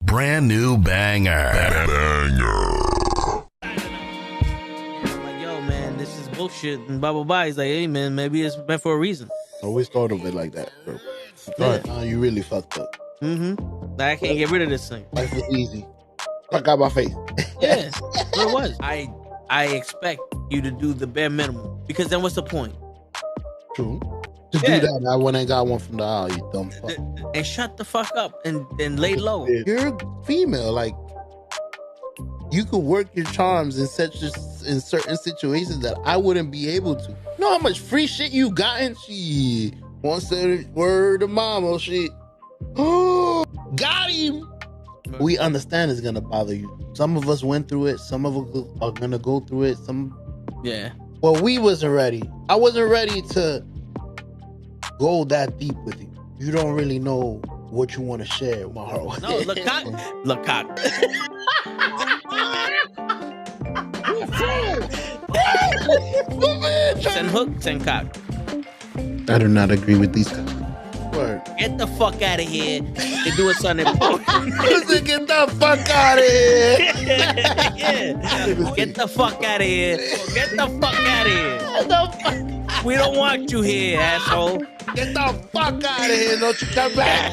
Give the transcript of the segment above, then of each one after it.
Brand new banger. I'm like, yo, man, this is bullshit. And blah, blah, blah. He's like, hey, man, maybe it's meant for a reason. Always thought of it like that, bro. Right now, you really fucked up. Mm-hmm. Like, I can't get rid of this thing. Life was easy. Fuck out my face. Yeah, what it was. I expect you to do the bare minimum. Because then what's the point? True. To Yeah. do that, I went and got one from the aisle, you dumb fuck. And shut the fuck up and lay low. You're female, like you could work your charms in certain situations that I wouldn't be able to. You know how much free shit you gotten? She once said word to mama shit. Oh, got him. We understand it's gonna bother you. Some of us went through it. Some of us are gonna go through it. Yeah. Well, we wasn't ready. I wasn't ready to go that deep with you. You don't really know what you want to share with my heart. No, LeCoq. Send hook, send cock. I do not agree with these guys. Word. Get the fuck out of here and do a Sunday post. Get the fuck out of here. Yeah. Get the fuck out of here. Get the fuck out of here. We don't want you here, asshole. Get the fuck out of here. Don't you come back.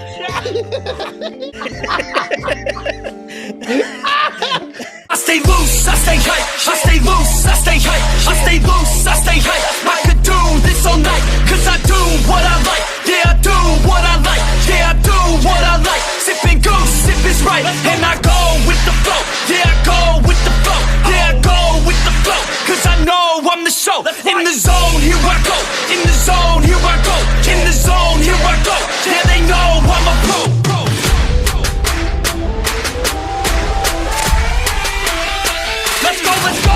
I stay loose, I stay hype. I stay loose, I stay hype. I stay loose, I stay hype. I could do this all night, cause I do what I like. Yeah, I do what I like. Yeah, I do what I like. Sipping goose, sip is right. And I go with the flow. Yeah, I go with the flow. Yeah, I go with the flow. Cause I know I'm the show. In the zone, here I go. In the zone, here I go. In the zone, here I go. Yeah, they know I'm a pro. Let's go, let's go!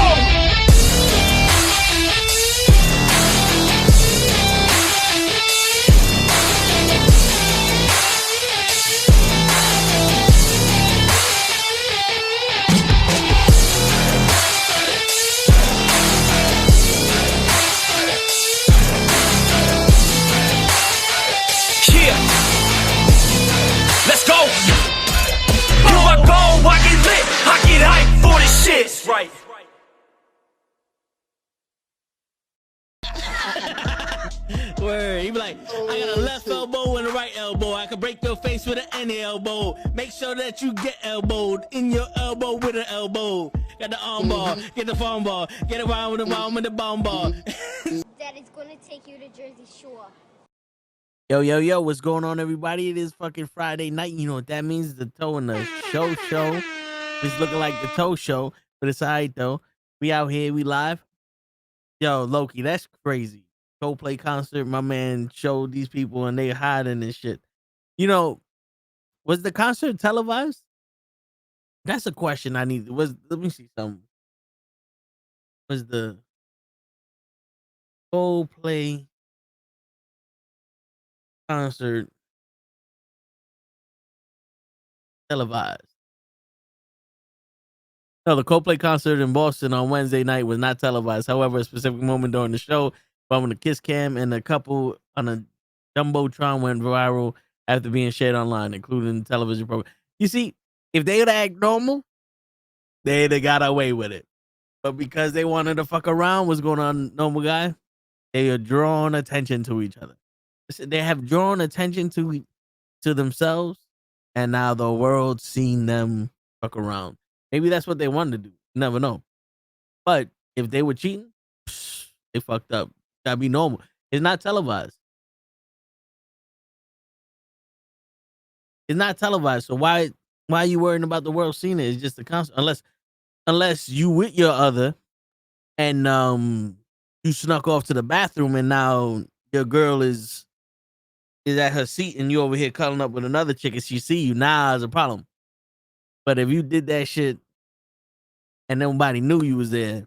Yeah! Let's go! Here I go, I get lit, I get hyped for this shit! Right. Word. He be like, I got a left elbow and a right elbow. I can break your face with an any elbow. Make sure that you get elbowed in your elbow with an elbow. Got the arm ball, get the phone ball, get around with the arm with the bomb ball. Daddy's gonna take you to Jersey Shore. Yo, what's going on, everybody? It is fucking Friday night. You know what that means? The Toe and the Show. It's looking like the Toe Show, but it's all right, though. We out here, we live. Yo, Loki, that's crazy. Coldplay concert, my man showed these people and they hiding and shit. You know, was the concert televised? That's a question I need. Let me see something. Was the Coldplay concert televised? No, the Coldplay concert in Boston on Wednesday night was not televised. However, a specific moment during the show, from the kiss cam and a couple on a jumbotron went viral after being shared online, including the television program. You see, if they would act normal, they'd have got away with it. But because they wanted to fuck around, what's going on, normal guy? They are drawing attention to each other. They have drawn attention to themselves, and now the world's seen them fuck around. Maybe that's what they wanted to do. You never know. But if they were cheating, they fucked up. Gotta be normal. It's not televised. It's not televised. So why are you worrying about the world seeing it? It's just a concert. Unless you with your other and you snuck off to the bathroom and now your girl is at her seat and you over here cuddling up with another chick and she see you, now there's a problem. But if you did that shit and nobody knew you was there,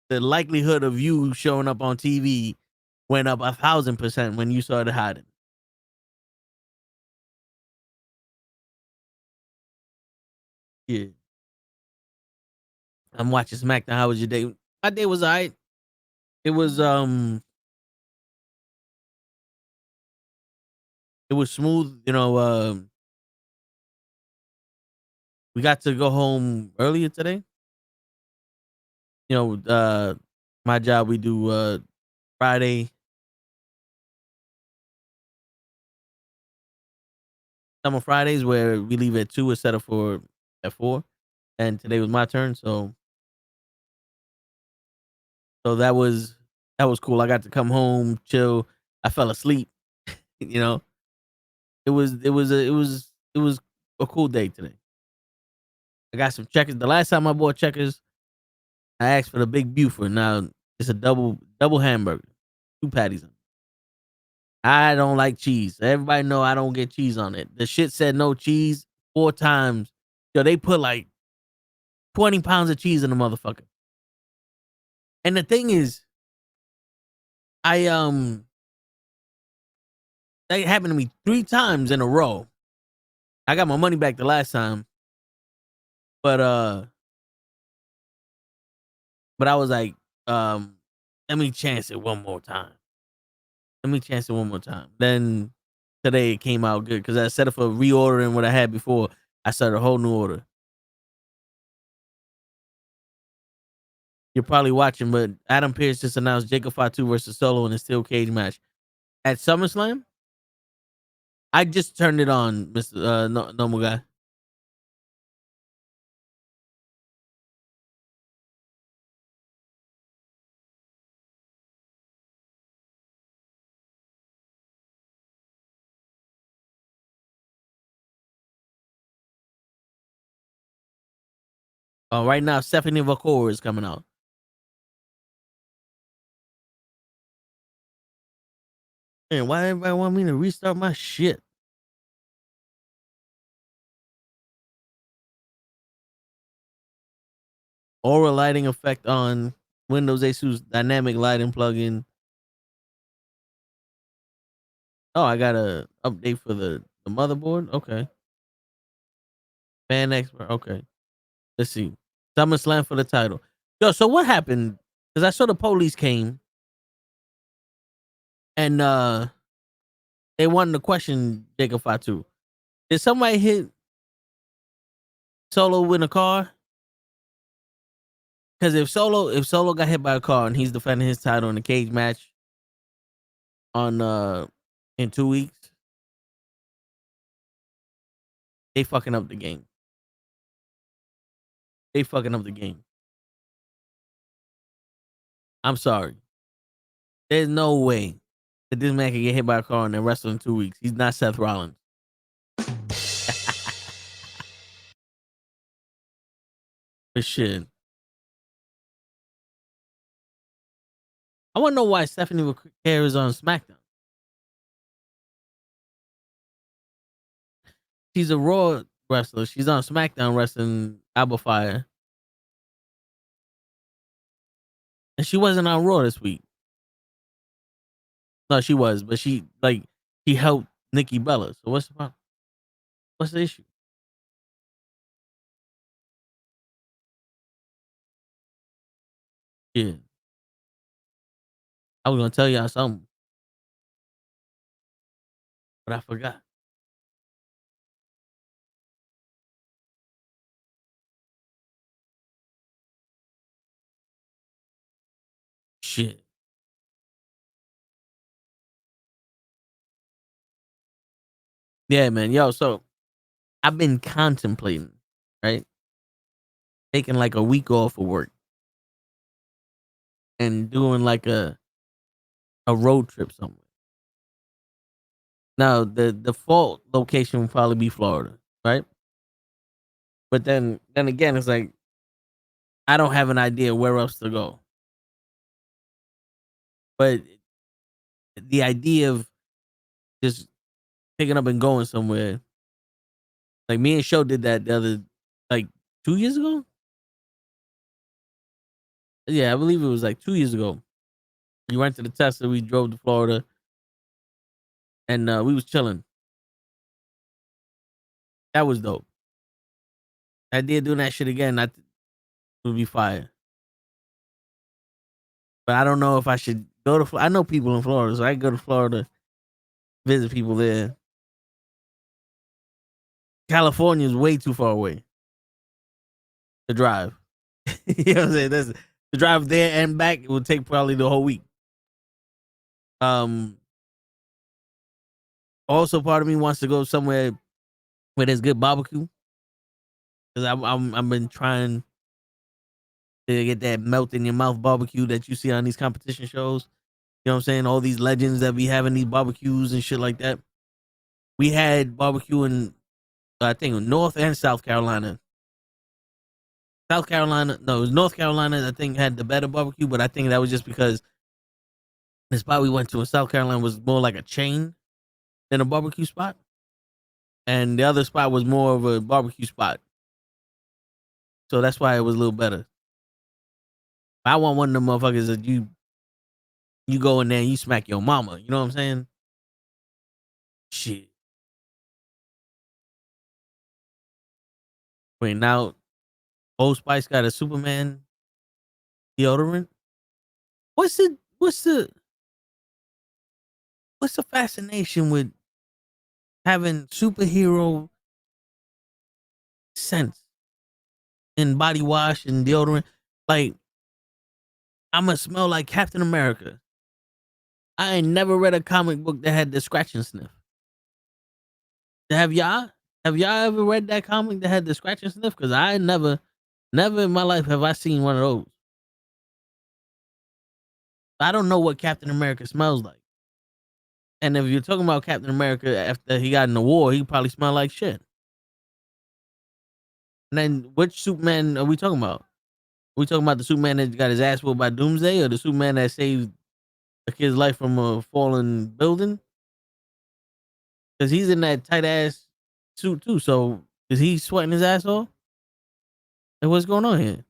the likelihood of you showing up on TV went up 1,000% when you started hiding. Yeah. I'm watching SmackDown. How was your day? My day was all right. It was smooth, we got to go home earlier today. You know, my job, we do Friday, summer Fridays, where we leave at 2 instead of at 4. And today was my turn, so that was cool. I got to come home, chill. I fell asleep. You know, it was a cool day today. I got some checkers. The last time I bought checkers, I asked for the big Buford. Now it's a double hamburger, 2 patties. I don't like cheese. Everybody know I don't get cheese on it. The shit said no cheese 4 times. Yo, they put like 20 pounds of cheese in the motherfucker. And the thing is, I that happened to me 3 times in a row. I got my money back the last time, but I was like, let me chance it one more time. Then today it came out good because I set it for reordering what I had before. I started a whole new order. You're probably watching, but Adam Pearce just announced Jacob Fatu versus Solo in a steel cage match at SummerSlam. I just turned it on, Mr. Normal Guy. Right now, Stephanie Vacour is coming out. Man, why everybody want me to restart my shit? Aura lighting effect on Windows Asus dynamic lighting plugin. Oh, I got a update for the motherboard. Okay. Fan expert. Okay. Let's see. SummerSlam for the title. Yo, so what happened? Because I saw the police came and they wanted to question Jacob Fatu. Did somebody hit Solo in a car? Because if Solo got hit by a car and he's defending his title in a cage match on in 2 weeks, they fucking up the game. I'm sorry. There's no way that this man can get hit by a car and then wrestle in 2 weeks. He's not Seth Rollins. For shit. I want to know why Stephanie McCare is on SmackDown. She's a Raw wrestler. She's on SmackDown wrestling Alba Fire. And she wasn't on Raw this week. No, she was, but she helped Nikki Bella. So what's the problem? What's the issue? Yeah. I was gonna tell y'all something, but I forgot. Shit. Yeah, man. Yo, so I've been contemplating, right? Taking like a week off of work and doing like a road trip somewhere. Now, the default location would probably be Florida, right? But then again, it's like I don't have an idea where else to go. But the idea of just picking up and going somewhere, like me and Show did that the other, like 2 years ago. Yeah, I believe it was like 2 years ago. We went to the Tesla. We drove to Florida, and we was chilling. That was dope. I did doing that shit again. Would be fire. But I don't know if I should go to. I know people in Florida, so I can go to Florida, visit people there. California is way too far away. to drive. You know what I'm saying? That's to drive there and back. It would take probably the whole week. Also, part of me wants to go somewhere where there's good barbecue because I've been trying to get that melt in your mouth barbecue that you see on these competition shows. You know what I'm saying? All these legends that be having these barbecues and shit like that. We had barbecue in I think North and South Carolina. South Carolina, no, it was North Carolina. I think had the better barbecue, but I think that was just because the spot we went to in South Carolina was more like a chain than a barbecue spot, and the other spot was more of a barbecue spot. So that's why it was a little better. I want one of them motherfuckers that you go in there and you smack your mama. You know what I'm saying? Shit. Wait, now Old Spice got a Superman deodorant. What's the fascination with having superhero scents in body wash and deodorant? Like, I'ma smell like Captain America. I ain't never read a comic book that had the scratch and sniff. Have y'all? Have y'all ever read that comic that had the scratch and sniff? Because I never in my life have I seen one of those. I don't know what Captain America smells like. And if you're talking about Captain America after he got in the war, he probably smelled like shit. And then which Superman are we talking about? Are we talking about the Superman that got his ass whooped by Doomsday, or the Superman that saved a kid's life from a fallen building? Because he's in that tight ass suit too. So is he sweating his ass off? And what's going on here?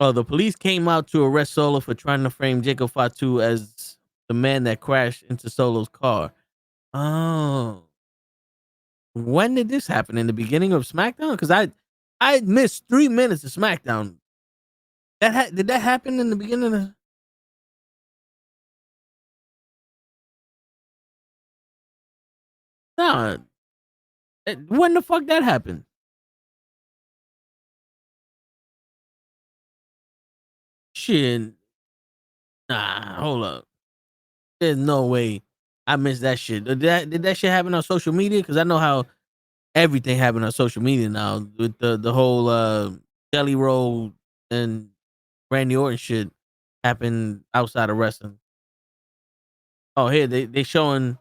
Oh, the police came out to arrest Solo for trying to frame Jacob Fatu as the man that crashed into Solo's car. Oh, when did this happen? In the beginning of SmackDown? Because I missed 3 minutes of SmackDown. Did that happen in the beginning of? Nah. When the fuck that happened? Shit. Nah, hold up. There's no way I missed that shit. Did that shit happen on social media? Because I know how everything happened on social media now with the whole Jelly Roll and Randy Orton shit happened outside of wrestling. Oh, here they showing.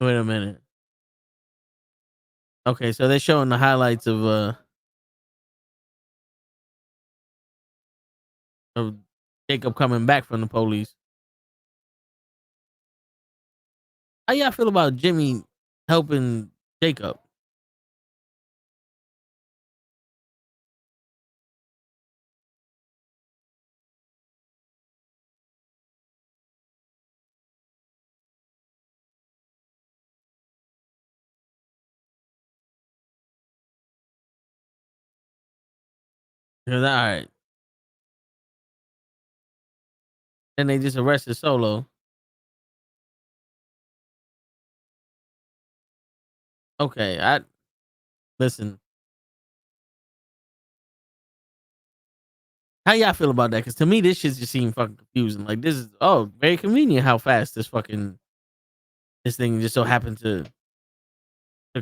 Wait a minute. Okay, so they're showing the highlights of Jacob coming back from the police. How y'all feel about Jimmy helping Jacob? All right, and they just arrested Solo. Okay, I listen. How y'all feel about that? Because to me, this shit just seemed fucking confusing. Like this is very convenient how fast this thing just so happened to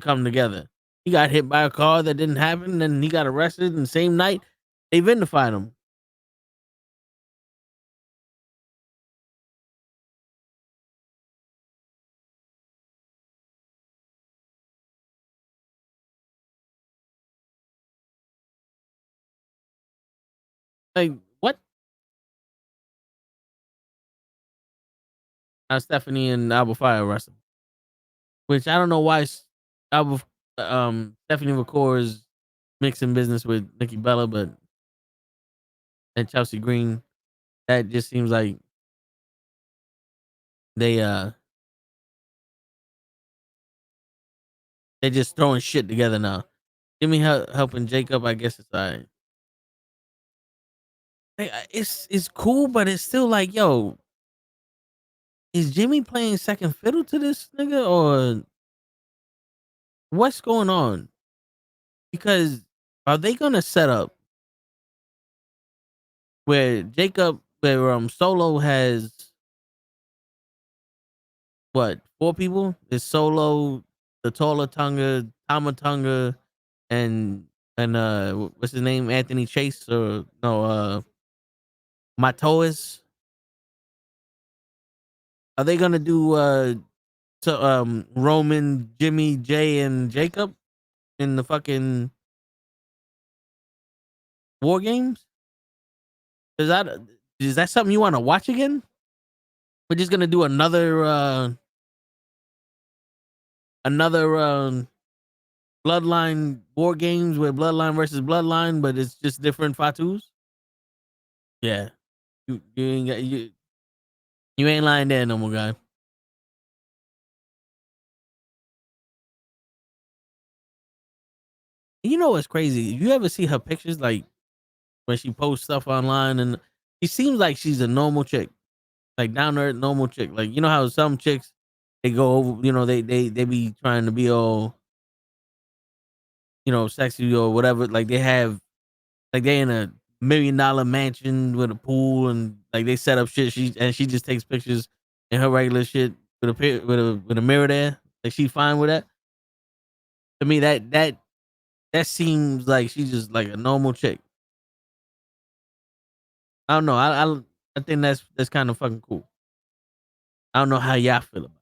come together. He got hit by a car that didn't happen, and he got arrested, and the same night they vindified him. Like what? Stephanie and Alba Fire arrested, which I don't know why Alba Stephanie McCoy is mixing business with Nikki Bella, but and Chelsea Green. That just seems like they They're just throwing shit together now. Jimmy helping Jacob, I guess it's alright. It's cool, but it's still like, yo, is Jimmy playing second fiddle to this nigga or what's going on? Because are they gonna set up where Solo has what, 4 people? It's Solo, the taller Tonga, Tama and what's his name? Anthony Chase or no Matois. Are they gonna do Roman, Jimmy, Jay, and Jacob in the fucking war games? Is that something you want to watch again? We're just gonna do another Bloodline war games with Bloodline versus Bloodline, but it's just different Fatus. Yeah, you ain't lying there no more, guy. You know what's crazy? You ever see her pictures like when she posts stuff online, and she seems like she's a normal chick, like down to earth normal chick. Like, you know how some chicks they go over, they be trying to be all, sexy or whatever. Like they have, like they in a $1 million mansion with a pool and like they set up shit. She just takes pictures in her regular shit with a mirror there. Like she fine with that. To me, that seems like she's just like a normal chick. I don't know. I think that's kind of fucking cool. I don't know how y'all feel about it.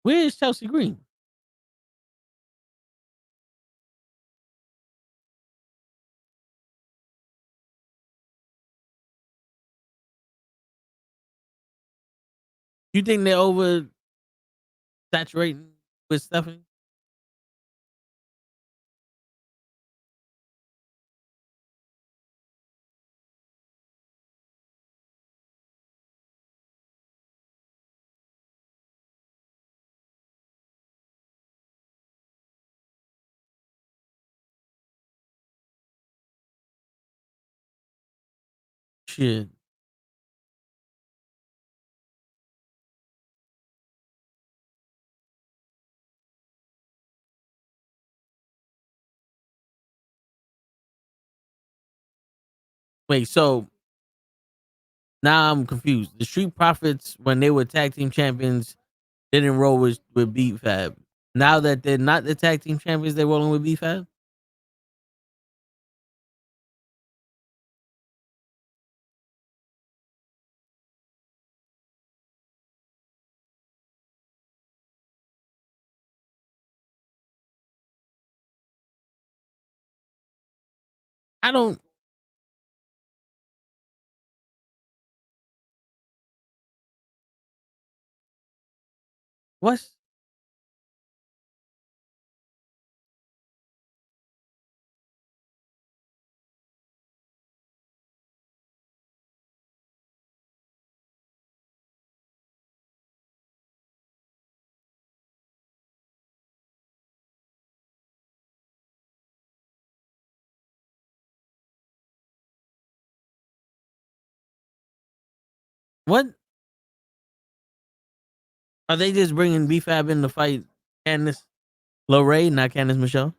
Where is Chelsea Green? You think they're over saturating with Stephanie? Shit. Wait, so now I'm confused. The Street Profits, when they were tag team champions, didn't roll with Beat Fab. Now that they're not the tag team champions, they're rolling with Beat Fab? I don't. What's what are they just bringing B Fab in to fight Candice LeRae, not Candice Michelle?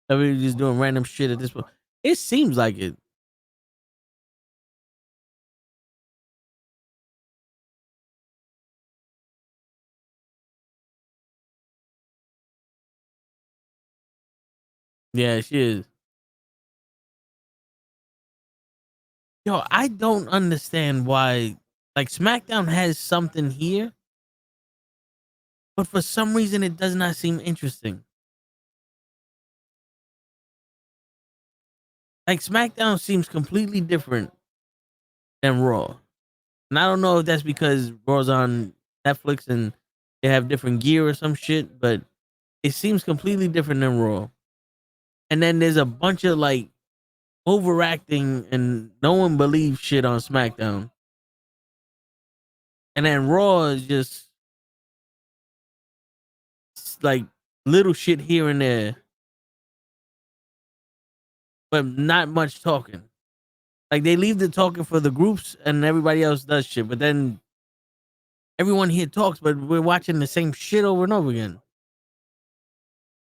Are we just doing random shit at this point? It seems like it. Yeah, she is. Yo, I don't understand why. Like SmackDown has something here, but for some reason it does not seem interesting. Like SmackDown seems completely different than Raw, and I don't know if that's because Raw's on Netflix and They have different gear or some shit, but it seems completely different than Raw. And then there's a bunch of like overacting and no one believes shit on SmackDown. And then Raw is just like little shit here and there, but not much talking. Like they leave the talking for the groups and everybody else does shit, but then everyone here talks, but we're watching the same shit over and over again.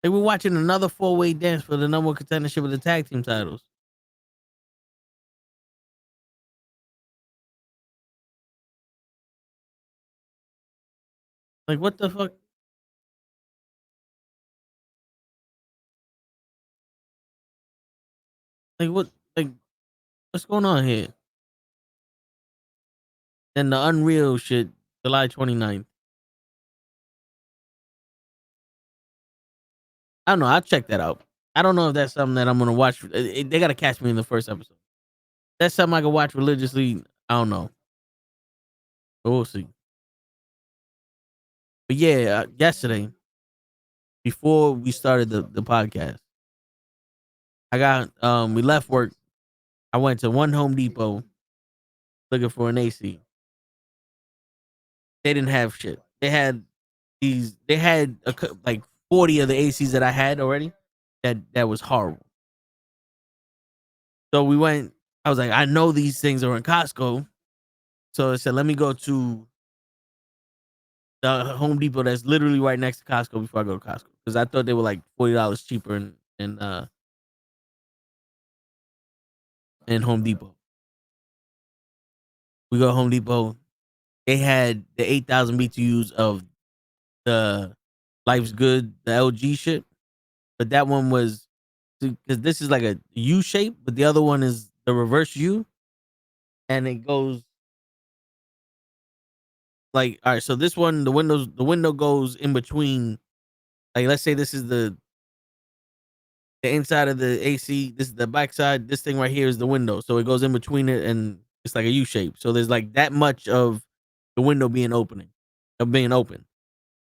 Like we're watching another 4-way dance for the number one contendership of the tag team titles. Like what the fuck? Like what? Like what's going on here? And the Unreal shit, July 29th. I don't know. I'll check that out. I don't know if that's something that I'm gonna watch. They gotta catch me in the first episode. That's something I can watch religiously. I don't know. But we'll see. But yeah, yesterday before we started the podcast, I got we left work. I went to one Home Depot looking for an AC. They didn't have shit. They had these. They had like 40 of the ACs that I had already. That was horrible. So we went. I was like, I know these things are in Costco. So I said, let me go to the Home Depot that's literally right next to Costco before I go to Costco because I thought they were like $40 cheaper in Home Depot. We go to Home Depot. They had the 8,000 BTUs of the Life's Good, the LG shit, but that one was because this is like a U shape, but the other one is the reverse U, and it goes like all right. So this one, the window goes in between. Like let's say this is the inside of the AC. This is the back side. This thing right here is the window, so it goes in between it, and it's like a U shape. So there's like that much of the window being open.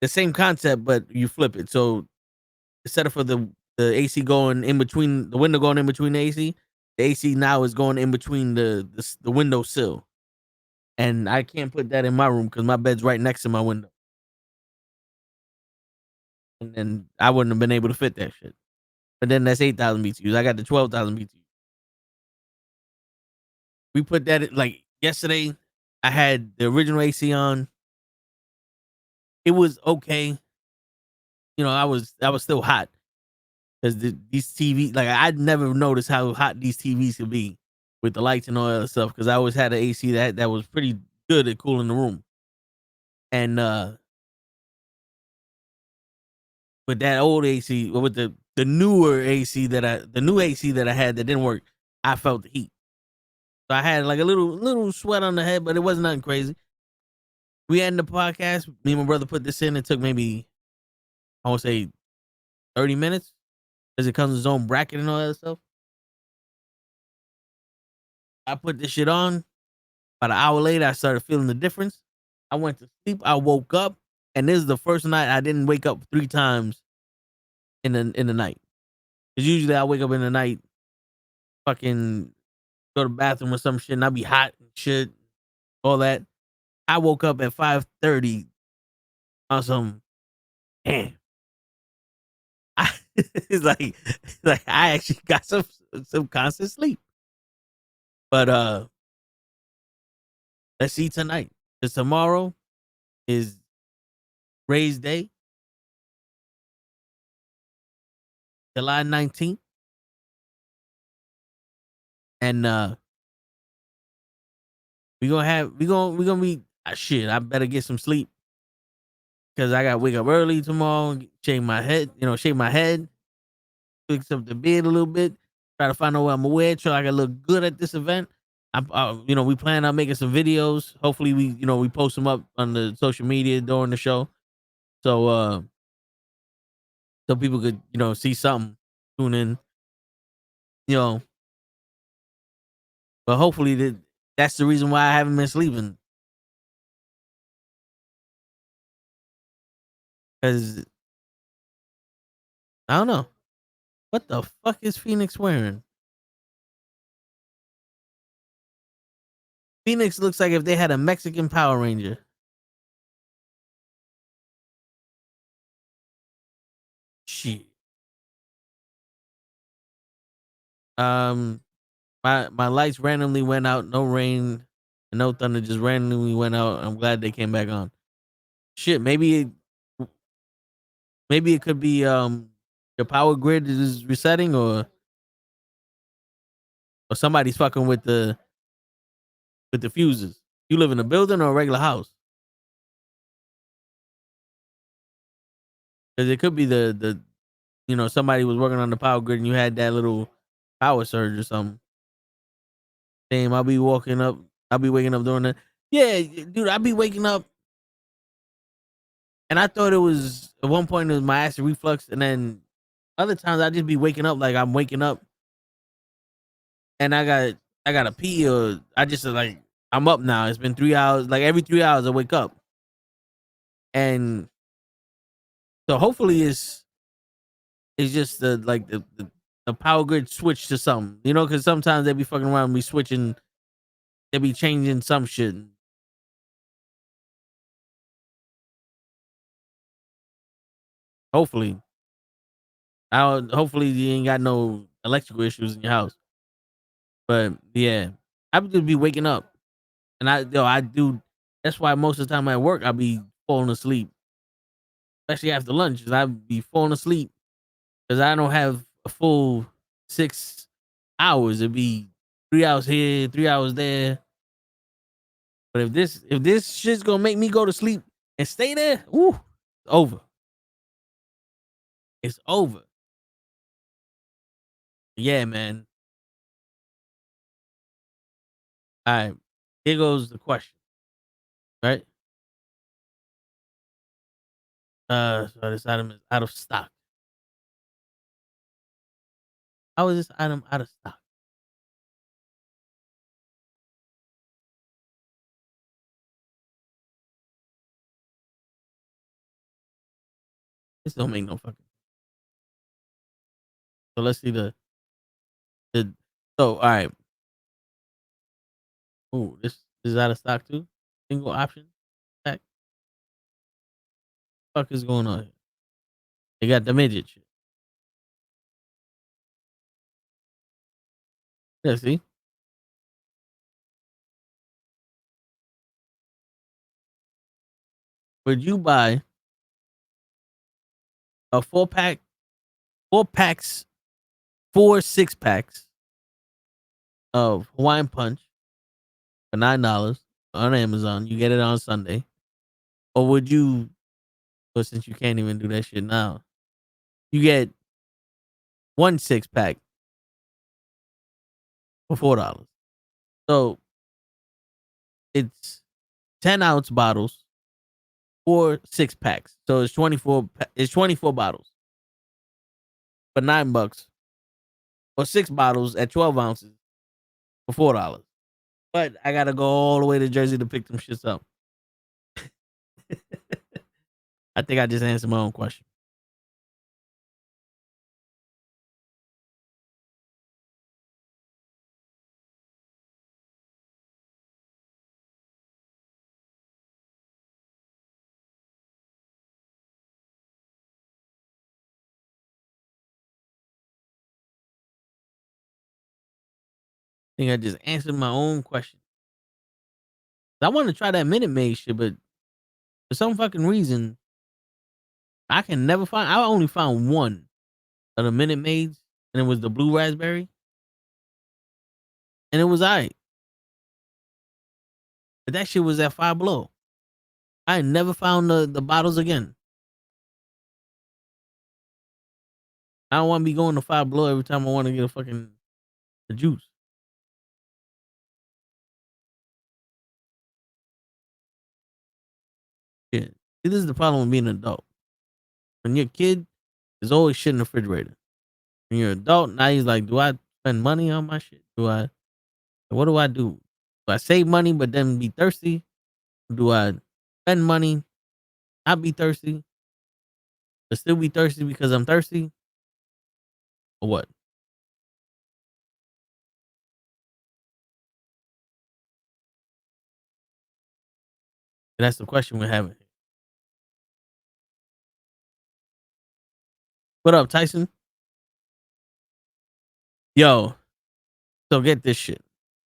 The same concept, but you flip it. So instead of for the AC going in between the window going in between the AC now is going in between the window sill. And I can't put that in my room because my bed's right next to my window. And then I wouldn't have been able to fit that shit. But then that's 8,000 BTUs. I got the 12,000 BTUs. We put that like yesterday. I had the original AC on. It was okay. You know, I was still hot because these TV like I'd never noticed how hot these TVs could be with the lights and all that stuff because I always had an AC that was pretty good at cooling the room. And with that old AC, or with the newer AC the new AC that I had that didn't work, I felt the heat. So I had like a little sweat on the head, but it wasn't nothing crazy. We ended the podcast. Me and my brother put this in. It took maybe I want to say 30 minutes because it comes with its own bracket and all that stuff. I put this shit on. About an hour later, I started feeling the difference. I went to sleep. I woke up, and this is the first night I didn't wake up 3 times in the night. Because usually I wake up in the night, fucking go to the bathroom or some shit, and I be hot and shit, all that. I woke up at 5:30 on some, damn. It's like I actually got some constant sleep. But let's see tonight. Because tomorrow is Ray's Day, July 19th. And we gonna be shit. I better get some sleep because I gotta wake up early tomorrow, shave my head, fix up the beard a little bit, try to find out what I'm gonna wear, so I can look good at this event. We plan on making some videos. Hopefully, we post them up on the social media during the show, so people could see something, tune in, you know. But hopefully that's the reason why I haven't been sleeping. Because I don't know. What the fuck is Phoenix wearing? Phoenix looks like if they had a Mexican Power Ranger. Shit. My lights randomly went out. No rain and no thunder. Just randomly went out. I'm glad they came back on. Shit. Maybe it could be your power grid is resetting, or somebody's fucking with the fuses. You live in a building or a regular house? Because it could be the somebody was working on the power grid and you had that little power surge or something. Damn, I'll be waking up during that. Yeah, dude, I'll be waking up and I thought it was at one point it was my acid reflux, and then other times I just be waking up like I'm waking up and I gotta pee, or I just like I'm up now. It's been 3 hours. Like every 3 hours I wake up, and so hopefully it's just the power grid switch to something, because sometimes they be fucking around me switching, they be changing some shit. Hopefully, hopefully you ain't got no electrical issues in your house. But yeah, I would just be waking up, and I do. That's why most of the time at work I be falling asleep, especially after lunch. 'Cause I be falling asleep because I don't have a full 6 hours. It'd be 3 hours here, 3 hours there. But if this shit's gonna make me go to sleep and stay there, woo, it's over. It's over. Yeah, man. All right. Here goes the question. Right? So this item is out of stock. How is this item out of stock? This don't make no fucking. So let's see the so all right. Ooh, this is out of stock too. Single option pack. Fuck is going on here? They got the midget shit. Yeah, see? Would you buy a 4 pack, 4 packs, 4 6 packs of Hawaiian Punch for $9 on Amazon? You get it on Sunday. Or would you, but since you can't even do that shit now, you get 1 6 pack for $4. So it's 10-ounce bottles, 4 6 packs. So it's 24. It's 24 bottles for $9, or 6 bottles at 12 ounces for $4. But I gotta go all the way to Jersey to pick them shits up. I think I just answered my own question. I think I just answered my own question. I want to try that Minute Maid shit, but for some fucking reason, I can never find. I only found one of the Minute Maids, and it was the blue raspberry, and it was alright. But that shit was at Five Below. I never found the bottles again. I don't want to be going to Five Below every time I want to get the juice. Yeah. See, this is the problem with being an adult. When you're a kid, there's always shit in the refrigerator. When you're an adult, now he's like, do I spend money on my shit? What do I do? Do I save money but then be thirsty? Do I spend money, not be thirsty? To still be thirsty because I'm thirsty? Or what? That's the question we're having. What up, Tyson? Yo, so get this shit.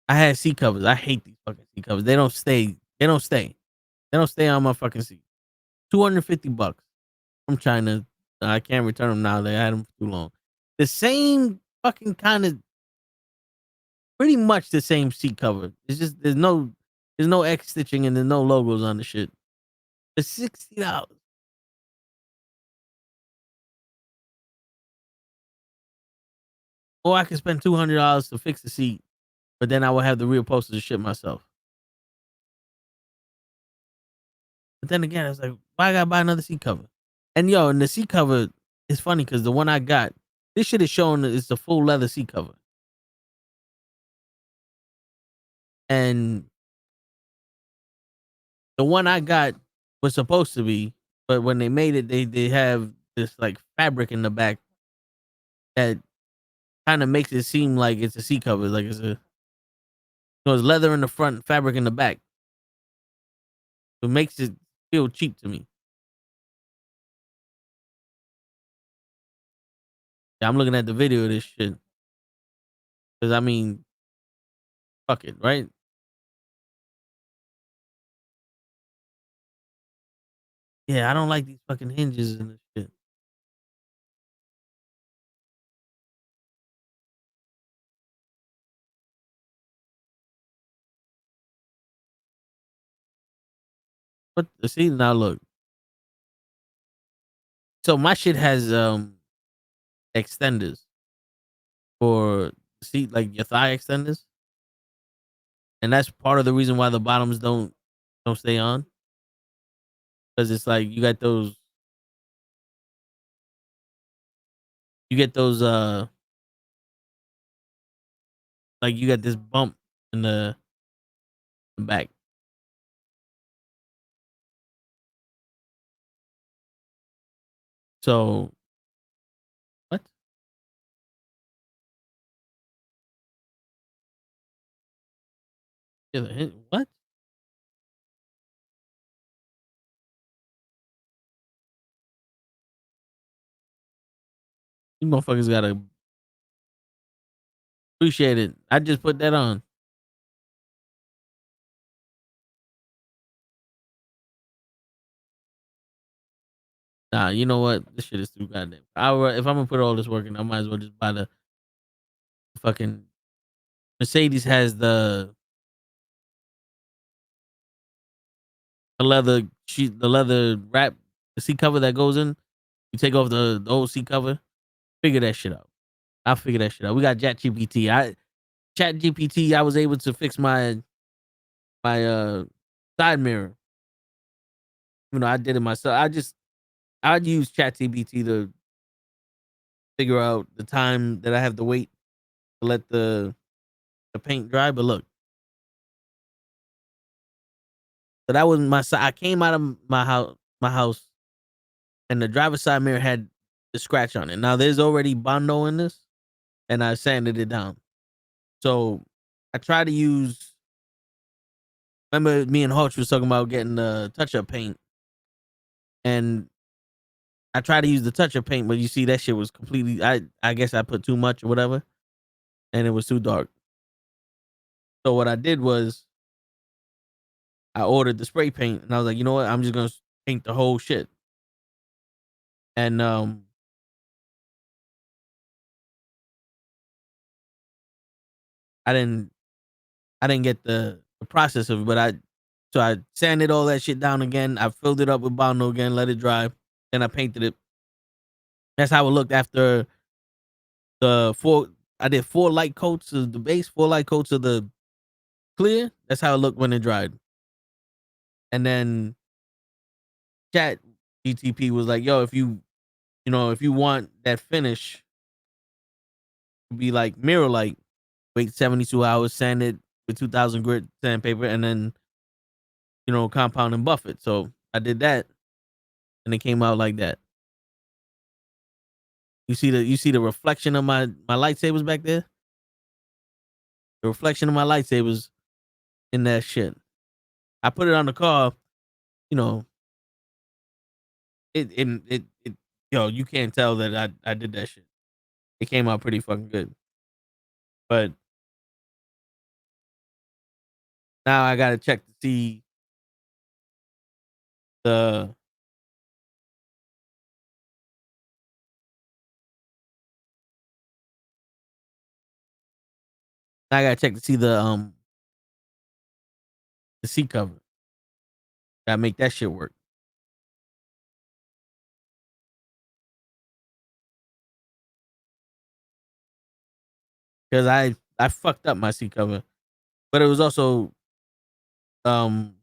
I had seat covers. I hate these fucking seat covers. They don't stay. They don't stay. They don't stay on my fucking seat. $250 from China. I can't return them now. They had them for too long. The same fucking kind of, pretty much the same seat cover. It's just there's no X stitching and there's no logos on the shit. It's $60. Or I could spend $200 to fix the seat, but then I would have the real poster to ship myself. But then again, it's like, why I gotta buy another seat cover? And yo, and the seat cover is funny because the one I got, this shit is showing that it's a full leather seat cover. And the one I got was supposed to be, but when they made it, they have this like fabric in the back that kind of makes it seem like it's a seat cover, like it's leather in the front, fabric in the back. It makes it feel cheap to me. Yeah, I'm looking at the video of this shit because I mean, fuck it, right? Yeah, I don't like these fucking hinges and this shit. But see now, look. So my shit has extenders for seat, like your thigh extenders, and that's part of the reason why the bottoms don't stay on, because it's like you get those like you got this bump in the back. So what? Yeah, what? You motherfuckers gotta appreciate it. I just put that on. Nah, you know what? This shit is too goddamn. If I'm gonna put all this work in, I might as well just buy the fucking Mercedes has the leather sheet, the leather wrap, the seat cover that goes in. You take off the old seat cover. Figure that shit out. I'll figure that shit out. We got Chat GPT. Chat GPT. I was able to fix my side mirror. You know, I did it myself. I'd use Chat GPT to figure out the time that I have to wait to let the paint dry. But look, so that was my side. I came out of my house, and the driver's side mirror had the scratch on it. Now there's already Bondo in this, and I sanded it down. So I tried to use. Remember, me and Hawks was talking about getting the touch-up paint, and I tried to use the touch-up paint, but you see that shit was completely. I guess I put too much or whatever, and it was too dark. So what I did was I ordered the spray paint, and I was like, you know what? I'm just gonna paint the whole shit. And I didn't I didn't get the process of it, but I sanded all that shit down again. I filled it up with Bondo again, let it dry, then I painted it. That's how it looked after the four. I did 4 light coats of the base, 4 light coats of the clear. That's how it looked when it dried. And then Chat GTP was like, "Yo, if if you want that finish to be like mirror light, wait 72 hours, sand it with 2000 grit sandpaper, and then compound and buff it." So I did that, and it came out like that. You see the reflection of my lightsabers back there? The reflection of my lightsabers in that shit. I put it on the car, you know, it yo, you can't tell that I did that shit. It came out pretty fucking good. But now I gotta check to see the I gotta check to see the seat cover. Gotta make that shit work. Cause I fucked up my seat cover. But it was also um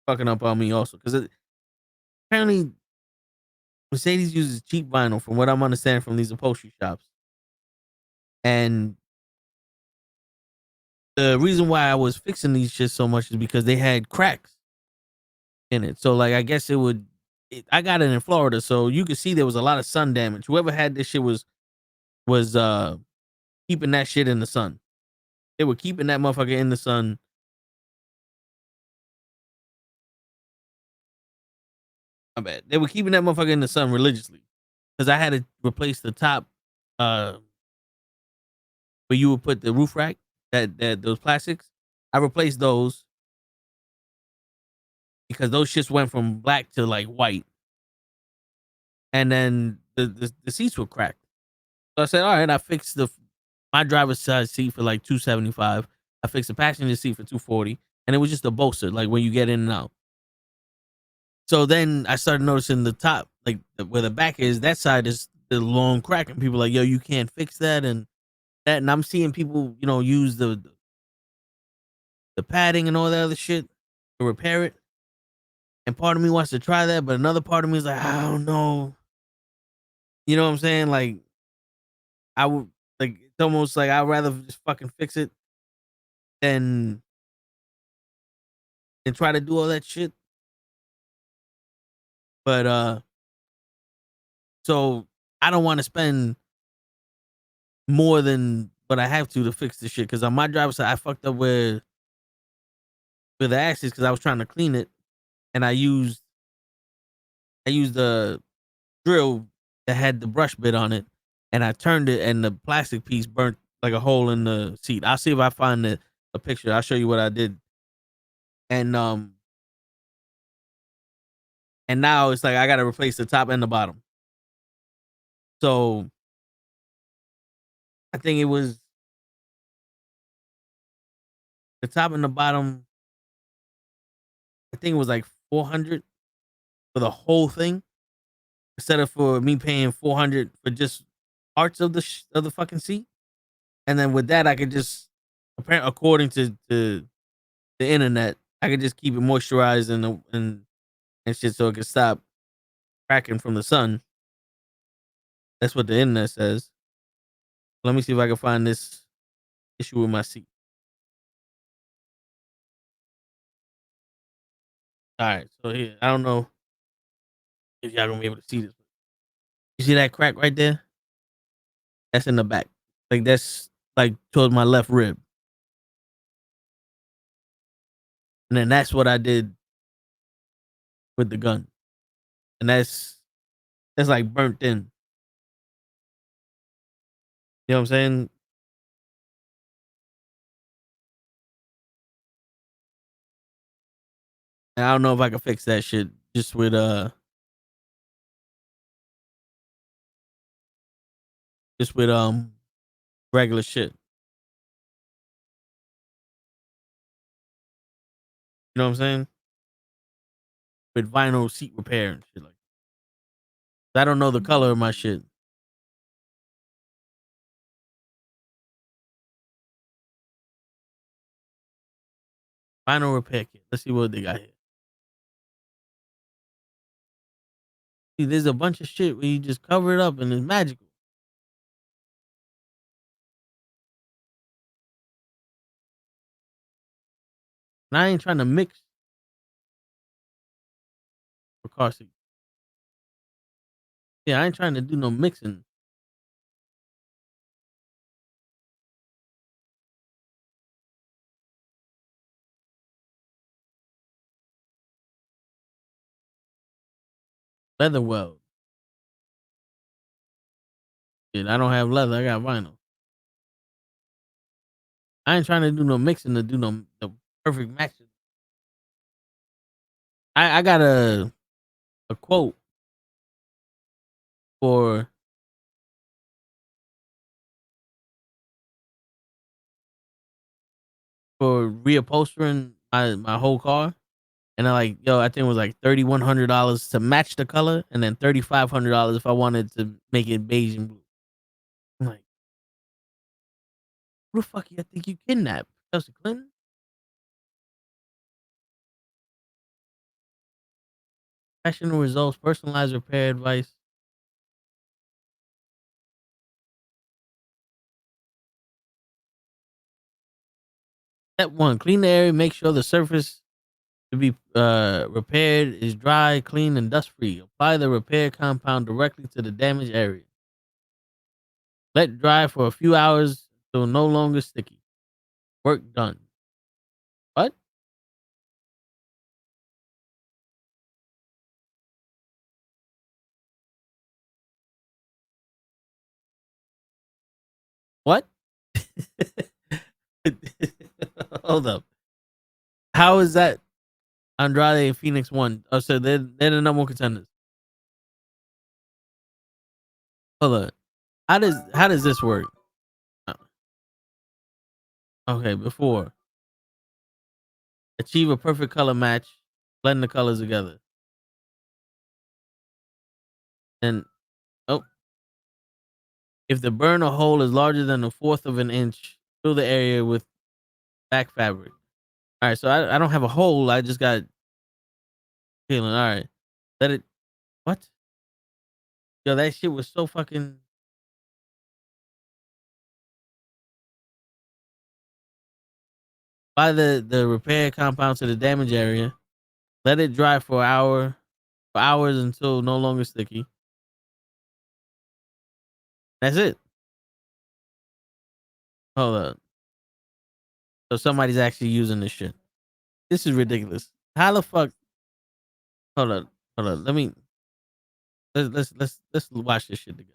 fucking up on me also. Cause apparently Mercedes uses cheap vinyl from what I'm understanding from these upholstery shops. And the reason why I was fixing these shit so much is because they had cracks in it. So like I guess I got it in Florida, so you could see there was a lot of sun damage. Whoever had this shit was keeping that shit in the sun. They were keeping that motherfucker in the sun. I bet they were keeping that motherfucker in the sun religiously. Because I had to replace the top uh where you would put the roof rack, that those plastics. I replaced those because those shits went from black to like white. And then the seats were cracked. So I said, all right, I fixed my driver's side seat for like 275. I fixed the passenger seat for 240, and it was just a bolster, like when you get in and out. So then I started noticing the top, like where the back is, that side is the long crack, and people are like, yo, you can't fix that and that. And I'm seeing people, use the padding and all that other shit to repair it. And part of me wants to try that, but another part of me is like, I don't know. You know what I'm saying? Like, I would like it's almost like I'd rather just fucking fix it than try to do all that shit. But so I don't want to spend more than what I have to fix this shit. Because on my driver's side, I fucked up with the axis because I was trying to clean it, and I used the drill that had the brush bit on it, and I turned it, and the plastic piece burnt like a hole in the seat. I'll see if I find a picture. I'll show you what I did. And now it's like I gotta replace the top and the bottom. So I think it was the top and the bottom. I think it was like 400 for the whole thing, instead of for me paying 400 for just parts of the fucking seat. And then with that, I could just, apparently, according to the internet, I could just keep it moisturized and shit, so it could stop cracking from the sun. That's what the internet says. Let me see if I can find this issue with my seat. All right, so here, I don't know if y'all gonna be able to see this. You see that crack right there? That's in the back. Like that's like towards my left rib. And then that's what I did with the gun. And that's like burnt in. You know what I'm saying? And I don't know if I can fix that shit just with regular shit. You know what I'm saying? With vinyl seat repair and shit like that. I don't know the color of my shit. Vinyl repair kit. Let's see what they got here. See, there's a bunch of shit where you just cover it up and it's magical. And I ain't trying to mix for car seat. Yeah, I ain't trying to do no mixing. Leather weld. Shit, I don't have leather. I got vinyl. I ain't trying to do no mixing to do no the perfect matches. I got a quote for reupholstering my whole car. And I like, yo, I think it was like $3,100 to match the color, and then $3,500 if I wanted to make it beige and blue. I'm like, who the fuck you think you kidnapped? Chelsea Clinton? Professional results, personalized repair advice. Step 1: clean the area. Make sure the surface to be repaired is dry, clean, and dust free. Apply the repair compound directly to the damaged area. Let dry for a few hours until no longer sticky. Work done. What? What? Hold up. How is that? Andrade and Phoenix won. Oh, so they're the number one contenders. Hold on. How does this work? Uh, Okay, before achieve a perfect color match, blend the colors together, and oh, if the burn or hole is larger than a fourth of an inch, fill the area with back fabric. All right, so I don't have a hole. I just got peeling. All right, let it. What? Yo, that shit was so fucking. Apply the repair compound to the damage area. Let it dry for hours until no longer sticky. That's it. Hold up. So somebody's actually using this shit. This is ridiculous. How the fuck? Hold on. Hold on. Let's watch this shit together.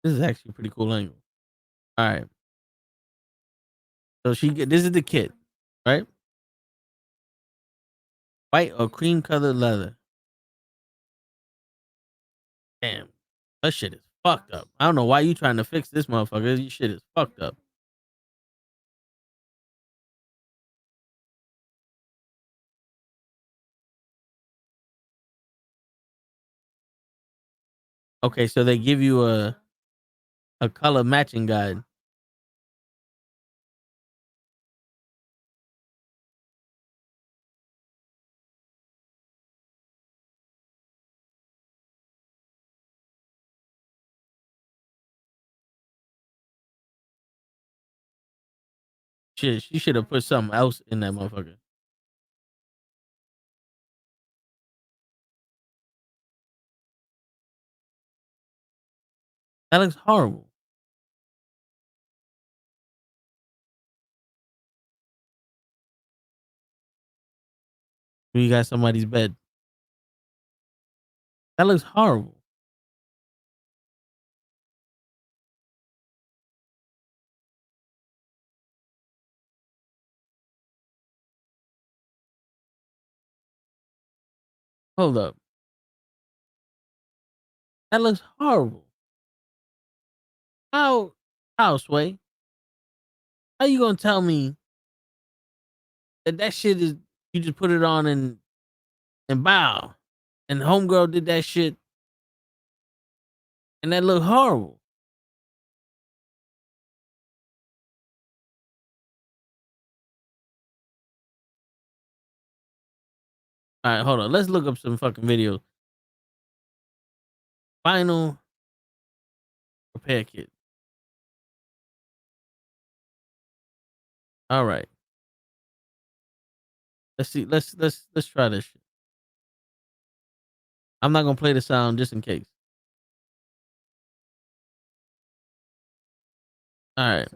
This is actually a pretty cool angle. All right. So this is the kit, right? White or cream colored leather. Damn. That shit is fucked up. I don't know why you trying to fix this motherfucker. Your shit is fucked up. Okay, so they give you a color matching guide. Shit, she should have put something else in that motherfucker. That looks horrible. You got somebody's bed. That looks horrible. Hold up. That looks horrible. How Sway? How you gonna tell me that shit is you just put it on and bow? And homegirl did that shit and that looked horrible. All right, hold on. Let's look up some fucking videos. Final repair kit. All right. Let's see. Let's try this shit. I'm not gonna play the sound just in case. All right.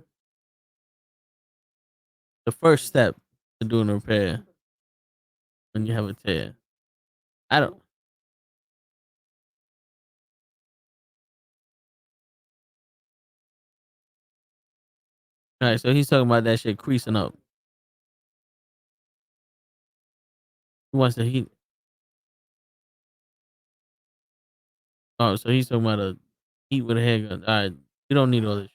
The first step to doing a repair when you have a tear. I don't. All right, so he's talking about that shit creasing up. He wants to heat. Oh, so he's talking about a heat with a handgun. All right, you don't need all this.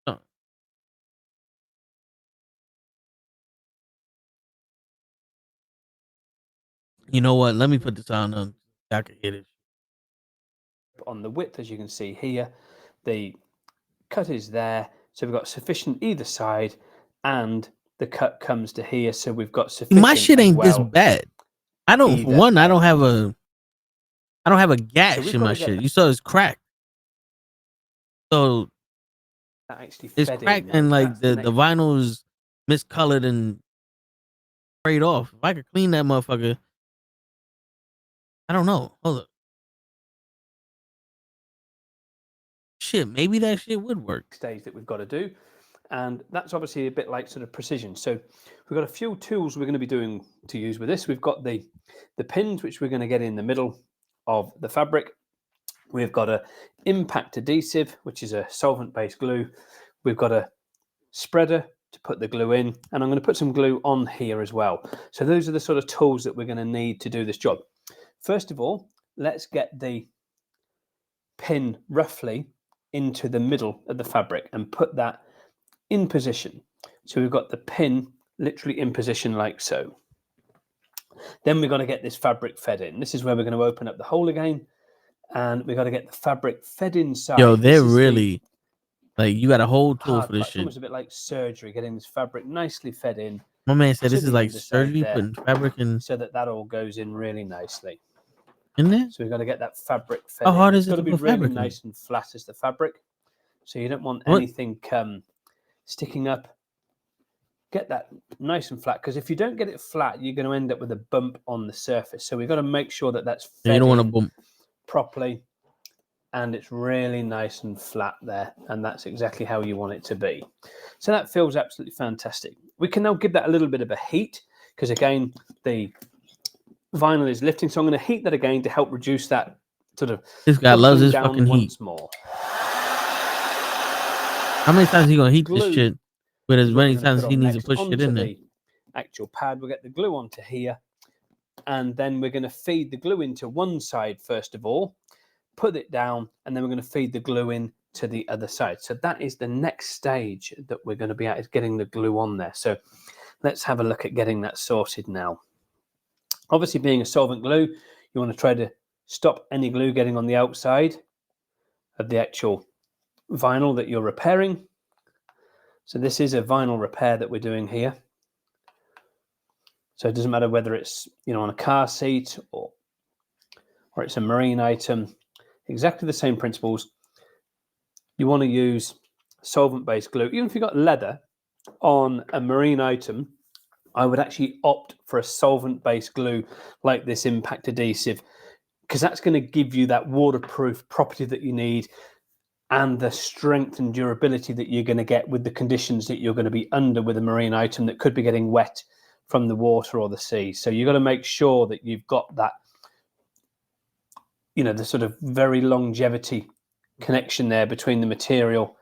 No. You know what? Let me put the sound on. I can hear it. On the width, as you can see here, the cut is there, so we've got sufficient either side, and the cut comes to here, so we've got sufficient. My shit ain't this bad. I don't. For one, I don't have a gash in my shit. You saw it's cracked. So actually it's cracked, and like the vinyl is miscolored and sprayed off. If I could clean that motherfucker, I don't know. Hold up. Shit, maybe that shit would work. Stage that we've got to do, and that's obviously a bit like sort of precision. So we've got a few tools we're going to be doing to use with this. We've got the pins, which we're going to get in the middle of the fabric. We've got a impact adhesive, which is a solvent-based glue. We've got a spreader to put the glue in, and I'm going to put some glue on here as well. So those are the sort of tools that we're going to need to do this job. First of all, let's get the pin roughly into the middle of the fabric and put that in position. So we've got the pin literally in position like so. Then we've got to get this fabric fed in. This is where we're going to open up the hole again, and we've got to get the fabric fed inside. Yo, they're really like, you got a whole tool for this shit. It's almost a bit like surgery, getting this fabric nicely fed in. My man said this is like surgery, putting fabric in, so that all goes in really nicely. In there? So we've got to get that fabric fed How hard in. is it to It's got to be put really fabric nice in? and flat as the fabric. So you don't want anything sticking up. Get that nice and flat, because if you don't get it flat, you're going to end up with a bump on the surface. So we've got to make sure that that's fed you don't want to in bump properly, and it's really nice and flat there, and that's exactly how you want it to be. So that feels absolutely fantastic. We can now give that a little bit of a heat, because again, the vinyl is lifting, so I'm going to heat that again to help reduce that sort of. This guy loves his down fucking once heat. more. How many times he gonna heat Glue this shit? But as is what many we're gonna times put he on needs to next push shit onto in there. the actual pad. We'll get the glue onto here, and then we're going to feed the glue into one side first of all, put it down, and then we're going to feed the glue in to the other side. So that is the next stage that we're going to be at, is getting the glue on there. So let's have a look at getting that sorted now. Obviously, being a solvent glue, you want to try to stop any glue getting on the outside of the actual vinyl that you're repairing. So this is a vinyl repair that we're doing here. So it doesn't matter whether it's, on a car seat or it's a marine item, exactly the same principles. You want to use solvent-based glue. Even if you've got leather on a marine item, I would actually opt for a solvent-based glue like this impact adhesive, because that's going to give you that waterproof property that you need and the strength and durability that you're going to get with the conditions that you're going to be under with a marine item that could be getting wet from the water or the sea. So you've got to make sure that you've got that, the sort of very longevity connection there between the material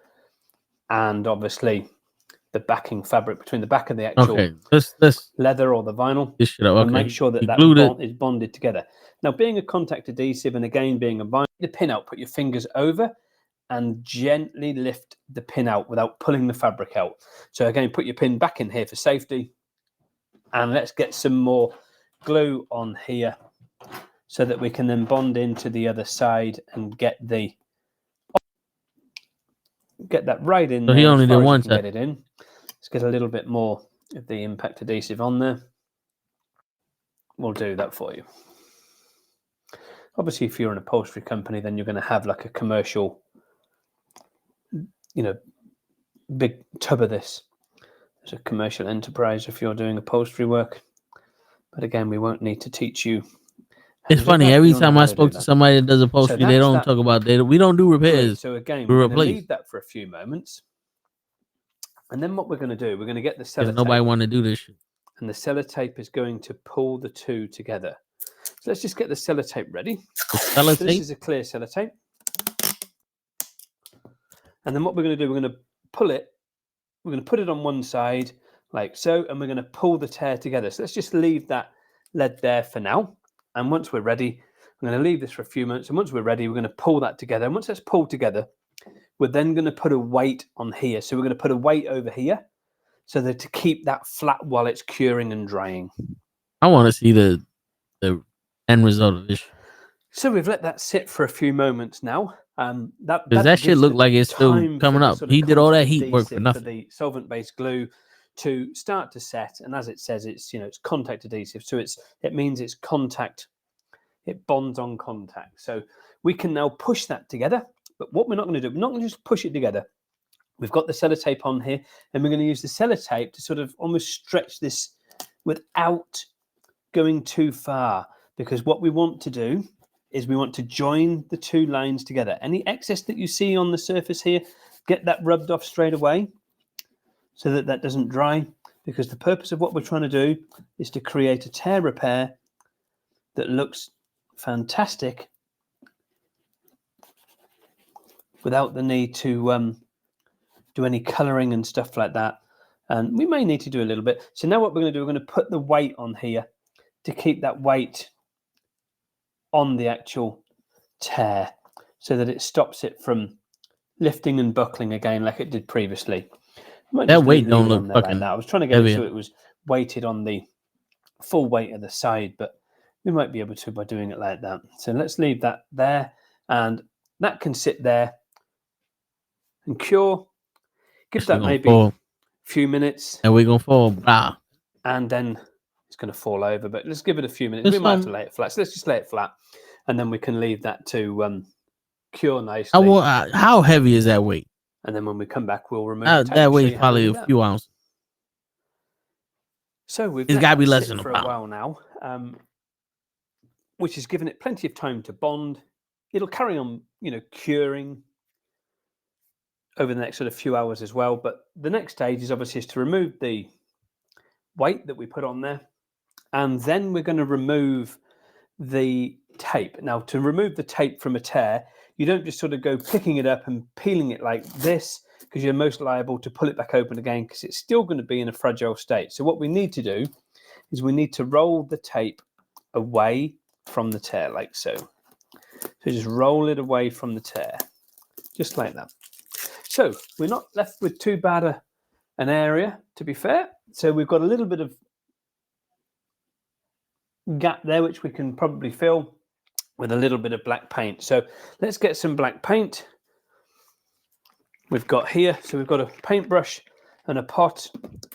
and obviously the backing fabric, between the back of the actual leather or the vinyl. This shit up. Okay. And make sure that is bonded together. Now, being a contact adhesive and again being a vinyl, the pin out, put your fingers over and gently lift the pin out without pulling the fabric out. So again, put your pin back in here for safety, and let's get some more glue on here so that we can then bond into the other side and get that right in there. So he only did one side. Get it in. Let's get a little bit more of the impact adhesive on there. We'll do that for you. Obviously, if you're an upholstery company, then you're going to have like a commercial big tub of this. It's a commercial enterprise if you're doing upholstery work. But again, we won't need to teach you. It's funny. Every time I spoke to somebody that does upholstery, they don't talk about data. We don't do repairs. So again, we we're going to replace. leave that for a few moments. And then what we're going to do, we're going to get the Because sellotape. nobody want to do this shit. And the sellotape is going to pull the two together. So let's just get the sellotape ready. Sellotape? So this is a clear sellotape. And then what we're going to do, we're going to pull it. We're going to put it on one side like so, and we're going to pull the tear together. So let's just leave that lead there for now. And once we're ready, I'm going to leave this for a few minutes. And once we're ready, we're going to pull that together. And once that's pulled together, we're then going to put a weight on here. So we're going to put a weight over here so that to keep that flat while it's curing and drying. I want to see the end result of this. So we've let that sit for a few moments now. That shit look like it's still coming up. He did all that heat work for nothing. For the solvent-based glue to start to set, and as it says, it's it's contact adhesive, so it means it's contact. It bonds on contact. So we can now push that together. But what we're not going to do, we're not going to just push it together. We've got the sellotape on here, and we're going to use the sellotape to sort of almost stretch this without going too far, because what we want to do is we want to join the two lines together. Any excess that you see on the surface here, get that rubbed off straight away so that that doesn't dry, because the purpose of what we're trying to do is to create a tear repair that looks fantastic without the need to do any colouring and stuff like that. And we may need to do a little bit. So now what we're going to do, we're going to put the weight on here to keep that weight on the actual tear so that it stops it from lifting and buckling again like it did previously. That weight don't look fucking like that. I was trying to get it so it was weighted on the full weight of the side, but we might be able to by doing it like that. So let's leave that there, and that can sit there and cure. Give that maybe a few minutes. And we're going to fall. Blah. And then it's going to fall over, but let's give it a few minutes. We might have to lay it flat. So let's just lay it flat, and then we can leave that to cure nicely. How heavy is that weight? And then when we come back, we'll remove the tape. That weight is probably a few ounces. So it's got to be less than a pound. For a while now, which has given it plenty of time to bond. It'll carry on, curing over the next sort of few hours as well. But the next stage is obviously to remove the weight that we put on there, and then we're going to remove the tape. Now, to remove the tape from a tear, you don't just sort of go picking it up and peeling it like this, because you're most liable to pull it back open again, because it's still going to be in a fragile state. So what we need to do is we need to roll the tape away from the tear like so. So just roll it away from the tear, just like that. So we're not left with too bad an area, to be fair. So we've got a little bit of gap there, which we can probably fill with a little bit of black paint. So let's get some black paint. We've got here, so we've got a paintbrush and a pot,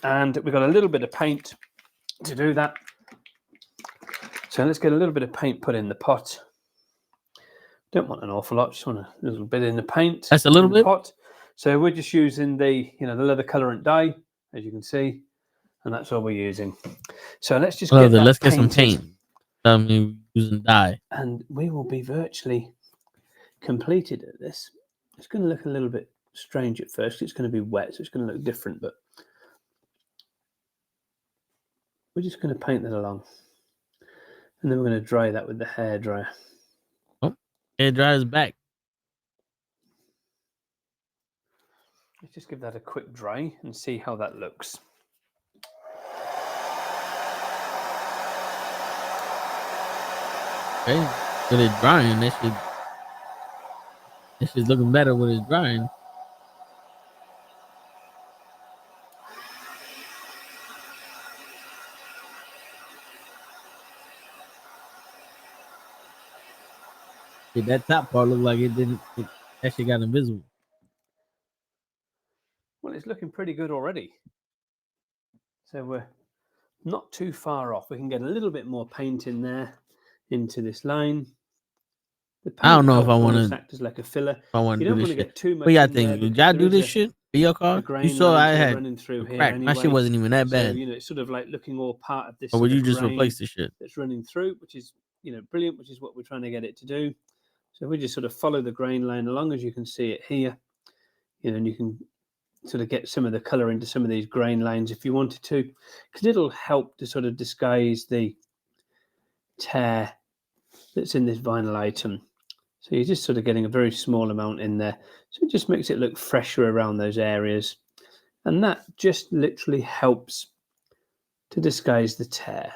and we've got a little bit of paint to do that. So let's get a little bit of paint put in the pot. Don't want an awful lot, just want a little bit in the paint. That's a little bit? Pot. So we're just using the, the leather colorant dye, as you can see, and that's all we're using. So let's just let's get some paint. Using dye. And we will be virtually completed at this. It's going to look a little bit strange at first. It's going to be wet, so it's going to look different, but we're just going to paint that along. And then we're going to dry that with the hairdryer. Oh, hairdryer's back. Let's just give that a quick dry and see how that looks. Okay, with it drying, this is looking better when it's drying. See, that top part looked like it actually got invisible. Well, it's looking pretty good already. So we're not too far off. We can get a little bit more paint in there into this line. The I don't paint know if I helps want almost to. act as like a filler. If I want You to don't do want this to shit. get too What much y'all in there think? Did because y'all there do is this a shit for your car? You grain saw line I sort of had running through a here crack. My shit anyway. wasn't even that So, bad. you know, it's sort of like looking all part of this Or sort would of you just grain replace the shit? that's running through, which is, you know, brilliant, which is what we're trying to get it to do. So we just sort of follow the grain line along, as you can see it here, you know, and you can sort of get some of the color into some of these grain lines if you wanted to, because it'll help to sort of disguise the tear that's in this vinyl item. So you're just sort of getting a very small amount in there. So it just makes it look fresher around those areas. And that just literally helps to disguise the tear.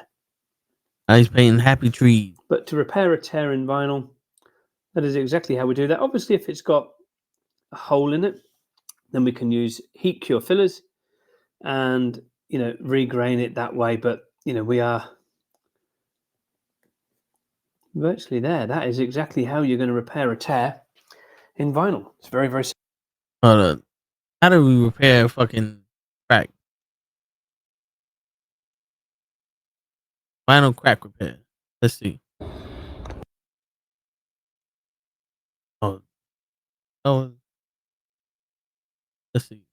He's painting happy trees. But to repair a tear in vinyl, that is exactly how we do that. Obviously, if it's got a hole in it, then we can use heat cure fillers and, you know, regrain it that way. But, you know, we are virtually there. That is exactly how you're going to repair a tear in vinyl. It's very, very simple. Hold on. How do we repair a fucking crack? Vinyl crack repair. Let's see. Oh, oh. Let's see.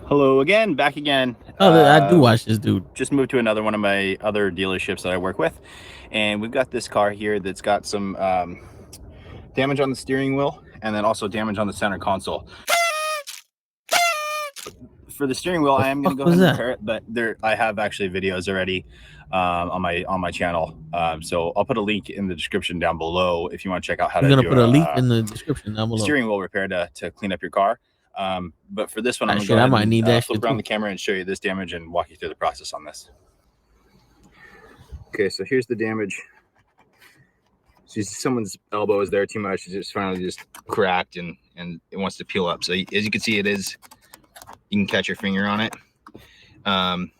Hello again, back again. Oh, I do watch this dude. Just moved to another one of my other dealerships that I work with, and we've got this car here that's got some damage on the steering wheel and then also damage on the center console. For the steering wheel, I am going to go ahead and repair it, but I have actually videos already on my channel, so I'll put a link in the description down below if you want to check out how to do put a link in the description down below. Steering wheel repair to clean up your car. But for this one, I'm Shit, going I to might need that flip shit around too. the camera and show you this damage and walk you through the process on this. Okay, so here's the damage. So someone's elbow is there too much. It's just finally just cracked and it wants to peel up. So as you can see, you can catch your finger on it. And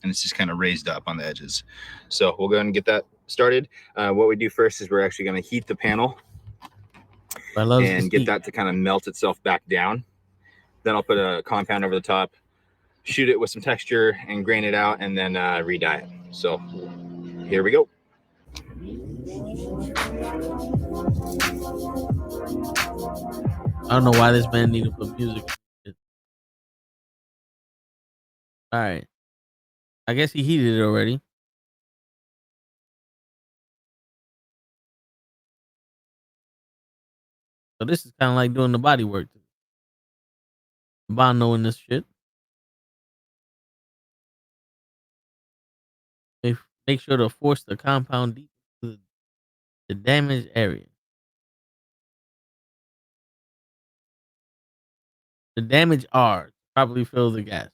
it's just kind of raised up on the edges. So we'll go ahead and get that started. What we do first is we're actually going to heat the panel and get that to kind of melt itself back down. Then I'll put a compound over the top, shoot it with some texture and grain it out, and then re-dye it. So here we go. I don't know why this man needed to put music. All right. I guess he heated it already. So this is kind of like doing the body work. Bondo in this shit. Make sure to force the compound deep to the damaged area. The damaged are probably fill the gaps.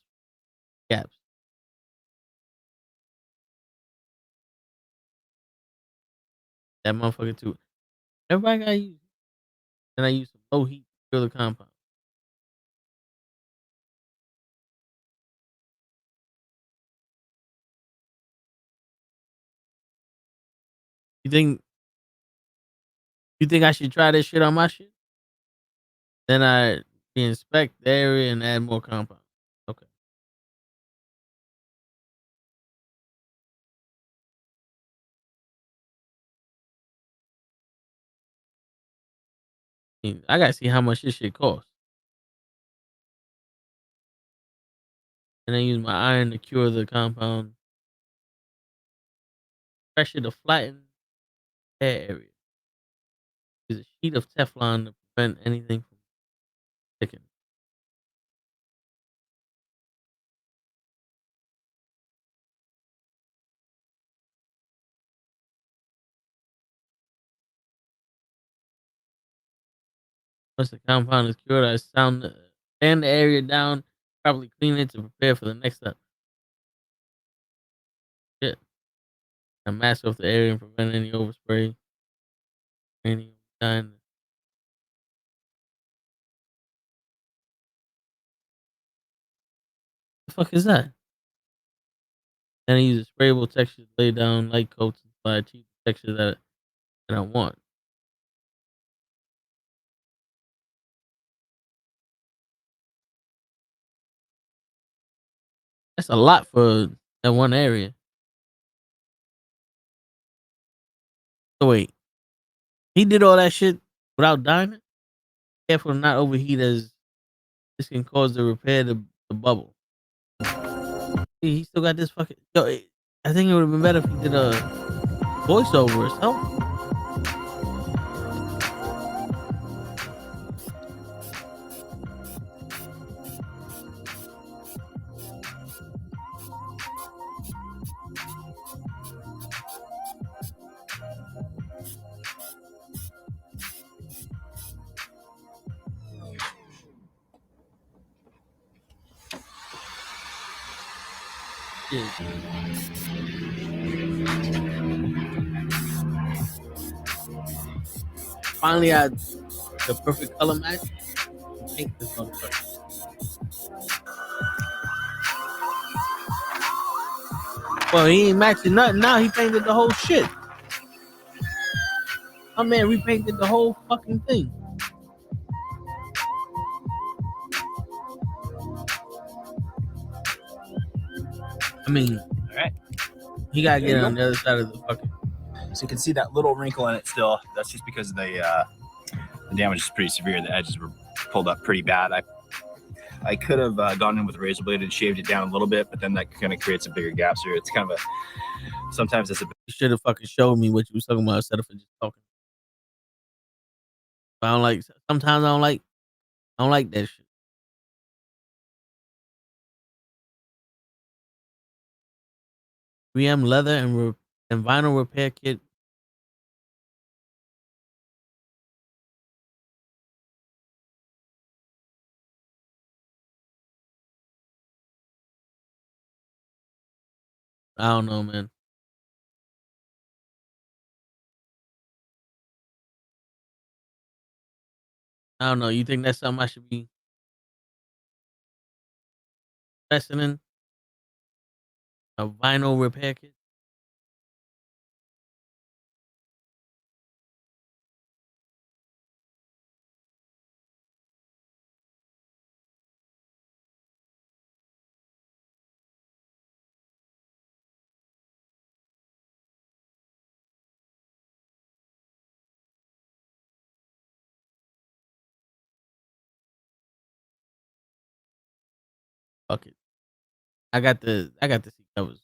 That motherfucker too. Everybody got use. And I use some low heat to fill the compound. You think I should try this shit on my shit? Then I inspect the area and add more compound. Okay. I gotta see how much this shit costs. And then use my iron to cure the compound. Pressure to flatten hair area. Use a sheet of Teflon to prevent anything from sticking. Once the compound is cured, I sand the area down, probably clean it to prepare for the next step. Shit. I mask off the area and prevent any overspray. Any done. The fuck is that? Then I use a sprayable texture to lay down light coats and apply cheap texture that I want. That's a lot for that one area. So wait, He did all that shit without dying. Careful to not overheat, as this can cause the repair the bubble. He still got this fucking. Yo, I think it would have been better if he did a voiceover or something. Yeah. Finally, I the perfect color match. Paint this motherfucker. Well, he ain't matching nothing now. He painted the whole shit. My man repainted the whole fucking thing. I mean, All right. he gotta There get you on the other side of the fucking. So you can see that little wrinkle in it still. That's just because the damage is pretty severe. The edges were pulled up pretty bad. I could have gone in with a razor blade and shaved it down a little bit, but then that kind of creates a bigger gap. So it's kind of sometimes it's a bit. You should have fucking showed me what you was talking about instead of just talking. But I don't like. Sometimes I don't like that shit. 3M leather and vinyl repair kit. I don't know, man. I don't know. You think that's something I should be investing in? A vinyl repair kit? Fuck it. I got the seat covers.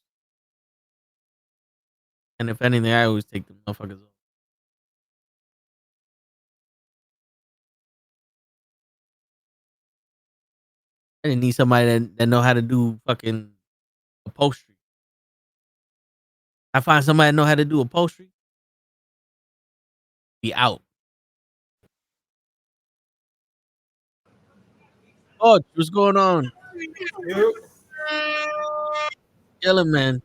And if anything, I always take the motherfuckers off. I didn't need somebody that know how to do fucking upholstery. I find somebody that know how to do upholstery. Be out. Oh, what's going on? Chilling, man.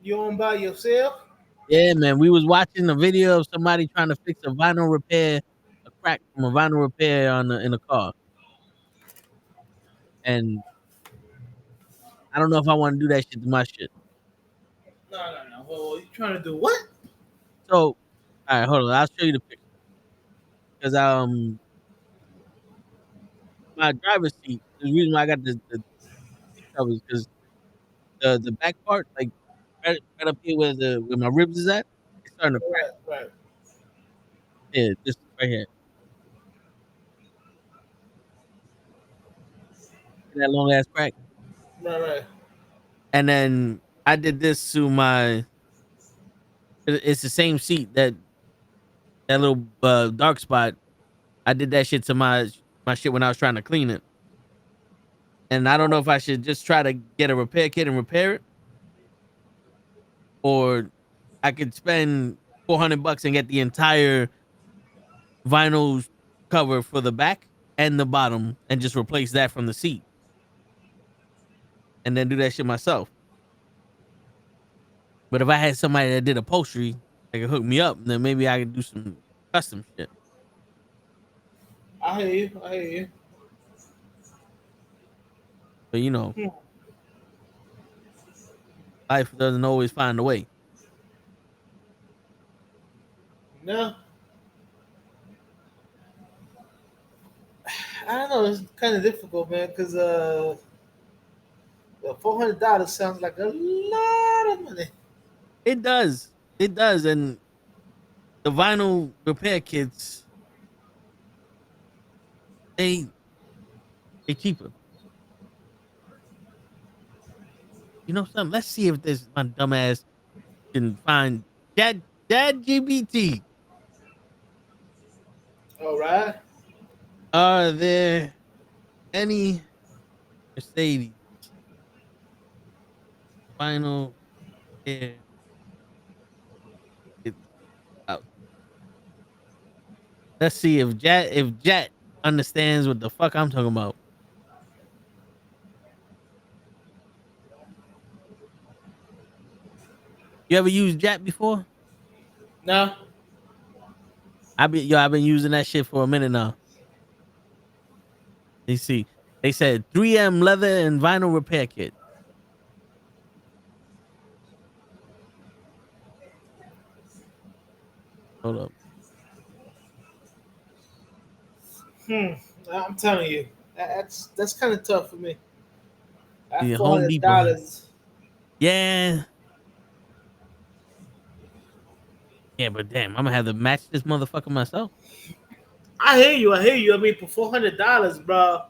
You on by yourself? Yeah, man. We was watching a video of somebody trying to fix a vinyl repair, a crack from a vinyl repair in a car. And I don't know if I want to do that shit to my shit. No. Well, you trying to do what? So, all right, hold on. I'll show you the picture. Because my driver's seat. The reason why I got the seat covers because the back part, like right up here where my ribs is at, it's starting to crack. Right. Yeah, just right here. That long ass crack. Right. And then I did this to my. It's the same seat that little dark spot. I did that shit to my shit when I was trying to clean it. And I don't know if I should just try to get a repair kit and repair it, or I could spend $400 and get the entire vinyl cover for the back and the bottom, and just replace that from the seat, and then do that shit myself. But if I had somebody that did upholstery that could hook me up, then maybe I could do some custom shit. I hear you. But you know, life doesn't always find a way. No. I don't know. It's kind of difficult, man, because $400 sounds like a lot of money. It does, and the vinyl repair kits, they cheaper. You know something? Let's see if this my dumbass can find that GBT. All right. Are there any Mercedes vinyl repair kits out? Let's see if Jet understands what the fuck I'm talking about. You ever used Jet before? No. I've been using that shit for a minute now. You see, they said 3M leather and vinyl repair kit. Hold up. I'm telling you, that's kind of tough for me. The At Home Depot. $400. Yeah. Yeah, but damn, I'm gonna have to match this motherfucker myself. I hear you. I mean, for $400, bro,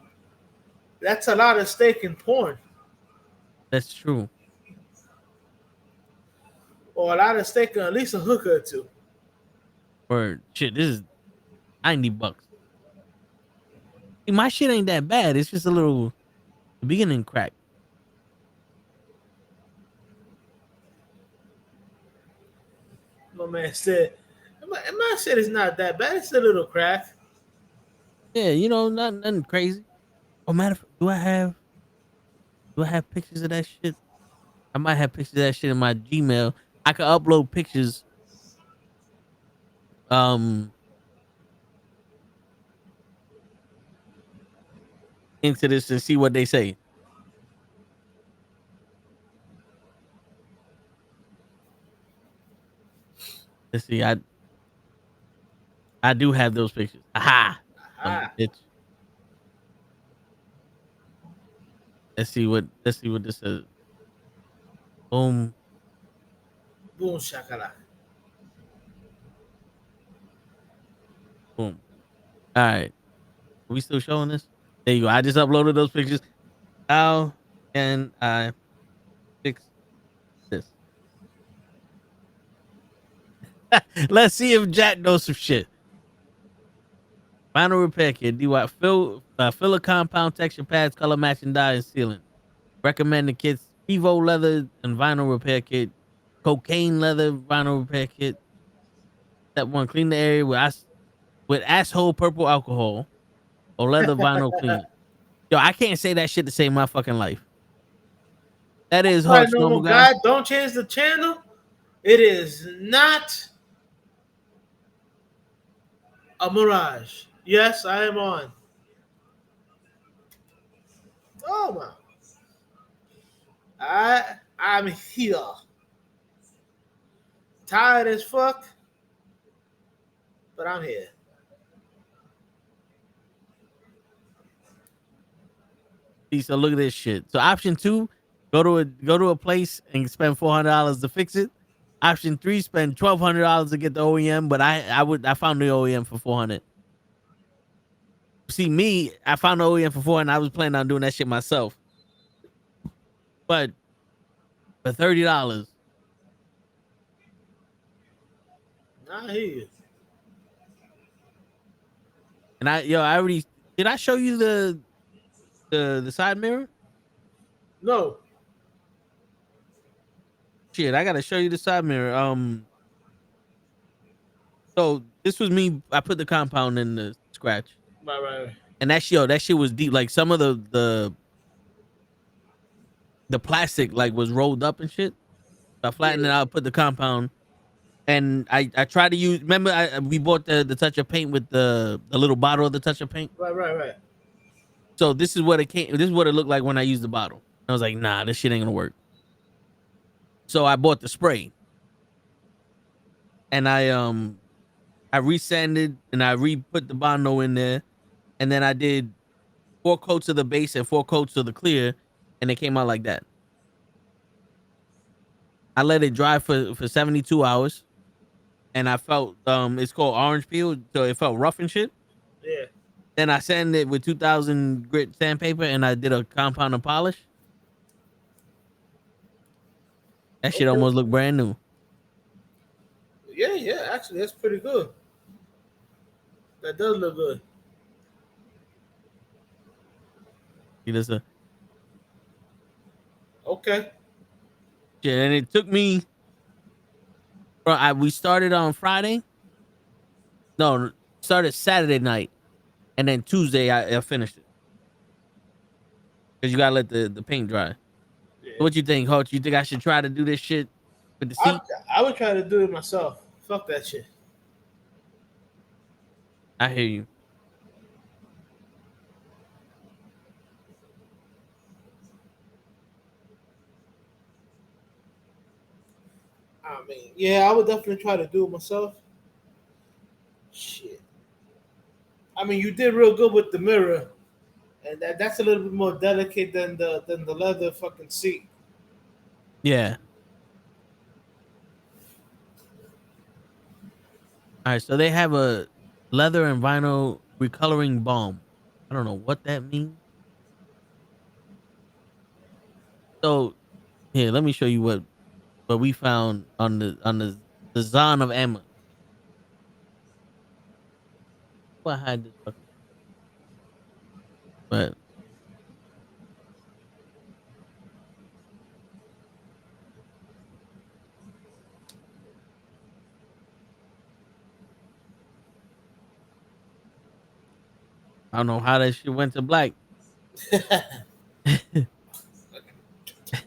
that's a lot of steak and porn, That's true. or a lot of steak and at least a hooker or two. Or shit, this is $90. See, my shit ain't that bad. It's just a little the beginning crack. My man said, my shit is not that bad. It's a little crack. Yeah, you know, nothing crazy. Oh, matter of fact, do I have pictures of that shit? I might have pictures of that shit in my Gmail. I could upload pictures. Into this and see what they say. Let's see. I do have those pictures. Aha. Bitch. Let's see what this says. Boom. Boom shakala. Boom. All right. Are we still showing this? There you go. I just uploaded those pictures. How can I fix this? Let's see if Jack knows some shit. Final repair kit. DY. Filler compound texture pads, color matching dye and sealant. Recommended kits: Evo leather and vinyl repair kit, cocaine leather vinyl repair kit. Step 1: clean the area with asshole purple alcohol or leather vinyl cleaner. Yo, I can't say that shit to save my fucking life. That is All right, Hutch, normal guy. Don't change the channel. It is not a mirage. Yes, I am on. Oh my. I'm here. Tired as fuck, but I'm here. So look at this shit. So option 2, go to a place and spend $400 to fix it. Option 3, spend $1,200 to get the OEM, but I found the OEM for $400. See me, I found the OEM for $400 and I was planning on doing that shit myself. But for $30. I hear you. And I already did I show you the side mirror? No. Shit, I gotta show you the side mirror. So this was me. I put the compound in the scratch. Right. And that shit was deep. Like some of the plastic like was rolled up and shit. So I flattened it out, put the compound, and I tried to use. Remember, we bought the touch of paint with the little bottle of the touch of paint. Right. So this is what it came. This is what it looked like when I used the bottle. I was like, nah, this shit ain't gonna work. So I bought the spray, and I resanded and I re-put the Bondo in there, and then I did 4 coats of the base and 4 coats of the clear, and it came out like that. I let it dry for 72 hours, and I felt it's called orange peel, so it felt rough and shit. Yeah. Then I sanded it with 2000 grit sandpaper, and I did a compound and polish. That shit Okay. almost looked brand new. Yeah. Actually, that's pretty good. That does look good. See this? Okay. Shit, and it took me. Bro, we started on Friday. No, started Saturday night, and then Tuesday I finished it because you gotta let the paint dry. Yeah. What you think, Hutch? You think I should try to do this shit with the I, seat? I would try to do it myself. Fuck that shit. I hear you. I mean, yeah, I would definitely try to do it myself. Shit. I mean, you did real good with the mirror, and that's a little bit more delicate than the leather fucking seat. Yeah. All right, so they have a leather and vinyl recoloring balm. I don't know what that means. So here, let me show you what we found on the Zon of Emma. What had this fucking? But I don't know how that shit went to black. All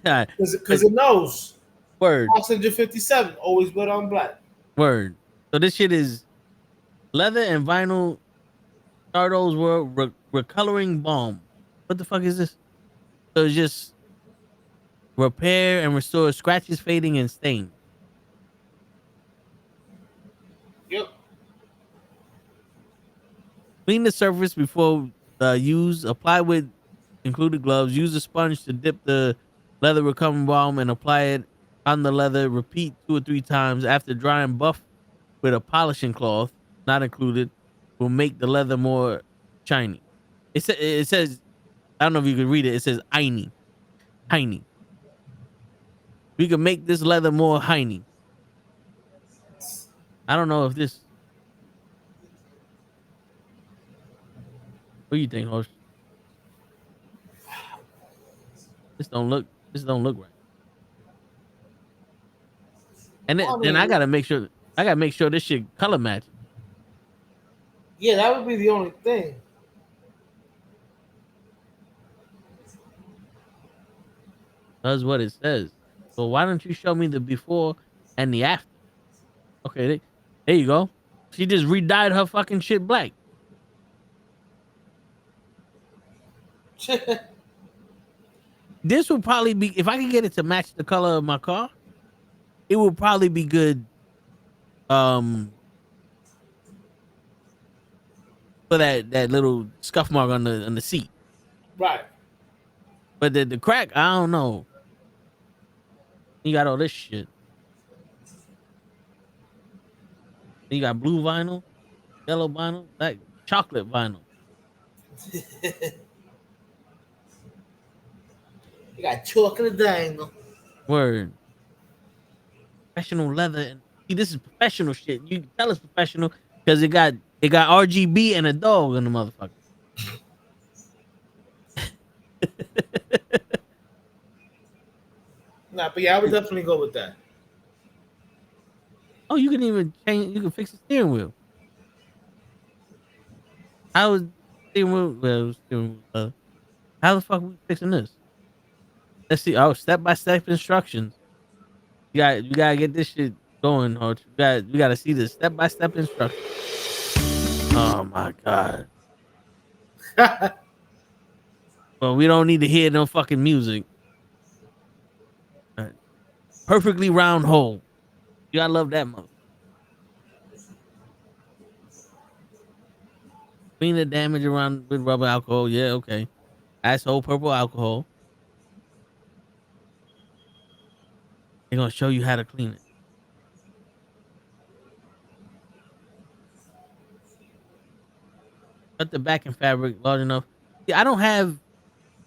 right, Because it knows. word, Passenger 57 always put on black. word. So this shit is leather and vinyl Stardo's World recoloring balm. What the fuck is this? So it's just repair and restore scratches, fading, and stains. Yep. Clean the surface before use. Apply with included gloves. Use a sponge to dip the leather recovering balm and apply it on the leather. Repeat 2 or 3 times. After drying, buff with a polishing cloth, not included, will make the leather more shiny. It says, I don't know if you can read it. It says "Tiny." We can make this leather more shiny. I don't know if this. What do you think, Hosh? This don't look. This don't look right. And then I gotta make sure. I gotta make sure this shit color match. Yeah, that would be the only thing. Does what it says. So why don't you show me the before and the after? Okay, there you go. She just re-dyed her fucking shit black. This would probably be, if I could get it to match the color of my car, it would probably be good. For that little scuff mark on the seat. Right. But the crack, I don't know. You got all this shit. Then you got blue vinyl, yellow vinyl, black chocolate vinyl. You got chocolate dangle. Word. Professional leather, and see, this is professional shit. You can tell it's professional because it got RGB and a dog in the motherfucker. Nah, but yeah, I would definitely go with that. Oh, you can even change. You can fix the steering wheel. How is steering wheel? Well, steering wheel. How the fuck are we fixing this? Let's see. Oh, step-by-step instructions. You gotta get this shit going, Ho. You gotta see the step-by-step instructions. Oh my god. Well, we don't need to hear no fucking music. All right. Perfectly round hole. You gotta love that mother. Clean the damage around with rubber alcohol. Yeah, okay. Asshole purple alcohol. They're gonna show you how to clean it. Cut the backing fabric large enough. Yeah, I don't have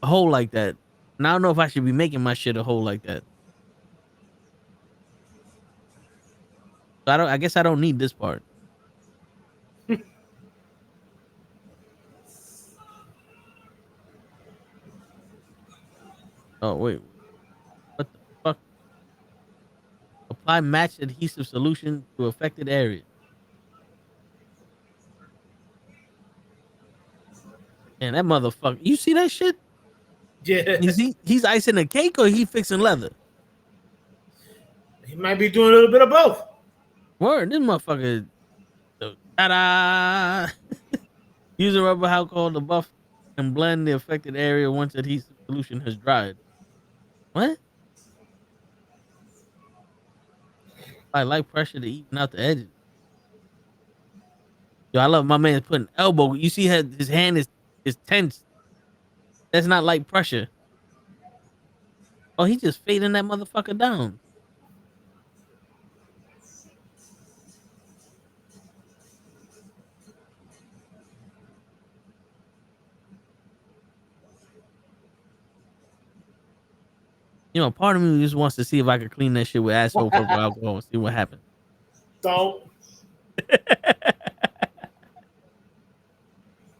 a hole like that. And I don't know if I should be making my shit a hole like that. So I guess I don't need this part. Oh wait. What the fuck? Apply matched adhesive solution to affected area. And that motherfucker. You see that shit? Yeah. He's icing a cake or he fixing leather? He might be doing a little bit of both. Word, this motherfucker. Ta-da! Use a rubber alcohol to buff and blend the affected area once adhesive solution has dried. What? I like pressure to even out the edges. Yo, I love my man putting elbow. You see how his hand is tense. That's not light pressure. Oh, he just fading that motherfucker down. You know, part of me just wants to see if I could clean that shit with asshole purple alcohol and see what happens. Don't.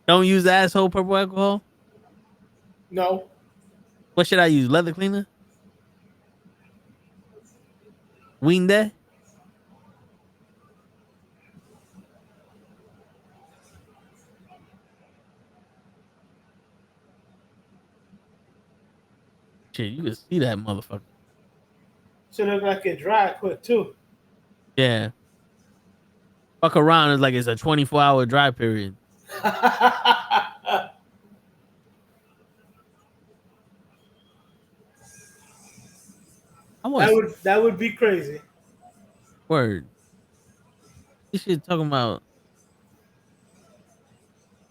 Don't use asshole purple alcohol? No. What should I use? Leather cleaner? Ween day? Shit, you can see that motherfucker. Should look like it dry quick too. Yeah. Fuck around is like it's a 24-hour dry period. That would be crazy. Word. This shit talking about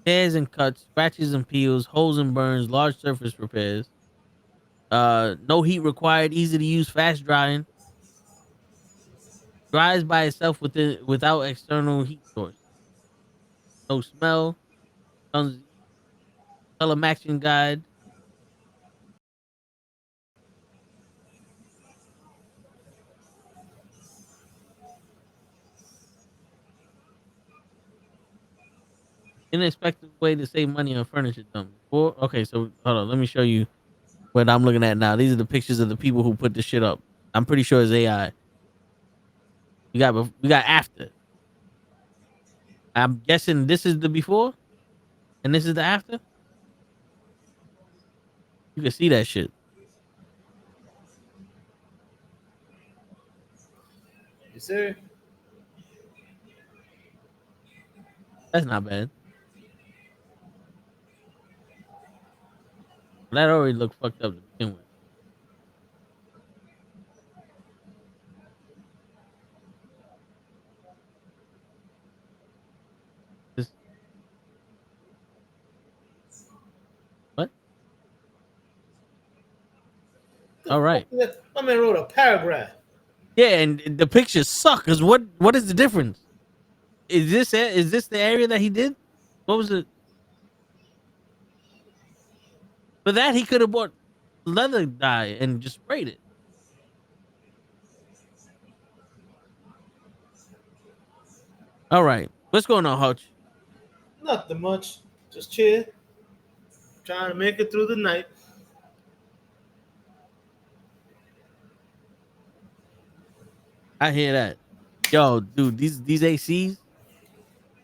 tears and cuts, scratches and peels, holes and burns, large surface repairs. No heat required, easy to use, fast drying. Dries by itself without external heat source. No smell. Color matching guide. Inexpensive way to save money on furniture dumping. Okay, so hold on, let me show you what I'm looking at now. These are the pictures of the people who put this shit up. I'm pretty sure it's AI. We got after. I'm guessing this is the before, and this is the after. You can see that shit. You see? That's not bad. That already looked fucked up to begin with. What? All right. My man wrote a paragraph. Yeah, and the pictures suck. Cause what is the difference? Is this the area that he did? What was it? For that he could have bought leather dye and just sprayed it. All right, what's going on, Hutch? Nothing much. Just chill. Trying to make it through the night. I hear that. Yo, dude, these ACs.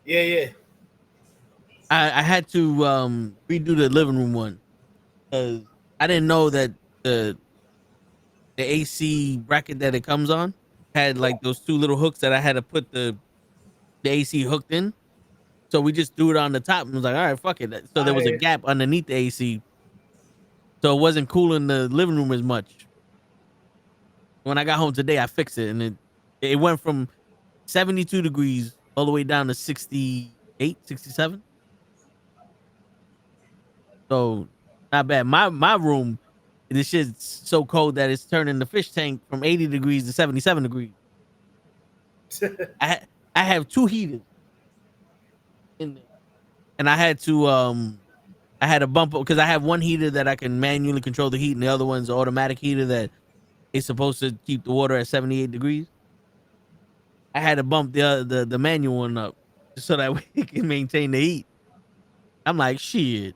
Yeah. I had to redo the living room one because I didn't know that the AC bracket that it comes on had like those two little hooks that I had to put the AC hooked in. So we just threw it on the top and was like, all right, fuck it. So there was a gap underneath the AC. So it wasn't cooling the living room as much. When I got home today, I fixed it and it went from 72 degrees all the way down to 68, 67. So not bad. My room, this shit's so cold that it's turning the fish tank from 80 degrees to 77 degrees. I have two heaters in there. and I had a bump because I have one heater that I can manually control the heat, and the other one's an automatic heater that is supposed to keep the water at 78 degrees. I had to bump the manual one up just so that we can maintain the heat. I'm like, shit,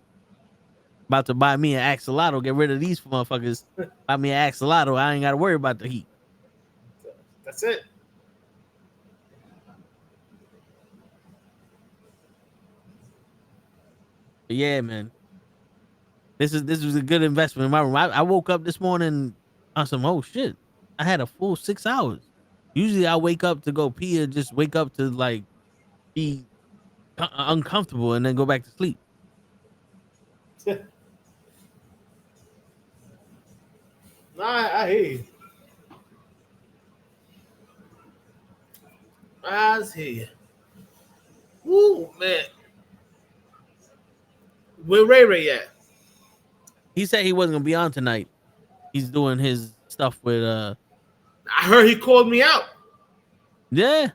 about to buy me an axolotl, get rid of these motherfuckers. Buy me an axolotl, I ain't got to worry about the heat. That's it. But yeah, man. This was a good investment in my room. I woke up this morning on some, oh shit, I had a full 6 hours. Usually I wake up to go pee or just wake up to like be uncomfortable and then go back to sleep. I hear you. I hear you. Woo, man. Where Ray at? He said he wasn't gonna be on tonight. He's doing his stuff with I heard he called me out. yeah.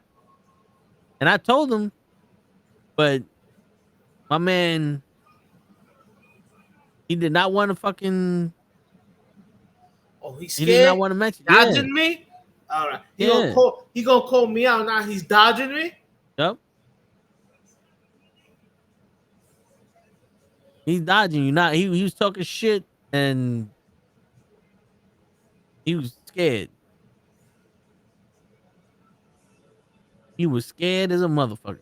And I told him, but my man, he did not want to fucking. Oh, he's He scared. did not want to mention. Dodging me. All right. He gonna call me out. Now he's dodging me. Yep. He's dodging you. Not he was talking shit and he was scared. He was scared as a motherfucker.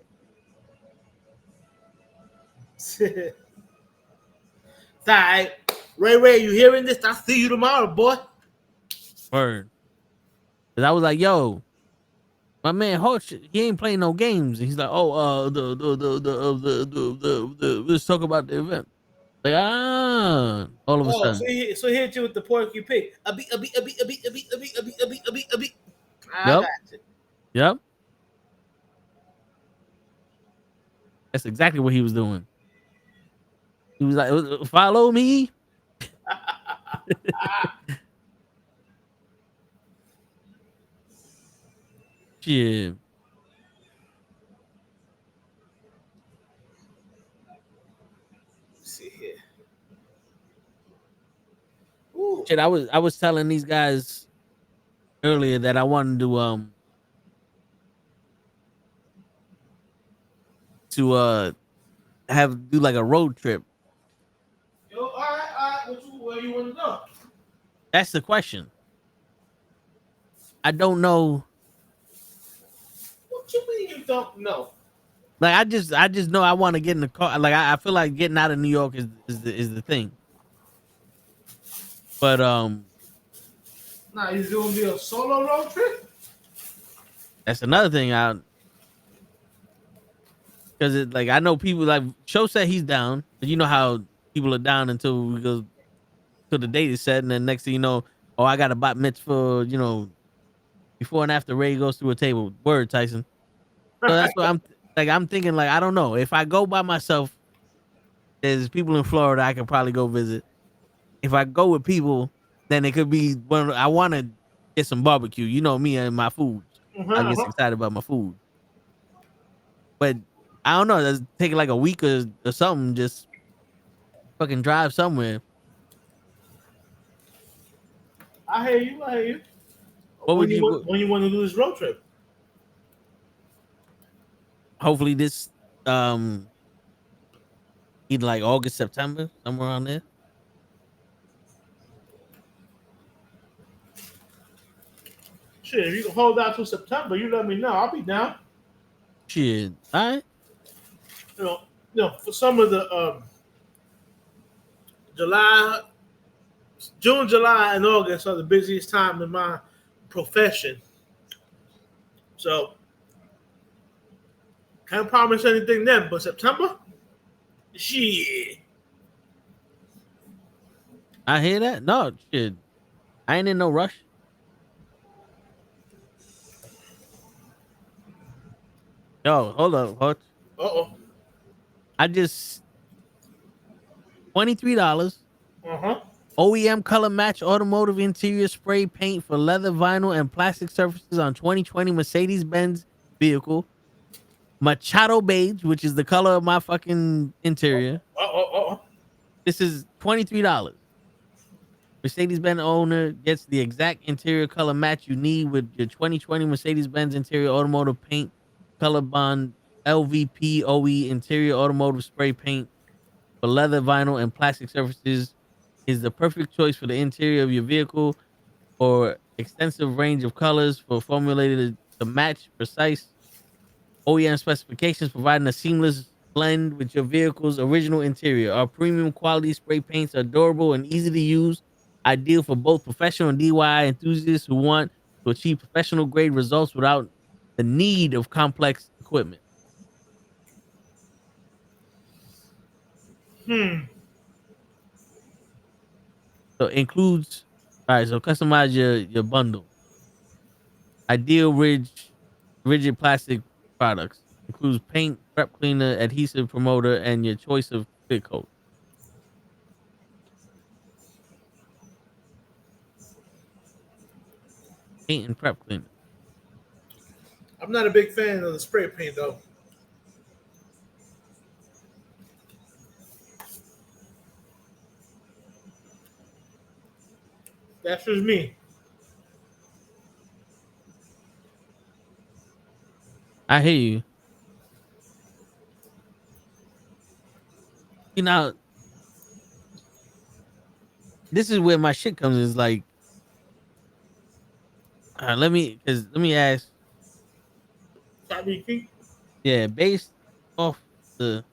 Alright. Ray, you hearing this? I'll see you tomorrow, boy. Word. Cause I was like, yo, my man Hutch, he ain't playing no games. And he's like, oh, let's talk about the event. Like, all of a sudden. So he hit you with the porky pig. A beat. I Yep. got you. Yep. That's exactly what he was doing. He was like, follow me. Shit. See here. Ooh. Shit, I was telling these guys earlier that I wanted to do like a road trip. Yo, all right. Where you want to go? That's the question. I don't know. What you mean you don't know? Like I just know I want to get in the car. Like I feel like getting out of New York is the thing. But Nah, is it gonna be a solo road trip? that's another thing out. Because it like I know people like Show said he's down, but you know how people are down until we go till the date is set, and then next thing you know, oh I got a bat mitzvah, you know, before and after Ray goes through a table. Word, Tyson. So that's what I'm thinking. Like I don't know if I go by myself. There's people in Florida I could probably go visit. If I go with people, then it could be when I want to get some barbecue. You know me and my food. I get excited about my food. But I don't know. Does it take like a week or something? Just fucking drive somewhere. I hear you. When you want to do this road trip? Hopefully this either like August, September, somewhere around there. Shit, if you can hold out till September, you let me know. I'll be down. Shit, all right. You know, for some of the June, July, and August are the busiest time in my profession. So can't promise anything then, but September, shit. I hear that. No shit, I ain't in no rush. Yo, hold up, Hutch. I just $23. OEM color match automotive interior spray paint for leather, vinyl, and plastic surfaces on 2020 Mercedes-Benz vehicle. Machado beige, which is the color of my fucking interior. Oh. This is $23. Mercedes-Benz owner gets the exact interior color match you need with your 2020 Mercedes-Benz interior automotive paint, color bond LVP OE interior automotive spray paint for leather, vinyl, and plastic surfaces is the perfect choice for the interior of your vehicle or extensive range of colors for formulated to match precise OEM specifications, providing a seamless blend with your vehicle's original interior. Our premium quality spray paints are durable and easy to use, ideal for both professional and DIY enthusiasts who want to achieve professional grade results without the need of complex equipment. So it includes, all right, so customize your bundle. Ideal rigid plastic products. Includes paint, prep cleaner, adhesive promoter, and your choice of clear coat. Paint and prep cleaner. I'm not a big fan of the spray paint though. That's just me. I hear you. You know, this is where my shit comes. Is like, let me ask. Stop me. Yeah, based off the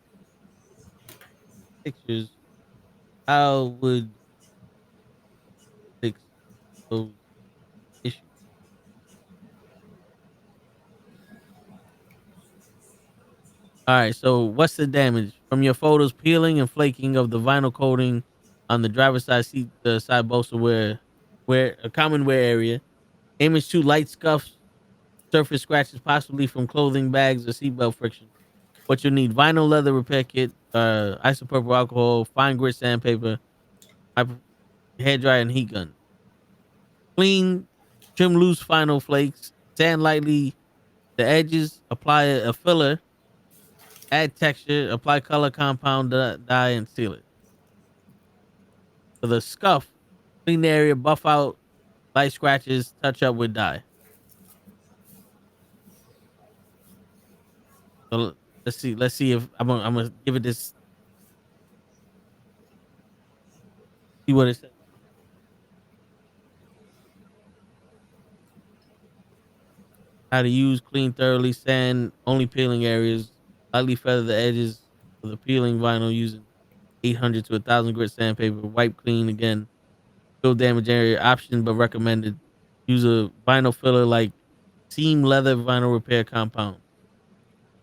pictures, how would fix those issues? All right. So, what's the damage from your photos? Peeling and flaking of the vinyl coating on the driver's side seat, the side bolster, where a common wear area. Image 2, light scuffs, surface scratches, possibly from clothing bags or seatbelt friction. What you'll need: vinyl leather repair kit, isopropyl alcohol, fine grit sandpaper, hair dryer, and heat gun. Clean, trim loose final flakes, sand lightly the edges, apply a filler, add texture, apply color compound dye, and seal it. For the scuff, clean the area, buff out light scratches, touch up with dye. So let's see if I'm gonna give it this. See what it says. How to use: clean thoroughly, sand only peeling areas, lightly feather the edges of the peeling vinyl using 800 to 1,000 grit sandpaper, wipe clean again, fill damage area, option but recommended. Use a vinyl filler like seam leather vinyl repair compound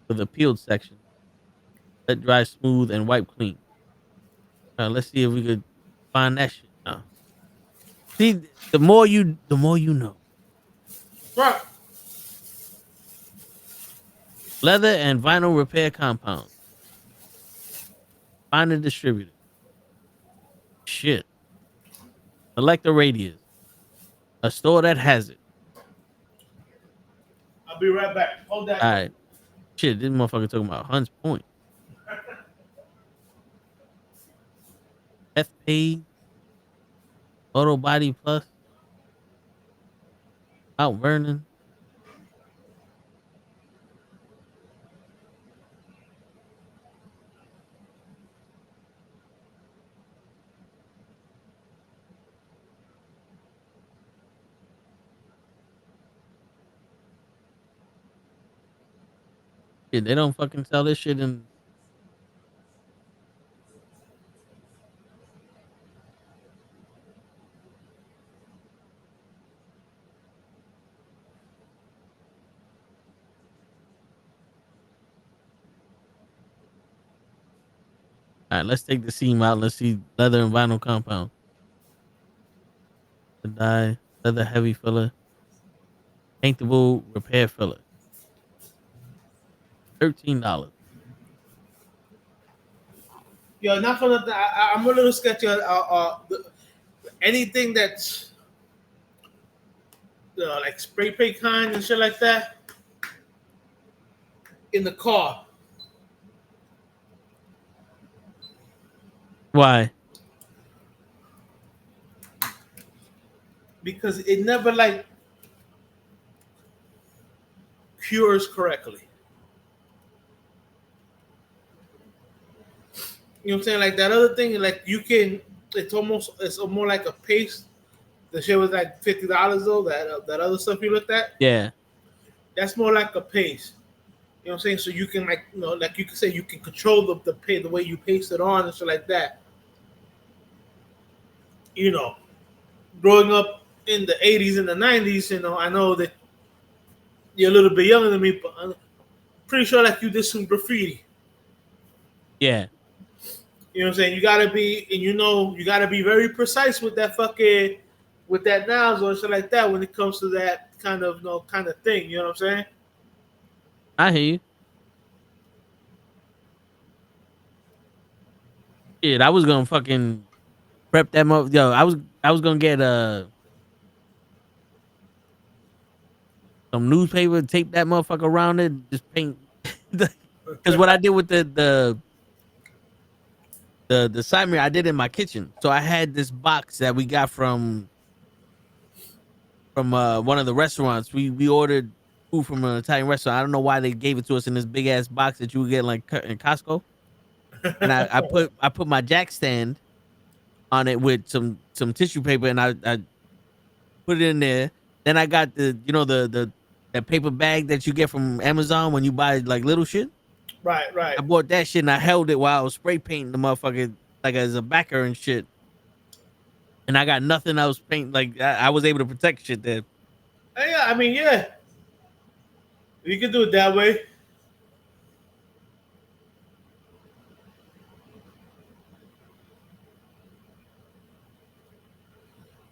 for the peeled section. Let dry smooth and wipe clean. Let's see if we could find that shit. See, the more you know. Right. Leather and vinyl repair compound. Find a distributor. Shit. Select a radius. A store that has it. I'll be right back. Hold that. All right. Shit, this motherfucker talking about Hunts Point. FP. Auto Body Plus. Mount Vernon. Shit, they don't fucking sell this shit in. All right, let's take the seam out. Let's see leather and vinyl compound. The dye, leather heavy filler, paintable repair filler. $13. Yo, not for nothing. I'm a little sketchy. Anything that's like spray paint kind and shit like that. in the car. Why? Because it never like cures correctly. You know what I'm saying? Like that other thing, like you can. It's more like a paste. The shit was like $50 though. That other stuff you looked at. Yeah. That's more like a paste. You know what I'm saying? So you can like like you can say you can control the way you paste it on and shit like that. You know, growing up in the 80s and the 90s, I know that you're a little bit younger than me, but I'm pretty sure like you did some graffiti. Yeah. You know what I'm saying? You gotta be, and you gotta be very precise with that with that nozzle and shit like that when it comes to that kind of kind of thing. You know what I'm saying? I hear you. Shit, I was gonna fucking prep that mother. Yo, I was gonna get some newspaper, tape that motherfucker around it, just paint. Because what I did with the side mirror, I did in my kitchen. So I had this box that we got from one of the restaurants. We ordered food from an Italian restaurant. I don't know why they gave it to us in this big ass box that you would get like in Costco. And I put my jack stand on it with some tissue paper, and I put it in there. Then I got the that paper bag that you get from Amazon when you buy like little shit. Right, right. I bought that shit and I held it while I was spray painting the motherfucker like as a backer and shit. And I got nothing else paint. Like I was able to protect shit there. Yeah, I mean, yeah, you can do it that way.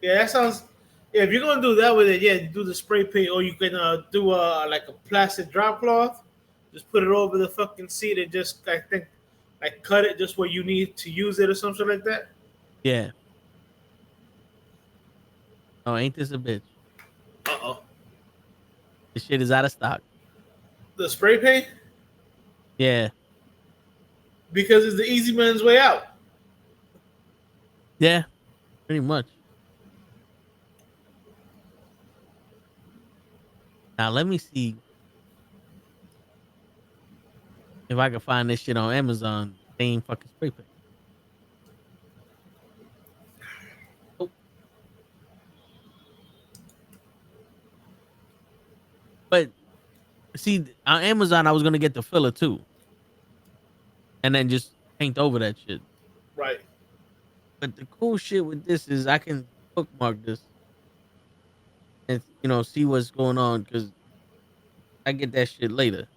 Yeah, that sounds. Yeah, if you're gonna do that with it, yeah, do the spray paint, or you can do like a plastic drop cloth. Just put it over the fucking seat and just I think like cut it just where you need to use it or something like that. Yeah. Oh, ain't this a bitch? Uh-oh. This shit is out of stock. The spray paint? Yeah. Because it's the easy man's way out. Yeah. Pretty much. Now let me see if I can find this shit on Amazon. Same fucking spray paint. Oh. But see, on Amazon, I was gonna get the filler too, and then just paint over that shit. Right. But the cool shit with this is I can bookmark this and see what's going on because I get that shit later.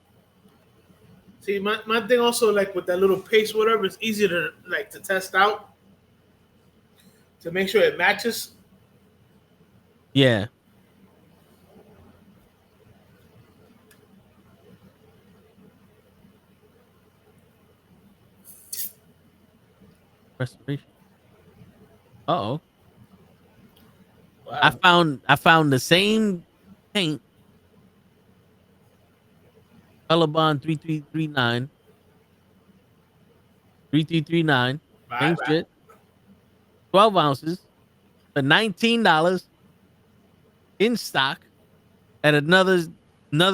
See, my thing also like with that little paste, whatever, it's easy to like to test out to make sure it matches. Yeah. Restoration. Uh-oh. Wow. I found the same paint. Color bond 3339. 3339. Same Right. shit. 12 ounces for $19 in stock at another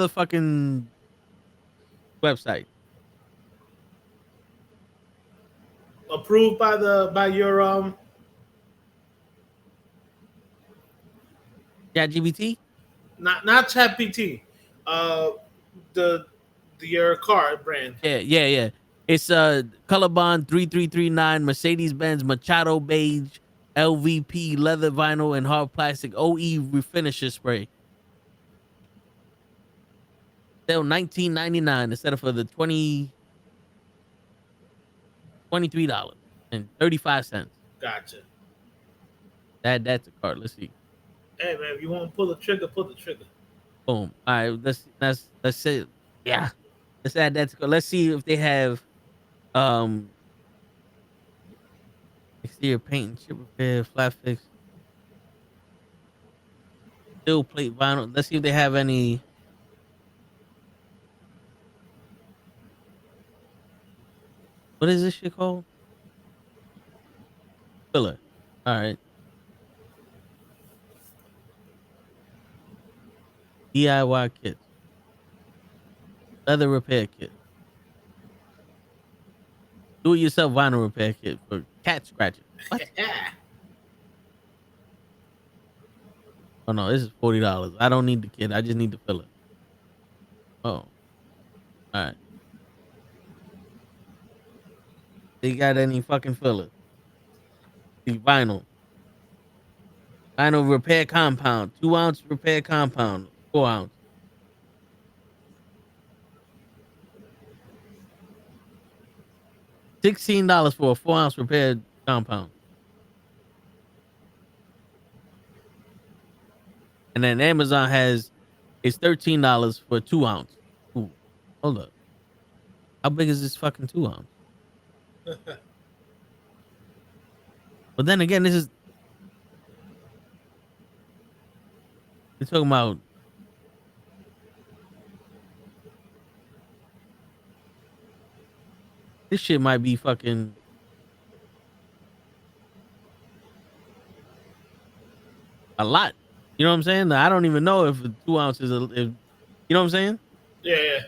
fucking website. Approved by your ChatGPT? not ChatGPT, the your car brand. Yeah. It's Color Bond 3339 Mercedes-Benz Machado Beige LVP leather vinyl and hard plastic OE refinisher spray. Sale $19.99 instead of for the $23.35. Gotcha. That's a card. Let's see. Hey man, if you want to pull the trigger, pull the trigger. Boom. All right, let's say yeah. Let's add that to, let's see if they have exterior paint and chip repair, flat fix, steel plate vinyl. Let's see if they have any What is this shit called? Filler. All right. DIY kits. Leather repair kit. Do it yourself vinyl repair kit for cat scratching. What? Oh no, this is $40. I don't need the kit. I just need the filler. Oh. All right. They got any fucking filler? The vinyl. Vinyl repair compound. 2-ounce repair compound. 4-ounce. $16 for a 4-ounce repair compound. And then Amazon has it's $13 for a 2-ounce. Ooh, hold up. How big is this fucking 2-ounce? But then again, this is you're talking about this shit might be fucking a lot. You know what I'm saying? I don't even know if 2 ounces, if you know what I'm saying? Yeah.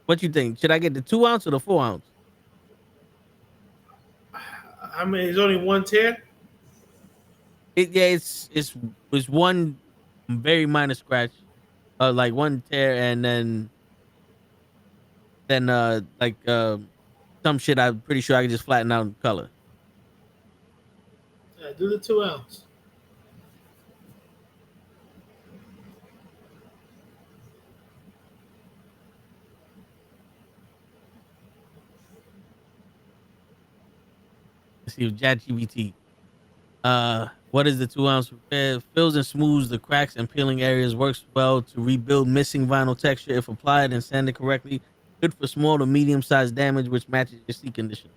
What you think? Should I get the 2-ounce or the 4-ounce? I mean, there's only one tear. It's one very minor scratch, like one tear, and then like some shit. I'm pretty sure I can just flatten out in color. Do the 2-ounce. Let's see if ChatGPT. What is the 2-ounce repair? Fills and smooths the cracks and peeling areas. Works well to rebuild missing vinyl texture if applied and sanded correctly. Good for small to medium sized damage, which matches your seat condition.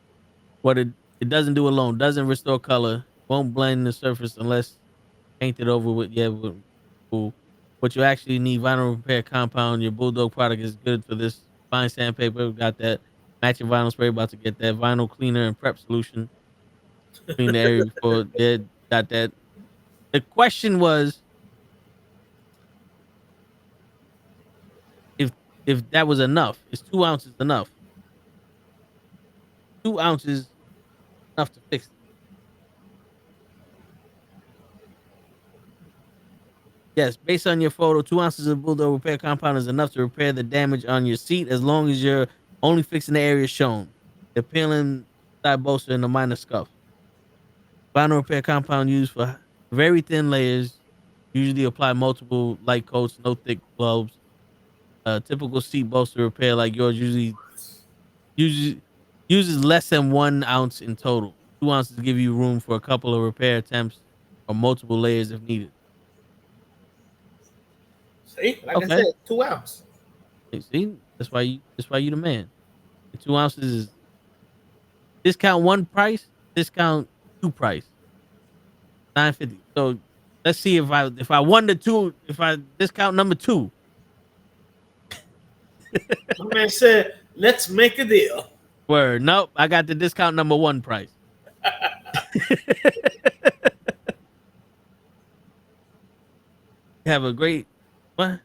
What it doesn't do alone. Doesn't restore color. Won't blend the surface unless painted over with. Cool. What you actually need: vinyl repair compound. Your Bulldog product is good for this. Fine sandpaper. Got that. Matching vinyl spray. About to get that. Vinyl cleaner and prep solution. Clean the area before. Yeah, got that. The question was if that was enough. Is 2 ounces enough? 2 ounces enough to fix it. Yes, based on your photo, 2 ounces of Bulldog repair compound is enough to repair the damage on your seat as long as you're only fixing the area shown. The peeling side bolster and the minor scuff. Vinyl repair compound used for very thin layers. Usually apply multiple light coats, no thick globes. Typical seat bolster repair like yours uses less than 1 ounce in total. 2 ounces give you room for a couple of repair attempts or multiple layers if needed. See, like Okay. I said, 2-ounce. See, that's why you the man. The 2 ounces is discount 1 price, discount 2 price. $9.50. So let's see if I won the 2, if I discount number 2. My man said, "Let's make a deal." Word. Nope. I got the discount number 1 price. Have a great what?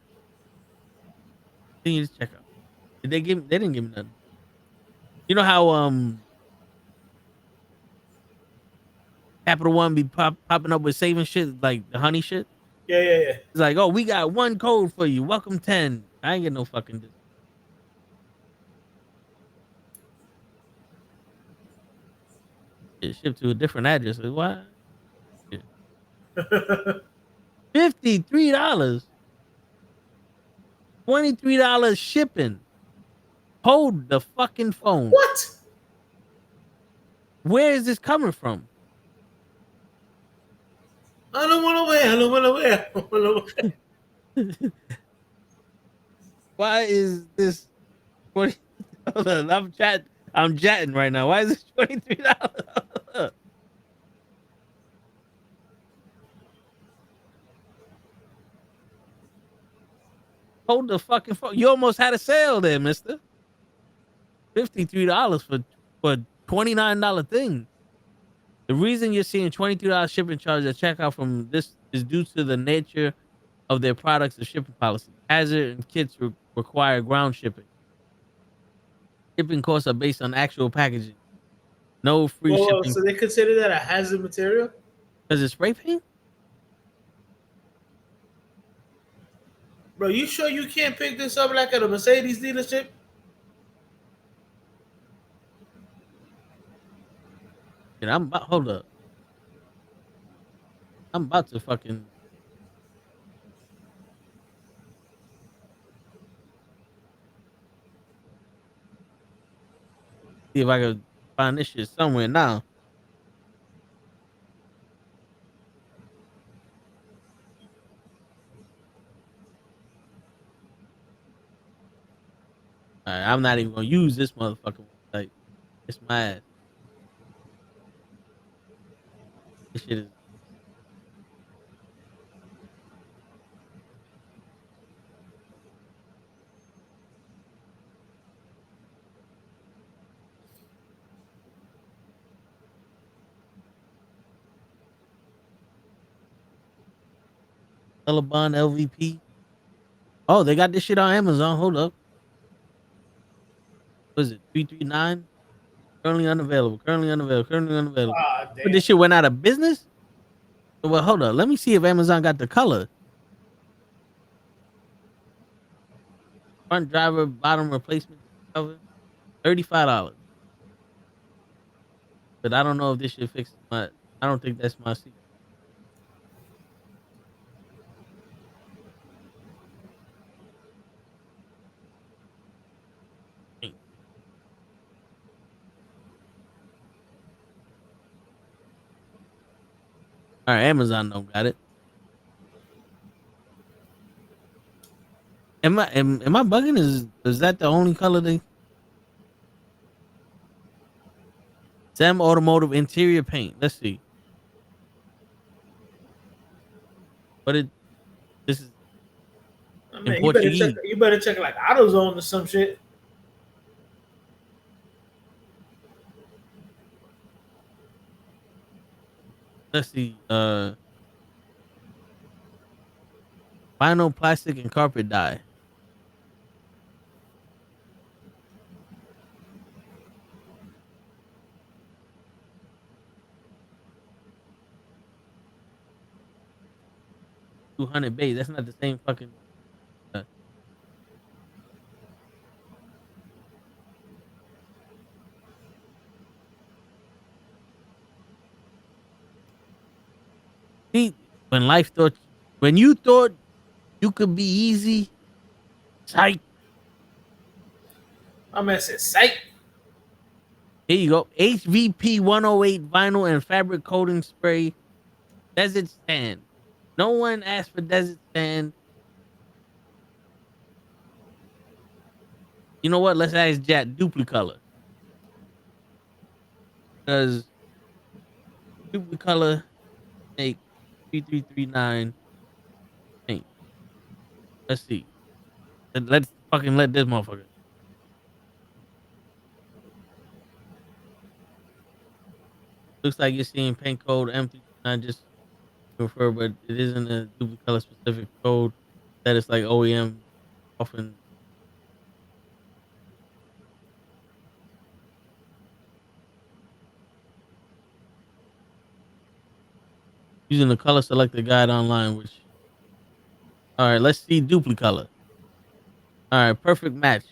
Then you just check out. They didn't give me nothing. You know how Capital One be popping up with saving shit like the honey shit? Yeah. It's like, oh, we got 1 code for you. Welcome 10. I ain't get no fucking discount. It shipped to a different address. Like, what? $53. $23 shipping. Hold the fucking phone. What? Where is this coming from? I don't want to wear. Why is this 20? Hold on, I'm chatting right now. Why is this $23? Hold the fucking phone. You almost had a sale there, mister. $53 for $29 thing. The reason you're seeing $23 shipping charge at checkout from this is due to the nature of their products and shipping policy. Hazard and kits require ground shipping. Shipping costs are based on actual packaging. No free Well, shipping so they consider that a hazard material? because it's spray paint. Bro, you sure you can't pick this up like at a Mercedes dealership? And I'm about, hold up. I'm about to fucking see if I can find this shit somewhere now. All right, I'm not even gonna use this motherfucking website. It's my ass. This shit is. Elabon LVP. Oh, they got this shit on Amazon. Hold up. What is it? 339? Currently unavailable. Currently unavailable. Currently unavailable. Ah, But damn. this shit went out of business? Well, hold up. Let me see if Amazon got the color. Front driver, bottom replacement cover. $35. But I don't know if this shit fixes my. I don't think that's my seat. All right, Amazon don't got it. Am I bugging? Is that the only color they? Sam Automotive interior paint. Let's see. But this is I in mean, you better check. Portuguese. You better check like AutoZone or some shit. Let's see. Vinyl, plastic, and carpet dye. $200 That's not the same fucking. See, when you thought you could be easy, psych. My man said, "Psych." Here you go. HVP 108 vinyl and fabric coating spray. Desert sand. No one asked for desert sand. You know what? Let's ask Jack DupliColor. Because DupliColor make 3339 paint. Let's see. Let's fucking let this motherfucker. Looks like you're seeing paint code M339 just refer, but it isn't a DupliColor specific code. That is like OEM often. Using the color selector guide online, which. All right, let's see DupliColor. All right, perfect match.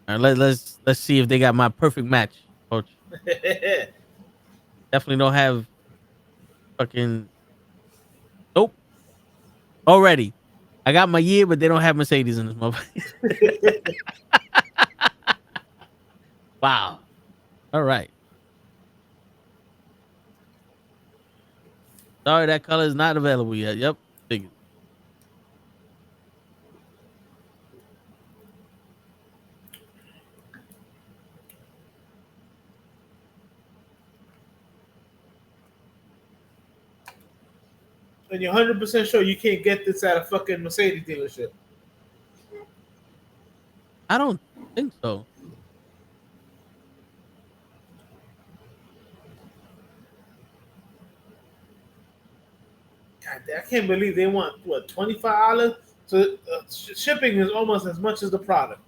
All right, let's see if they got my perfect match, coach. Definitely don't have fucking. Nope. Already, I got my year, but they don't have Mercedes in this motherfucker. Wow. All right. Sorry, that color is not available yet. Yep. Figured. And you're 100% sure you can't get this at a fucking Mercedes dealership. I don't think so. I can't believe they want what $25. So shipping is almost as much as the product.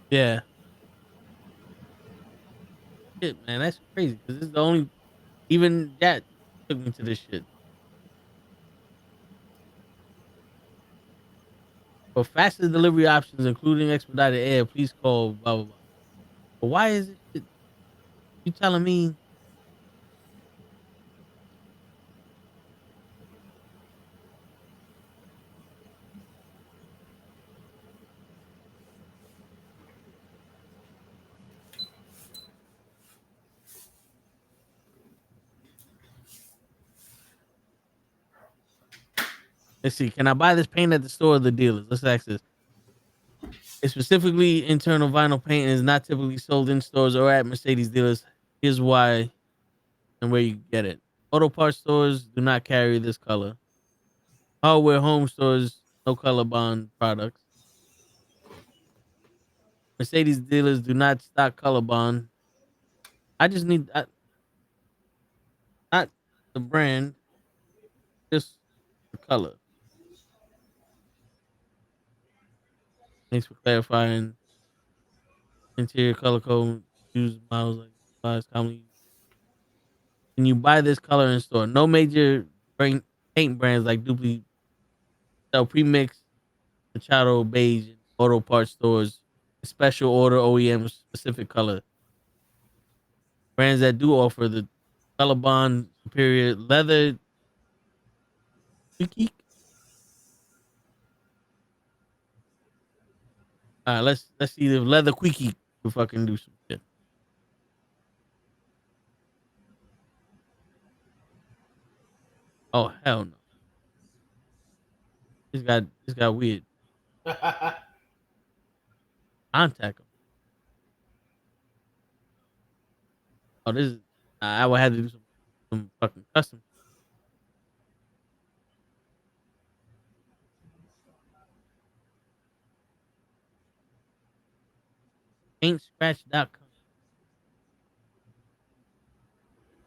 Yeah. Shit, man, that's crazy. Because this is the only, even that took me to this shit. For faster delivery options, including expedited air, please call blah blah blah. But why is it shit, you telling me? Let's see. Can I buy this paint at the store or the dealers? Let's ask this. It's specifically internal vinyl paint and is not typically sold in stores or at Mercedes dealers. Here's why and where you get it. Auto parts stores do not carry this color. Hardware home stores, no color bond products. Mercedes dealers do not stock color bond. I just need not the brand, just the color. Thanks for clarifying. Interior color code use models like size commonly used. Can you buy this color in store? No major paint brands like Dupli sell premix Machado beige in auto parts stores. Special order OEM specific color. Brands that do offer the color bond superior leather. All right, let's see if leather quickie can fucking do some shit. Oh hell no! This got weird. Contact them. Oh, this is I would have to do some fucking custom. PaintScratch.com.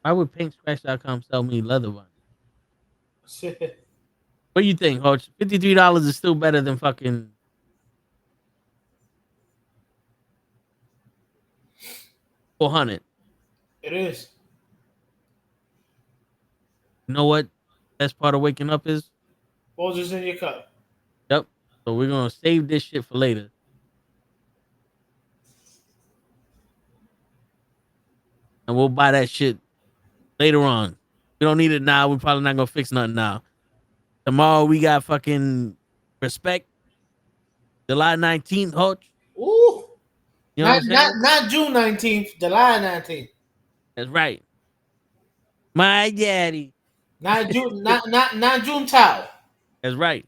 Why would PaintScratch.com sell me leather vinyl? Shit. What do you think, Hodge? $53 is still better than fucking 400. It is. You know what? Best part of waking up is? What's just in your cup? Yep. So we're gonna save this shit for later. And we'll buy that shit later on. We don't need it now. We're probably not gonna fix nothing now. Tomorrow we got fucking respect. July 19th, Hodge. Ooh. You know what I'm saying? Not June 19th, July 19th. That's right. My daddy. Not June not June Tao. That's right.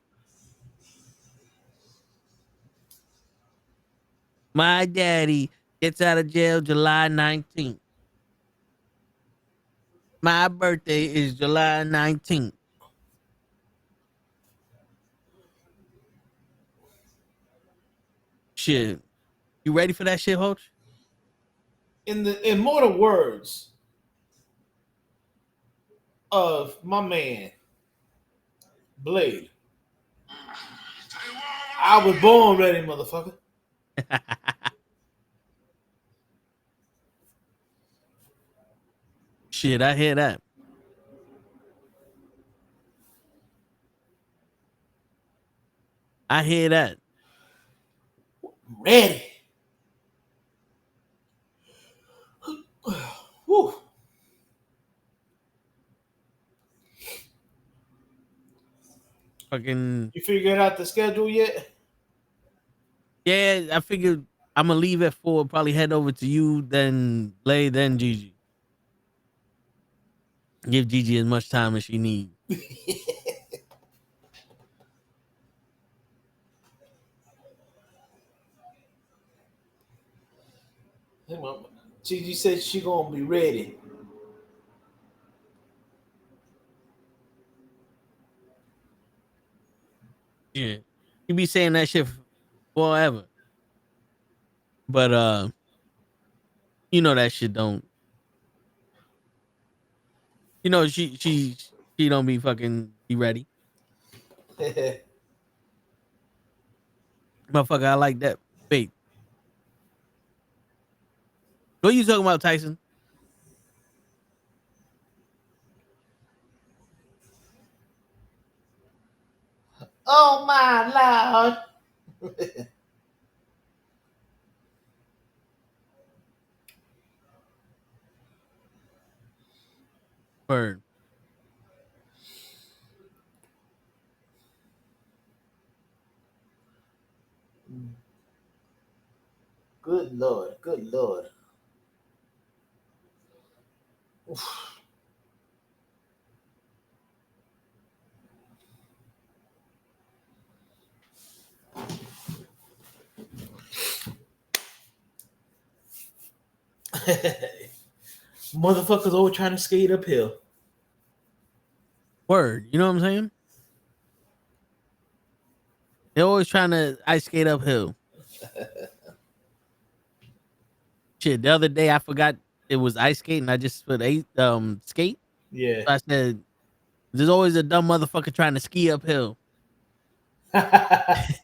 My daddy gets out of jail July 19th. My birthday is July 19th. Shit. You ready for that shit, Hodge? In more words of my man Blade. I was born ready, motherfucker. Shit, I hear that. I hear that. Ready. Whew. Fucking You figured out the schedule yet? yeah, I figured I'm gonna leave at 4, probably head over to you, then Lay, then Gigi. Give Gigi as much time as she needs. Gigi said she gonna be ready. Yeah. You be saying that shit forever. But you know that shit don't You know, she don't be fucking be ready. Motherfucker, I like that. Wait. What are you talking about, Tyson? Oh my lord. Word. Good lord. Good lord. Oof. Motherfuckers always trying to skate uphill. Word. You know what I'm saying? They're always trying to ice skate uphill. Shit, the other day I forgot it was ice skating. I just put skate. Yeah. So I said, there's always a dumb motherfucker trying to ski uphill. It's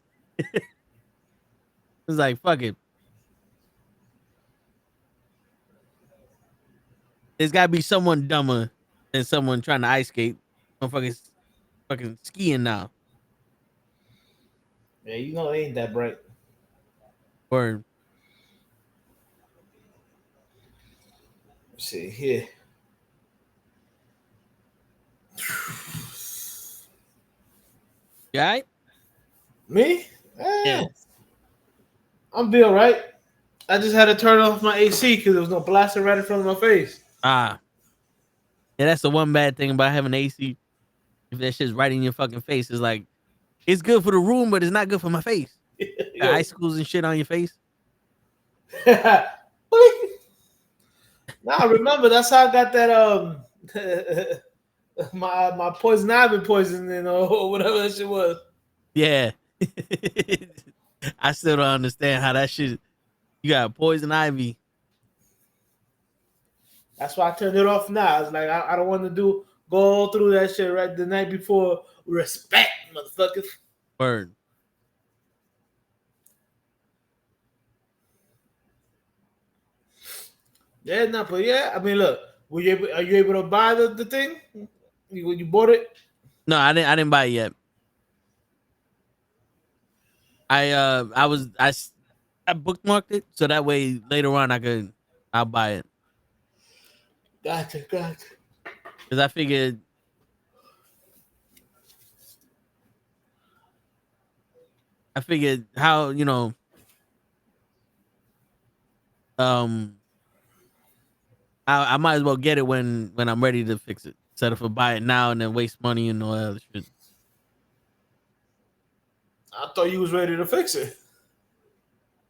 like, fuck it. There's gotta be someone dumber than someone trying to ice skate. Motherfuckers fucking skiing now. Yeah, you know it ain't that bright. Word. Let's see here. You all right? Me? Yeah. I'm be all right. I just had to turn off my AC because there was no blaster right in front of my face. Yeah, that's the one bad thing about having AC. If that shit's right in your fucking face, it's like, it's good for the room, but it's not good for my face. Got icicles and shit on your face. Now remember, that's how I got that my poison ivy poisoning or whatever that shit was. Yeah. I still don't understand how that shit. You got poison ivy. That's why I turned it off now. It's like I don't want to go through that shit right the night before. Respect, motherfuckers. Word. Yeah, no, but yeah, I mean, look, are you able to buy the thing? You bought it? No, I didn't buy it yet. I bookmarked it so that way later on I'll buy it. Gotcha. Because I figured how, I might as well get it when I'm ready to fix it instead of buy it now and then waste money and all that other shit. I thought you was ready to fix it.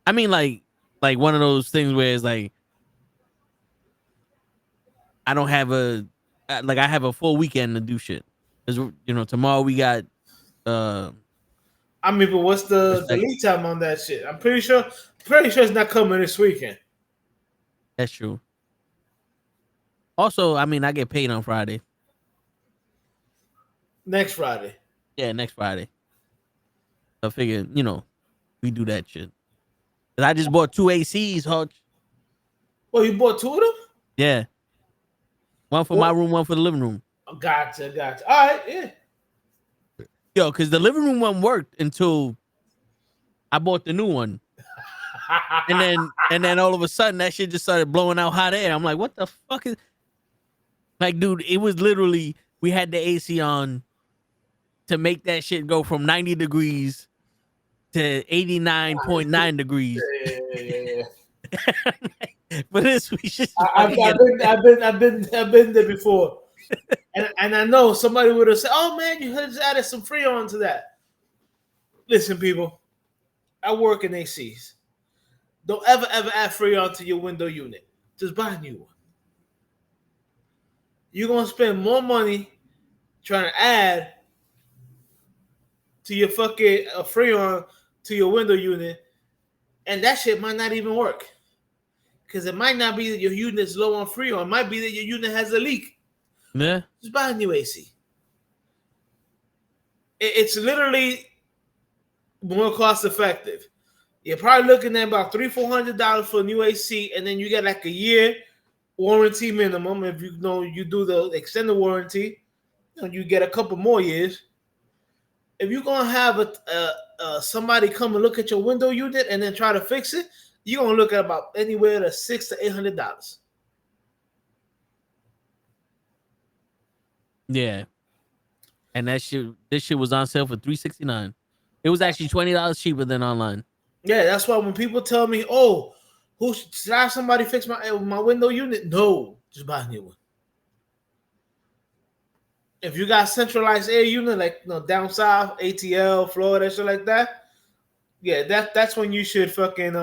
I mean, like one of those things where it's like I don't have I have a full weekend to do shit. Because tomorrow we got. I mean, but what's the lead time on that shit? I'm pretty sure it's not coming this weekend. That's true. Also, I mean, I get paid on Friday. Next Friday. Yeah, next Friday. So I figured, we do that shit. Cause I just bought 2 ACs, Hutch. Oh, you bought 2 of them? Yeah. One for my room, one for the living room. Oh, gotcha. All right, yeah. Yo, because the living room one worked until I bought the new one. and then all of a sudden that shit just started blowing out hot air. I'm like, what the fuck is like, dude, it was literally we had the AC on to make that shit go from 90 degrees to 89.9 degrees. Yeah. But this we should I've been there before. and I know somebody would have said, oh man, you just added some Freon to that. Listen, people, I work in ACs. Don't ever add Freon to your window unit. Just buy a new one. You're gonna spend more money trying to add to your fucking Freon to your window unit, and that shit might not even work. Because it might not be that your unit's low on Freon. It might be that your unit has a leak. Yeah. Just buy a new AC. It's literally more cost effective. You're probably looking at about $300-400 for a new AC, and then you get like a year warranty minimum. If you know you do the extended warranty, you get a couple more years. If you're gonna have somebody come and look at your window unit and then try to fix it, you're gonna look at about anywhere to $600 to $800. Yeah. And this shit was on sale for $369. It was actually $20 cheaper than online. Yeah, that's why when people tell me, "Oh, should I have somebody fix my window unit?" No, just buy a new one. If you got centralized air unit like down south, ATL, Florida, shit like that, yeah, that's when you should fucking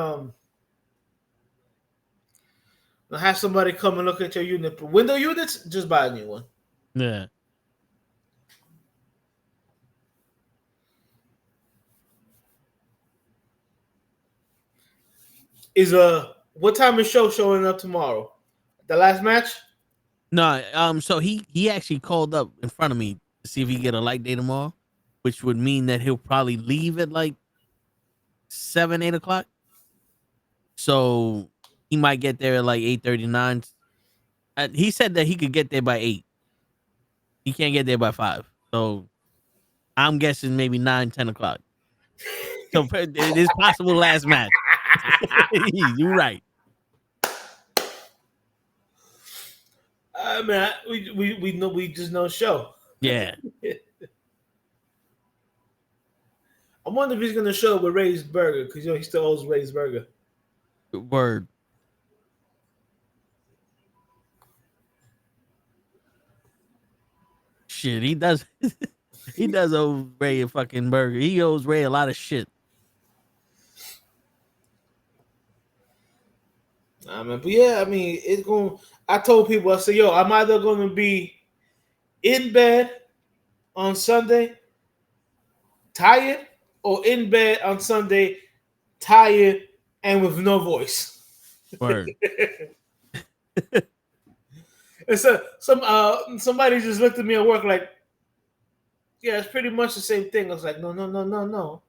have somebody come and look at your unit. For window units, just buy a new one. Yeah. What time is show showing up tomorrow? The last match? No, so he actually called up in front of me to see if he get a light day tomorrow, which would mean that he'll probably leave at like 7-8 o'clock. So he might get there at like 8:39. He said that he could get there by 8. He can't get there by 5. So I'm guessing maybe 9-10 o'clock. So it is possible last match. You're right. Man, we just know show. Yeah. I wonder if he's gonna show up with Ray's Burger because he still owes Ray's Burger. Word. Shit, he does. He does owe Ray a fucking burger. He owes Ray a lot of shit. But yeah, I mean, it's going. I told people, I said, "Yo, I'm either going to be in bed on Sunday, tired, or in bed on Sunday, tired and with no voice." Word. And so somebody just looked at me at work like, "Yeah, it's pretty much the same thing." I was like, "No.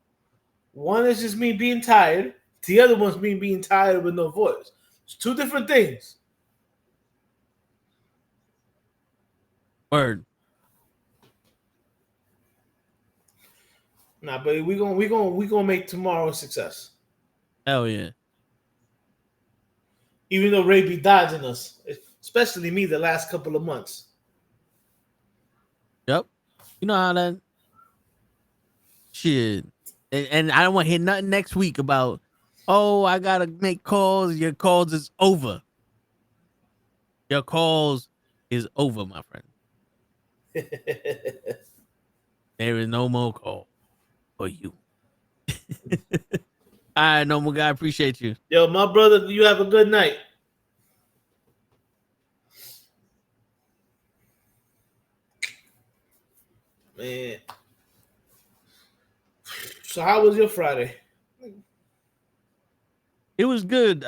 One is just me being tired. The other one's me being tired with no voice. It's two different things." Word. Nah, but we gonna make tomorrow a success. Hell yeah. Even though Ray be dodging us, especially me the last couple of months. Yep. You know how that shit. And I don't want to hear nothing next week about, oh, I gotta make calls. Your calls is over. Your calls is over, my friend. There is no more call for you. All right, no more guy. Appreciate you. Yo, my brother, you have a good night. Man. So how was your Friday? It was good.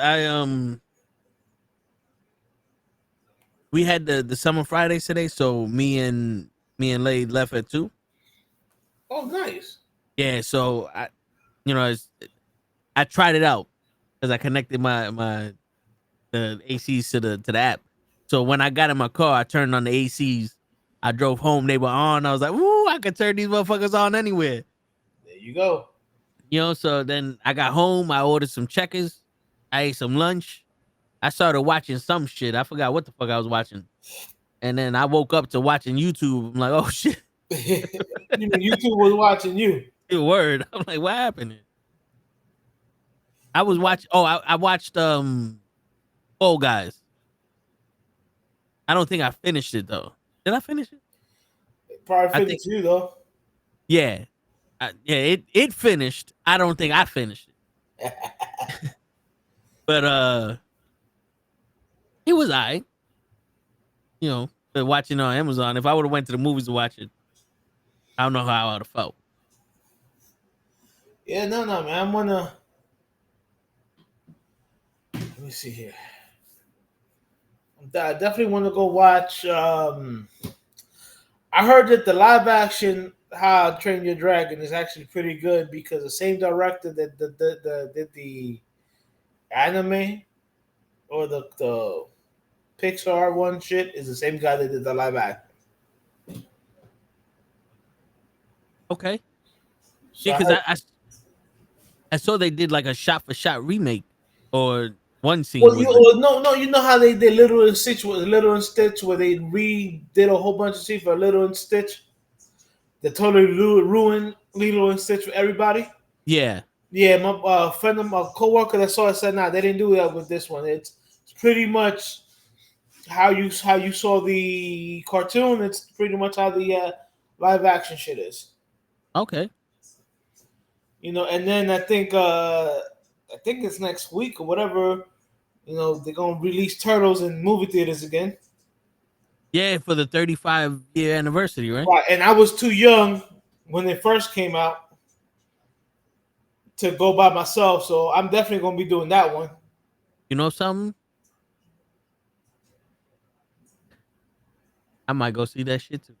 We had the summer Fridays today, so me and Lay left at 2. Oh, nice. Yeah, so I tried it out because I connected the ACs to the app. So when I got in my car, I turned on the ACs. I drove home, they were on. I was like, "Ooh, I could turn these motherfuckers on anywhere." There you go. So then I got home, I ordered some checkers, I ate some lunch, I started watching some shit. I forgot what the fuck I was watching. And then I woke up to watching YouTube. I'm like, oh shit. YouTube was watching you. Word. I'm like, what happened? I was watching. Oh, I watched Fall Guys. I don't think I finished it though. Did I finish it? Probably finished you though. Yeah. It finished. I don't think I finished it. But it was alright. But watching on Amazon. If I would have went to the movies to watch it, I don't know how I would have felt. Yeah, no, man. Let me see here. I definitely want to go watch. I heard that the live action How to Train Your Dragon is actually pretty good because the same director that did the anime or the Pixar one shit is the same guy that did the live action. Okay. So Yeah, because I saw they did like a shot for shot remake or one scene well, was like, no, you know how they did Little and Stitch, where they redid a whole bunch of shit for Little and Stitch that totally ruined Lilo and Stitch for everybody. yeah. Yeah, my friend of my coworker that saw it said, "Nah, they didn't do that with this one. It's pretty much how you saw the cartoon. It's pretty much how the live action shit is." Okay. You know, and then I think it's next week or whatever. You know, they're gonna release Turtles in movie theaters again. Yeah, for the 35-year anniversary, right? Right, and I was too young when it first came out to go by myself, so I'm definitely gonna be doing that one. You know something? I might go see that shit too.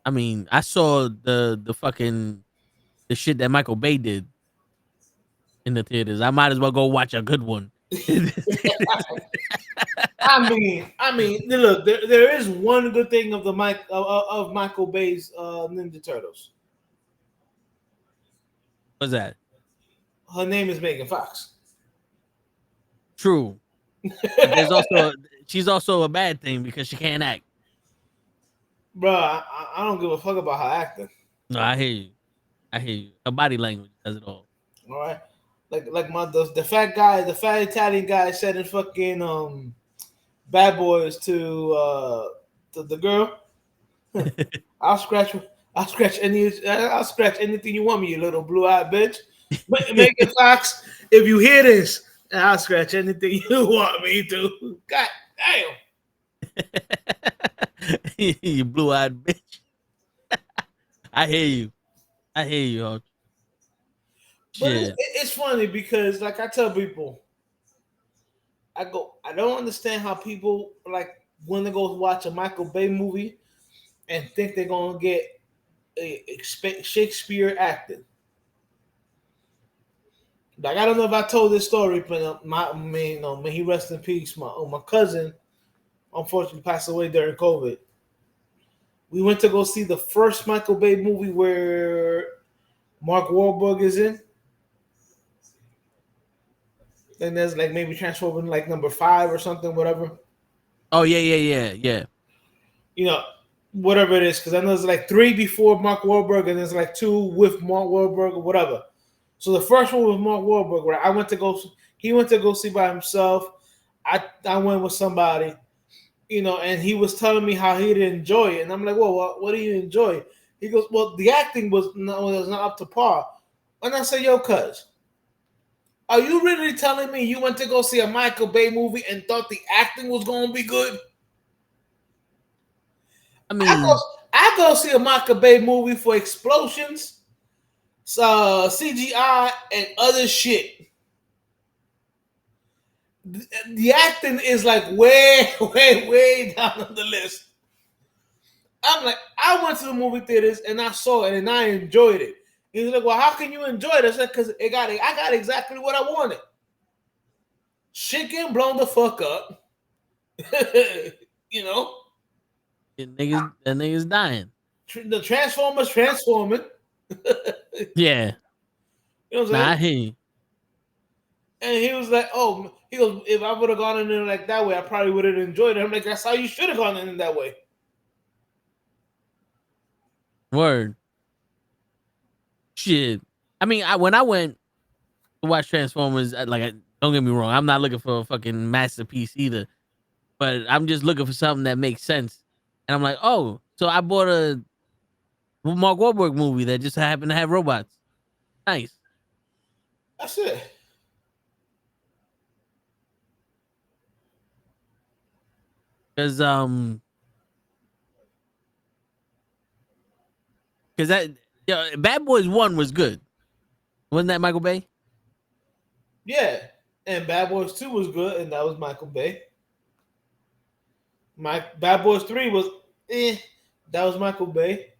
I mean, I saw the fucking the shit that Michael Bay did in the theaters. I might as well go watch a good one. I mean, look, there is one good thing of the of Michael Bay's Ninja Turtles. What's that? Her name is Megan Fox. True. But there's also she's also a bad thing because she can't act. Bro, I don't give a fuck about her acting. No, I hear you. I hear you. Her body language does it all. All right, like the fat guy, the fat Italian guy said in fucking Bad Boys to the girl. I'll scratch anything you want me, you little blue-eyed bitch. Megan Fox, if you hear this, I'll scratch anything you want me to. God damn. You blue-eyed bitch. I hear you. I hear you. Ho. But Shit. it's funny because, like I tell people, I don't understand how people like when they go watch a Michael Bay movie and think they're gonna get expect Shakespeare acting. Like I don't know if I told this story, but may he rest in peace. My cousin unfortunately passed away during COVID. We went to go see the first Michael Bay movie where Mark Wahlberg is in. And there's like maybe Transforming like number 5 or something, whatever. Oh yeah. You know, whatever it is, because I know there's like 3 before Mark Wahlberg and there's like 2 with Mark Wahlberg or whatever. So the first one was Mark Wahlberg, where he went to go see by himself. I went with somebody, you know, and he was telling me how he didn't enjoy it. And I'm like, well, what do you enjoy? He goes, well, the acting was not up to par. And I said, yo, cuz, are you really telling me you went to go see a Michael Bay movie and thought the acting was going to be good? I mean, I go see a Michael Bay movie for explosions, CGI, and other shit. The acting is like way down on the list. I'm like, I went to the movie theaters and I saw it and I enjoyed it. He's like, well, how can you enjoy it? I said, because I got exactly what I wanted. Shit getting blown the fuck up. You know? that nigga's dying. The Transformers transforming. Yeah. You know what I'm saying? Nah, I hear you. And he was like, oh, he goes, if I would have gone in there like that way, I probably would have enjoyed it. I'm like, that's how you should have gone in that way. Word. Shit. I mean, when I went to watch Transformers, don't get me wrong, I'm not looking for a fucking masterpiece either. But I'm just looking for something that makes sense. And I'm like, oh, so I bought a Mark Wahlberg movie that just happened to have robots. Nice. That's it. Because that Bad Boys 1 was good. Wasn't that Michael Bay? Yeah. And Bad Boys 2 was good, and that was Michael Bay. Bad Boys 3 was that was Michael Bay.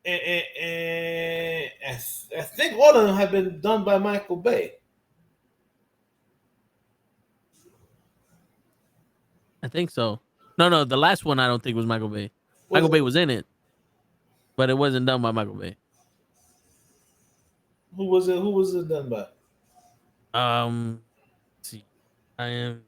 And I think all of them have been done by Michael Bay. I think so. No, the last one I don't think was Michael Bay. Michael Bay was in it, but it wasn't done by Michael Bay. Who was it? Who was it done by? Let's see, I am.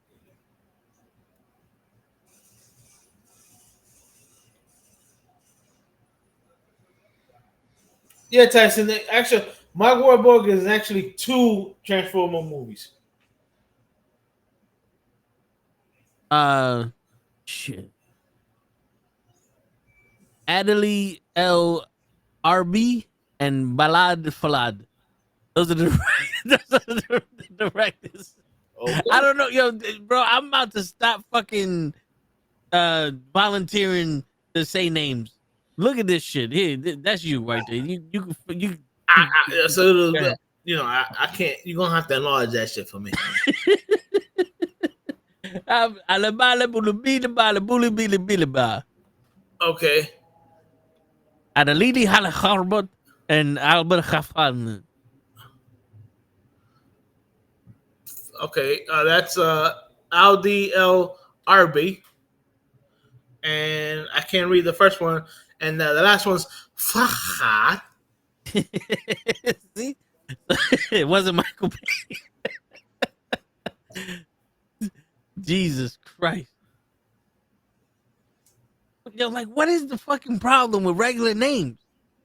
Yeah, Tyson. Actually, Mark Wahlberg is actually 2 Transformer movies. Shit. Adeli LRB and Balad Falad. Those are the directors. Okay. I don't know, yo, bro. I'm about to stop fucking volunteering to say names. Look at this shit here. That's you right there. You. I can't. You're gonna have to enlarge that shit for me. Okay. Adalidi Halacharbot and Albert Khafan. Okay, that's Aldi L Arby, and I can't read the first one, and the last one's Fahad. See, it wasn't Michael Bay. Jesus Christ. Yo, like, what is the fucking problem with regular names?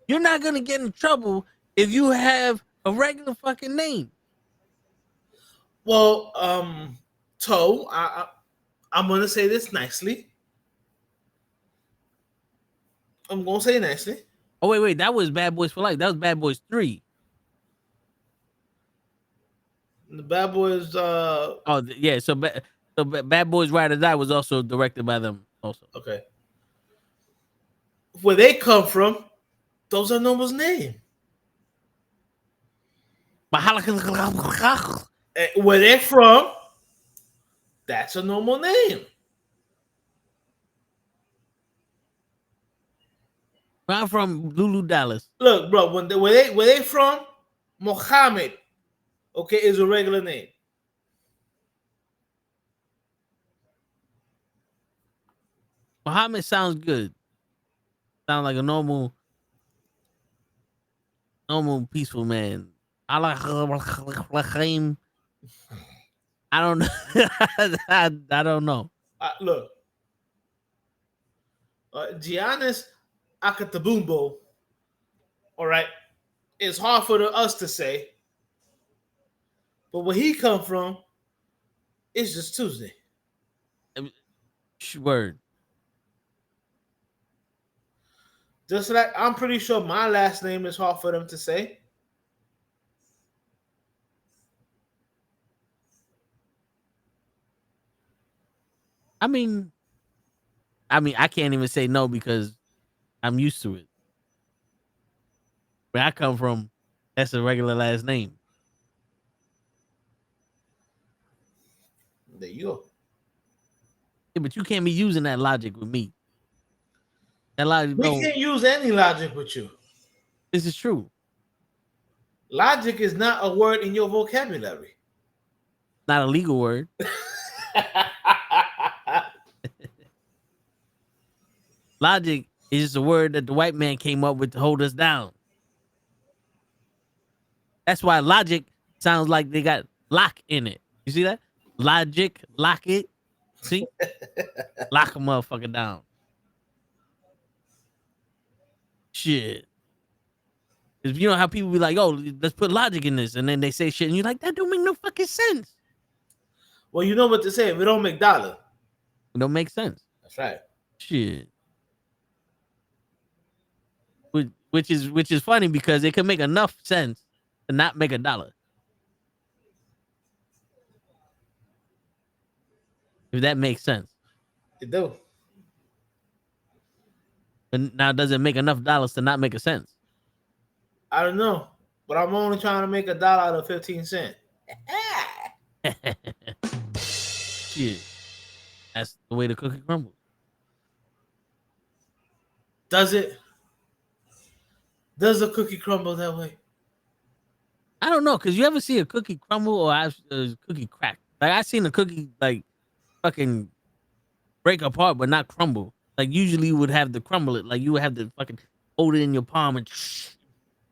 You're not gonna get in trouble if you have a regular fucking name. Well, Toe, I'm gonna say this nicely. I'm gonna say it nicely. Oh wait, that was Bad Boys for Life. That was Bad Boys 3. The Bad Boys. Yeah. So Bad Boys Ride or Die was also directed by them. Also. Okay. Where they come from, those are Noma's name. Where they're from, that's a normal name. I'm from Lulu, Dallas. Look, bro, where they from, Mohammed, okay, is a regular name. Mohammed sounds good. Sound like a normal peaceful man. I don't know. I don't know. Look, Giannis Akatabumbo, all right, it's hard for us to say, but where he come from, it's just Tuesday. Word. Just like I'm pretty sure my last name is hard for them to say. I mean, I can't even say no because I'm used to it. Where I come from, that's a regular last name. There you go. Yeah, but you can't be using that logic with me. That logic, we can't use any logic with you. This is true. Logic is not a word in your vocabulary. Not a legal word. Logic is just a word that the white man came up with to hold us down. That's why logic sounds like they got lock in it. You see that? Logic, lock it. See? Lock a motherfucker down. Shit. Because you know how people be like, oh, let's put logic in this. And then they say shit and you're like, that don't make no fucking sense. Well, you know what to say. If it don't make dollar. It don't make sense. That's right. Shit. Which is funny because it can make enough sense to not make $1. If that makes sense. It do. But now does it make enough dollars to not make a sense? I don't know. But I'm only trying to make $1 out of 15 cents. Shit, that's the way the cookie crumbles. Does it? Does a cookie crumble that way? I don't know, cause you ever see a cookie crumble or a cookie crack? Like I seen a cookie like fucking break apart, but not crumble. Like usually you would have to crumble it. Like you would have to fucking hold it in your palm and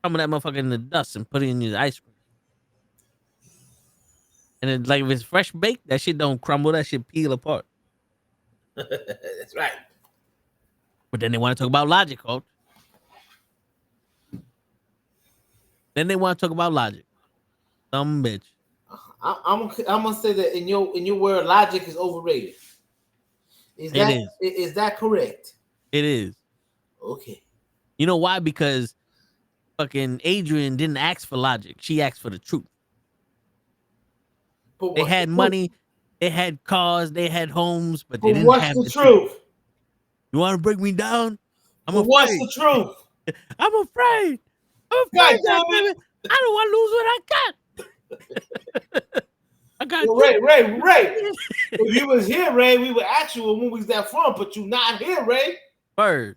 crumble that motherfucker in the dust and put it in your ice cream. And then, like if it's fresh baked, that shit don't crumble. That shit peel apart. That's right. But then they want to talk about logic, coach. Then they want to talk about logic. Some bitch. I'm gonna say that in your word, logic is overrated. Is that correct? It is. Okay. You know why? Because fucking Adrian didn't ask for logic. She asked for the truth. But They had money, they had cars, they had homes, but they didn't what's have the the truth? You want to break me down? I'm But what's the truth? I'm afraid. I'm God afraid, damn goddammit. it. I don't want to lose what I got. I got Ray. If you was here, Ray, we would ask you what movies that from, but you not here, Ray. Bird.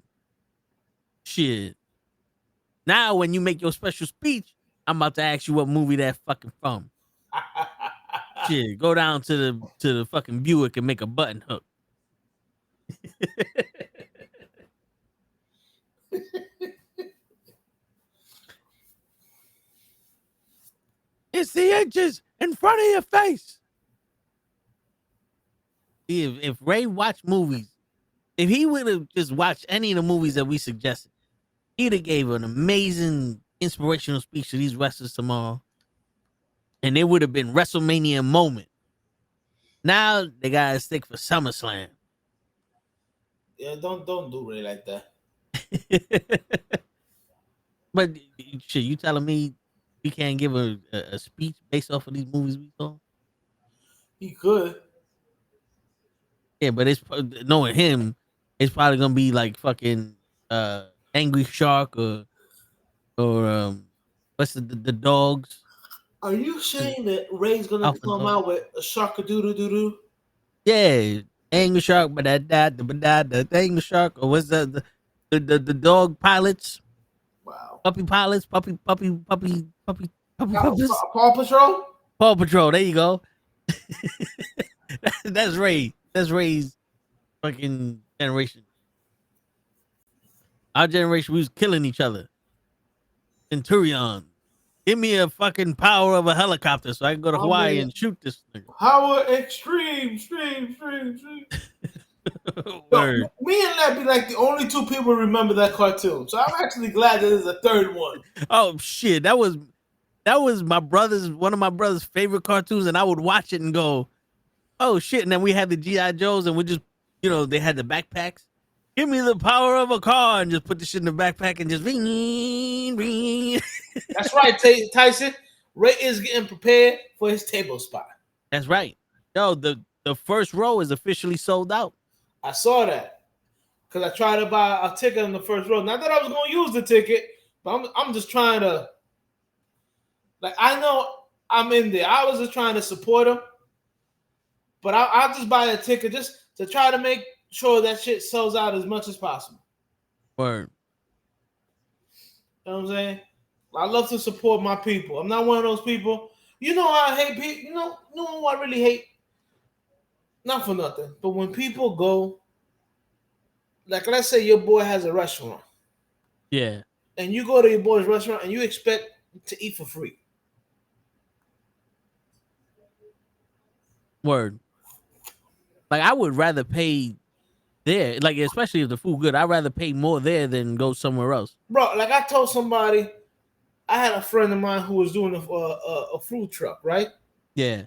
Shit. Now when you make your special speech, I'm about to ask you what movie that fucking from. Shit, go down to the fucking Buick and make a button hook. It's the inches in front of your face. See, if Ray watched movies, if he would have just watched any of the movies that we suggested, he'd have gave an amazing inspirational speech to these wrestlers tomorrow. And it would have been WrestleMania moment. Now they gotta stick for SummerSlam. Yeah, don't do Ray like that. But shit, you telling me we can't give a speech based off of these movies we saw? He could. Yeah, but it's knowing him, it's probably gonna be like fucking Angry Shark or what's the dogs? Are you saying that Ray's gonna Alpha come dog. out with a shark-a-doodle-doo-doo? Yeah, Angry Shark, but the Angry Shark, or what's the dog pilots? Wow. Puppy pilots, puppy puppies. Paw Patrol? Paw Patrol, there you go. That's Ray. That's Ray's fucking generation. Our generation, we was killing each other. Centurion. Give me a fucking power of a helicopter so I can go to Hawaii and shoot this nigga. Power extreme. Word. Me and Lab be like the only two people who remember that cartoon. So I'm actually glad that there's a third one. Oh shit. That was one of my brother's favorite cartoons, and I would watch it and go, oh shit. And then we had the G.I. Joes, and we just, they had the backpacks. Give me the power of a car, and just put the shit in the backpack and just ring. That's right, Tyson. Ray is getting prepared for his table spot. That's right. Yo, the first row is officially sold out. I saw that because I tried to buy a ticket in the first row. Not that I was going to use the ticket, but I'm just trying to. Like, I know I'm in there. I was just trying to support him, but I'll just buy a ticket just to try to make sure that shit sells out as much as possible. Word. You know what I'm saying? I love to support my people. I'm not one of those people. You know how I hate people. You know who I really hate? Not for nothing, but when people go, like let's say your boy has a restaurant. Yeah. And you go to your boy's restaurant and you expect to eat for free. Word. Like I would rather pay there, like especially if the food good. I'd rather pay more there than go somewhere else. Bro, like I told somebody, I had a friend of mine who was doing a food truck, right? Yeah.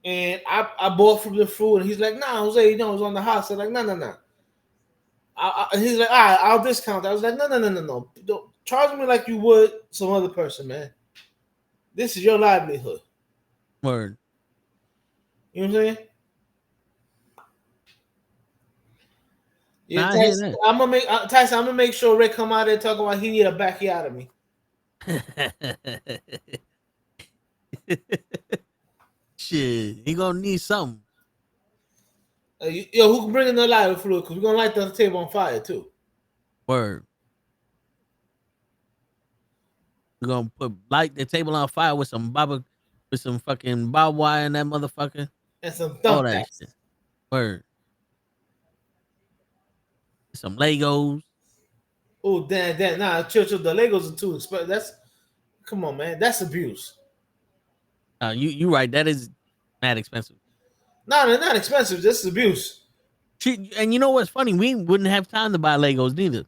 And I bought from the food, and he's like, "Nah, Jose, it was on the house." I'm like, "No." And he's like, "All right, I'll discount." I was like, "No. Don't charge me like you would some other person, man. This is your livelihood." Word. You know what I'm saying? Yeah, Nah, Tyson, I'm gonna make sure Rick come out there and talk about he need a backyard of me. Shit, he gonna need something. Yo, who can bring in the lighter fluid? Because we're going to light the table on fire, too. Word. We're gonna light the table on fire with some fucking barbed wire in that motherfucker. And some All that thumbtacks. shit. Word. Some Legos. Oh, damn. Nah, chill. The Legos are too expensive. Come on, man. That's abuse. You right. That is mad expensive. No, they're not expensive. This is abuse. And you know what's funny? We wouldn't have time to buy Legos neither.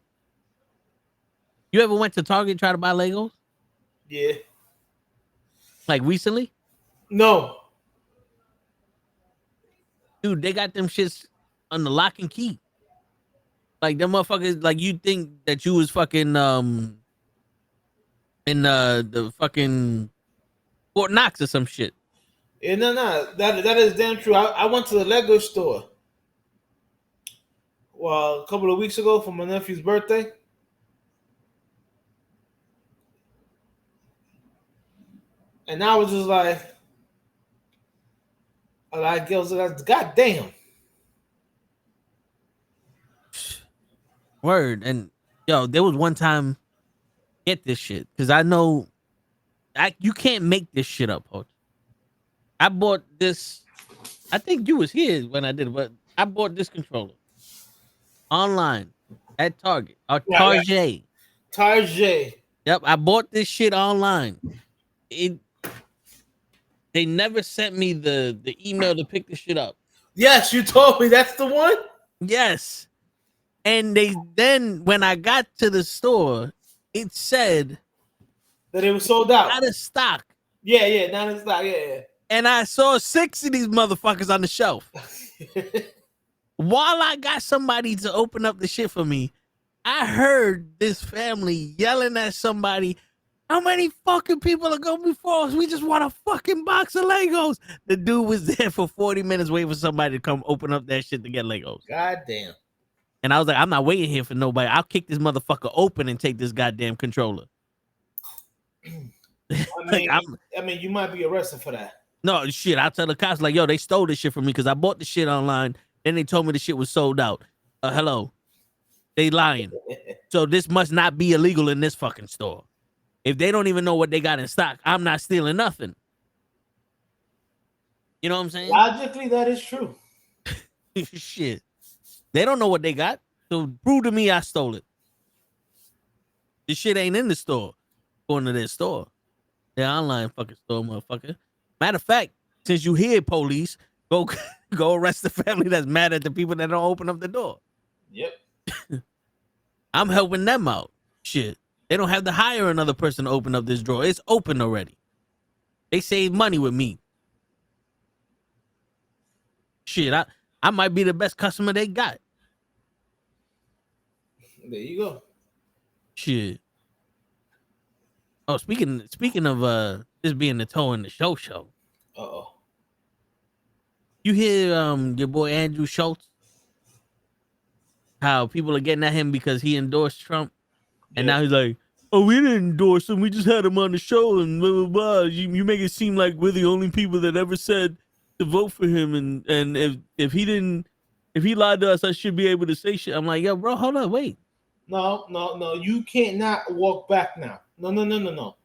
You ever went to Target and try to buy Legos? Yeah. Like recently? No. Dude, they got them shits on the lock and key. Like them motherfuckers, like you think that you was fucking in the fucking Fort Knox or some shit. Yeah, no. That is damn true. I went to the Lego store. Well, a couple of weeks ago for my nephew's birthday. And I was just like, God damn. Word. And yo, there was one time, get this shit, because I know you can't make this shit up, Poach. I bought this. I think you was here when I did it, but I bought this controller online at Target or Target. Target. Yep, I bought this shit online. They never sent me the email to pick this shit up. Yes, you told me that's the one. Yes, and then when I got to the store, it said that it was sold out, out of stock. Yeah, not in stock. Yeah. And I saw 6 of these motherfuckers on the shelf. While I got somebody to open up the shit for me, I heard this family yelling at somebody, how many fucking people are going before us? We just want a fucking box of Legos. The dude was there for 40 minutes waiting for somebody to come open up that shit to get Legos. God damn. And I was like, I'm not waiting here for nobody. I'll kick this motherfucker open and take this goddamn controller. I mean, you might be arrested for that. No, shit. I'll tell the cops, like, yo, they stole this shit from me because I bought the shit online. Then they told me the shit was sold out. Hello. They lying. So this must not be illegal in this fucking store. If they don't even know what they got in stock, I'm not stealing nothing. You know what I'm saying? Logically, that is true. Shit. They don't know what they got. So prove to me I stole it. This shit ain't in the store. Going to their store. Their online fucking store, motherfucker. Matter of fact, since you hear police, go arrest the family that's mad at the people that don't open up the door. Yep. I'm helping them out. Shit. They don't have to hire another person to open up this drawer. It's open already. They save money with me. Shit, I might be the best customer they got. There you go. Shit. Oh, speaking of this being the toe in the show. Uh-oh. You hear your boy Andrew Schultz? How people are getting at him because he endorsed Trump. And now he's like, oh, we didn't endorse him. We just had him on the show and blah, blah, blah. You make it seem like we're the only people that ever said to vote for him. And if he lied to us, I should be able to say shit. I'm like, yo, bro, hold on, wait. No. You can't not walk back now. No.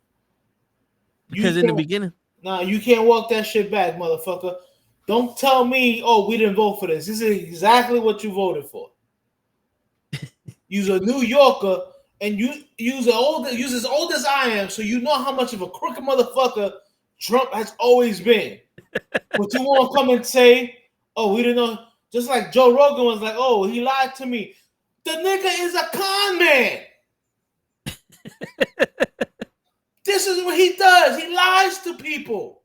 Because in the beginning. No, you can't walk that shit back, motherfucker. Don't tell me, oh, we didn't vote for this. This is exactly what you voted for. You're a New Yorker, and you're as old as I am, so you know how much of a crooked motherfucker Trump has always been. But you want to come and say, oh, we didn't know. Just like Joe Rogan was like, oh, he lied to me. The nigga is a con man. This is what he does. He lies to people.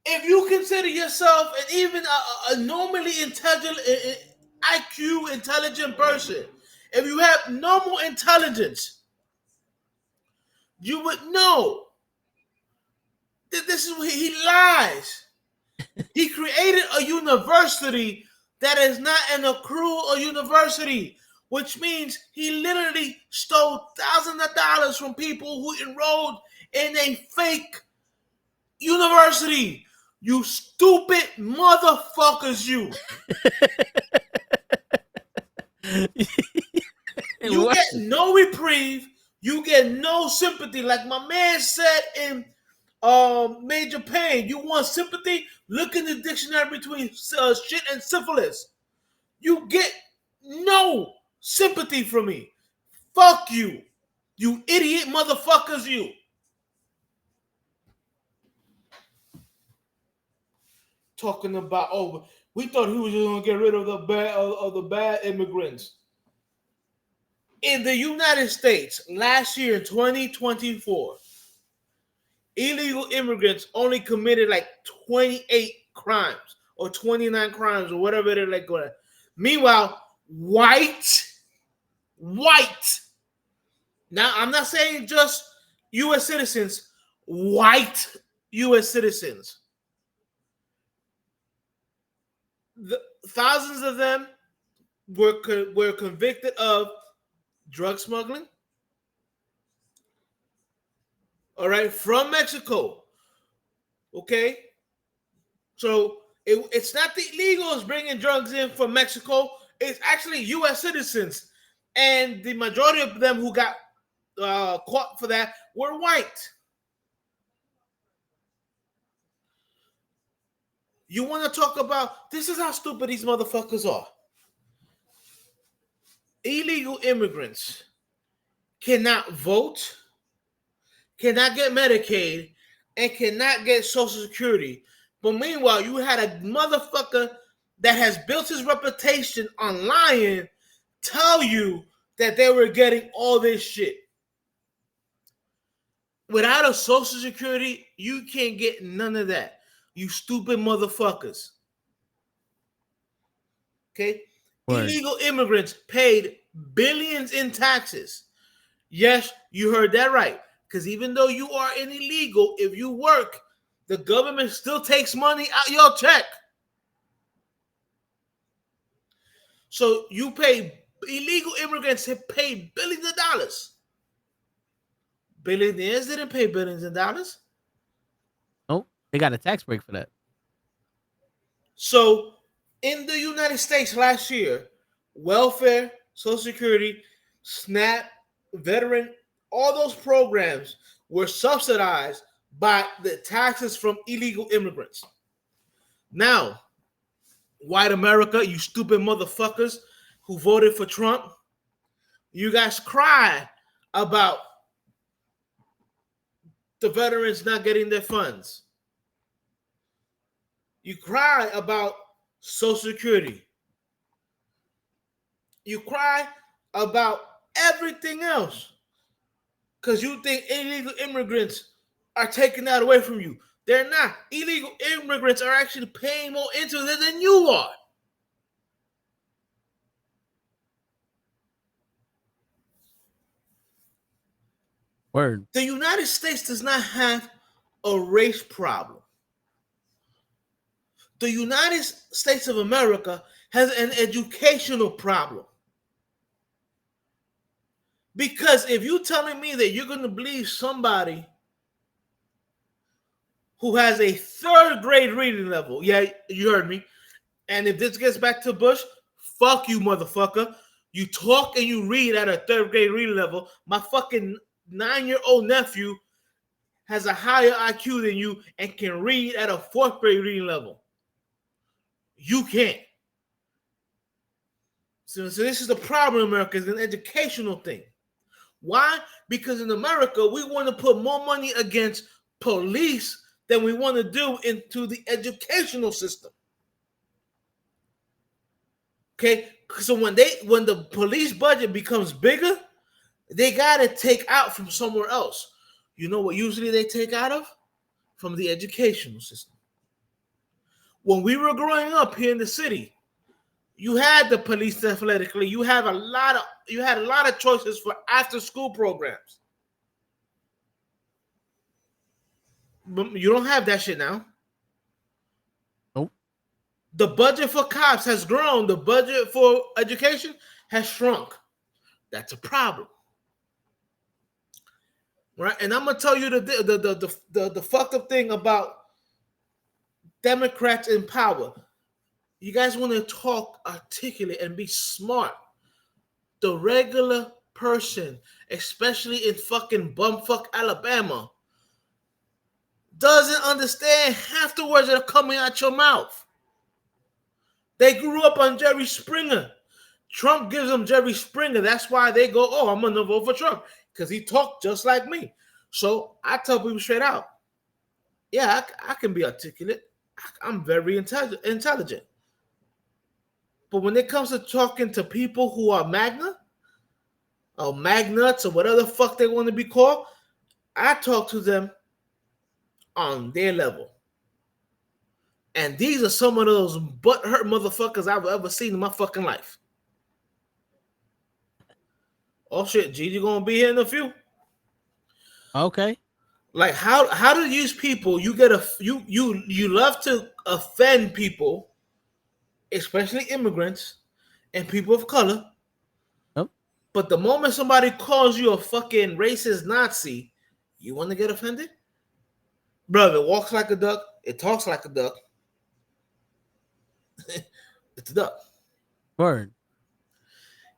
If you consider yourself an even a normally intelligent, IQ intelligent person, if you have normal intelligence, you would know that this is what he lies. He created a university that is not an accrual university, which means he literally stole thousands of dollars from people who enrolled in a fake University. You stupid motherfuckers, you. You What? get no reprieve. You get no sympathy. Like my man said in Major Pain, you want sympathy? Look in the dictionary between shit and syphilis. You get no sympathy from me. Fuck you. You idiot motherfuckers, you. Talking about, oh, we thought he was just gonna get rid of the bad immigrants. In the United States, last year in 2024, illegal immigrants only committed like 28 crimes or 29 crimes or whatever they're like going. Meanwhile, white. Now, I'm not saying just U.S. citizens, white U.S. citizens. Thousands of them were convicted of drug smuggling. All right, from Mexico. Okay, so it's not the illegals bringing drugs in from Mexico. It's actually U.S. citizens, and the majority of them who got caught for that were white. You want to talk about, this is how stupid these motherfuckers are. Illegal immigrants cannot vote, cannot get Medicaid, and cannot get Social Security. But meanwhile, you had a motherfucker that has built his reputation on lying tell you that they were getting all this shit. Without a Social Security, you can't get none of that. You stupid motherfuckers. Okay? Word. Illegal immigrants paid billions in taxes. Yes, you heard that right. Because even though you are an illegal, if you work, the government still takes money out your check. So you pay, illegal immigrants have paid billions of dollars. Billionaires didn't pay billions of dollars. Oh, they got a tax break for that. So in the United States last year, welfare, Social Security, SNAP, veteran, all those programs were subsidized by the taxes from illegal immigrants. Now, white America, you stupid motherfuckers who voted for Trump, you guys cry about the veterans not getting their funds. You cry about Social Security. You cry about everything else because you think illegal immigrants are taking that away from you. They're not. Illegal immigrants are actually paying more into it than you are. Word. The United States does not have a race problem. The United States of America has an educational problem. Because if you're telling me that you're going to believe somebody who has a third grade reading level, yeah, you heard me. And if this gets back to Bush, fuck you, motherfucker. You talk and you read at a third grade reading level. My fucking 9-year-old nephew has a higher IQ than you and can read at a 4th grade reading level. You can't. So this is the problem in America. It's an educational thing. Why? Because in America, we want to put more money against police than we want to do into the educational system. Okay? So when the police budget becomes bigger, they got to take out from somewhere else. You know what usually they take out of? From the educational system. When we were growing up here in the city, you had the police athletically. You had a lot of choices for after-school programs. But you don't have that shit now. Nope. The budget for cops has grown. The budget for education has shrunk. That's a problem. right? And I'm gonna tell you the fucked up thing about Democrats in power. You guys want to talk articulate and be smart. The regular person, especially in fucking bumfuck Alabama, doesn't understand half the words that are coming out your mouth. They grew up on Jerry Springer. Trump gives them Jerry Springer. That's why they go, oh, I'm going to vote for Trump, because he talked just like me. So I tell people straight out, yeah, I can be articulate. I'm very intelligent. But when it comes to talking to people who are magnuts or whatever the fuck they want to be called, I talk to them on their level. And these are some of those butthurt motherfuckers I've ever seen in my fucking life. Oh shit, Gigi gonna be here in a few. Okay. Like how do these people you love to offend people, especially immigrants and people of color. Oh. But the moment somebody calls you a fucking racist Nazi, you want to get offended? Bro, it walks like a duck, it talks like a duck. It's a duck. Word.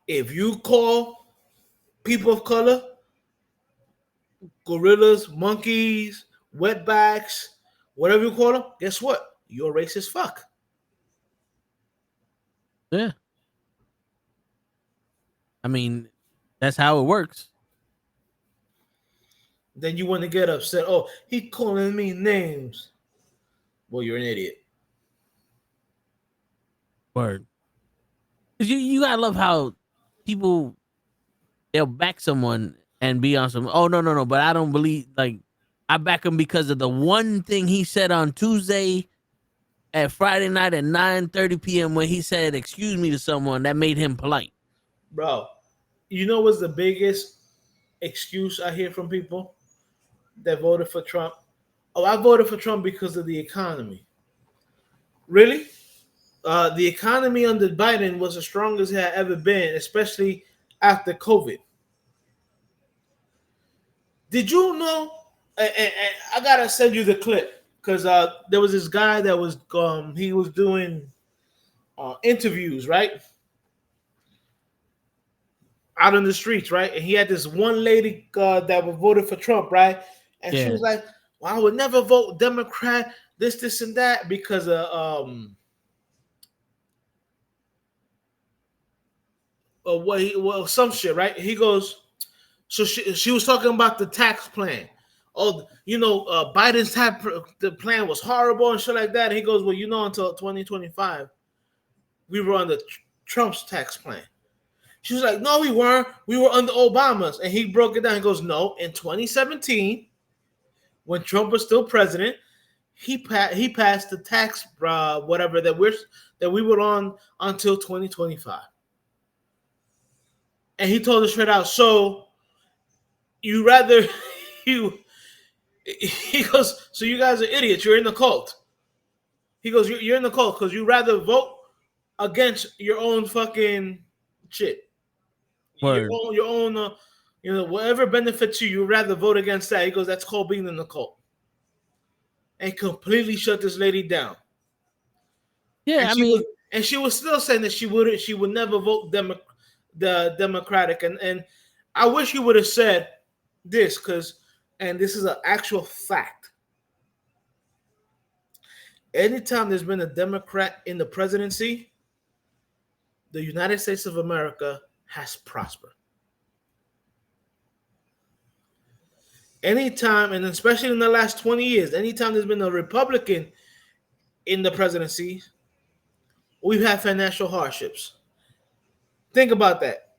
If you call people of color gorillas, monkeys, wetbacks, whatever you call them, guess what? You're a racist fuck. Yeah. I mean, that's how it works. Then you want to get upset. Oh, he calling me names. Well, you're an idiot. Word. Cause you gotta love how people, they'll back someone and be on some, oh no, but I don't believe, like, I back him because of the one thing he said on Tuesday at Friday night at 9:30 p.m. when he said excuse me to someone that made him polite. Bro, you know what's the biggest excuse I hear from people that voted for Trump? Oh, I voted for Trump because of the economy. Really? The economy under Biden was the strongest it had ever been, especially after COVID. Did you know? And I gotta send you the clip because there was this guy that was he was doing interviews, right, out on the streets, right, and he had this one lady that was voted for Trump, right, and she was like, "Well, I would never vote Democrat, this, and that because of some shit, right?" He goes, so she was talking about the tax plan. Oh, Biden's the plan was horrible and shit like that. And he goes, well, until 2025, we were under Trump's tax plan. She was like, no, we weren't. We were under Obama's. And he broke it down. He goes, no, in 2017, when Trump was still president, he passed the tax whatever that we were on until 2025. And he told us straight out, so you rather he goes, so you guys are idiots. You're in the cult. He goes, you're in the cult because you rather vote against your own fucking shit. Word. Your own whatever benefits you, you rather vote against that. He goes, that's called being in the cult. And completely shut this lady down. Yeah, and she was still saying that she would never vote the Democratic. And I wish he would have said this and this is an actual fact. Anytime there's been a Democrat in the presidency, the United States of America has prospered. Anytime, and especially in the last 20 years, anytime there's been a Republican in the presidency, we've had financial hardships. Think about that.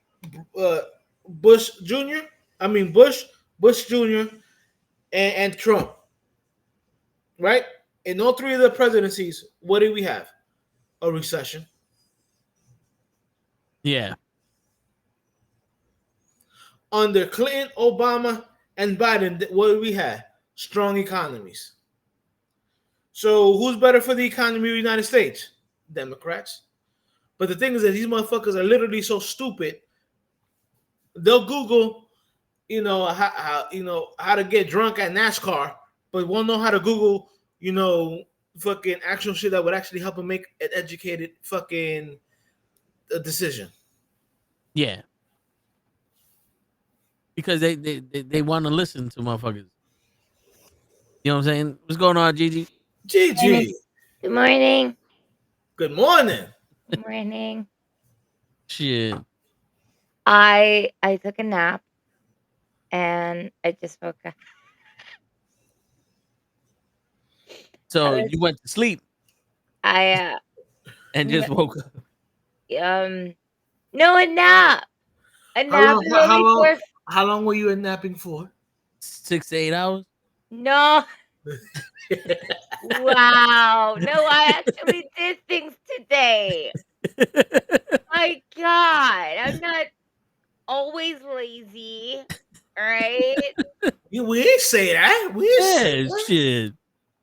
Bush Jr., and Trump, right? In all three of the presidencies, what did we have? A recession. Yeah. Under Clinton, Obama, and Biden, what did we have? Strong economies. So who's better for the economy of the United States? Democrats. But the thing is that these motherfuckers are literally so stupid, they'll Google, how to get drunk at NASCAR, but won't know how to Google, fucking actual shit that would actually help him make an educated fucking decision. Yeah. Because they want to listen to motherfuckers. You know what I'm saying? What's going on, Gigi? Gigi. Good morning. Good morning. Good morning. Shit. I took a nap and I just woke up. So you went to sleep I and just woke up. No, a nap. A nap is only How long were you napping for? 6 to 8 hours. No. Wow. No, I actually did things today. My God. I'm not always lazy. All right. We ain't say that. We ain't say that. Shit.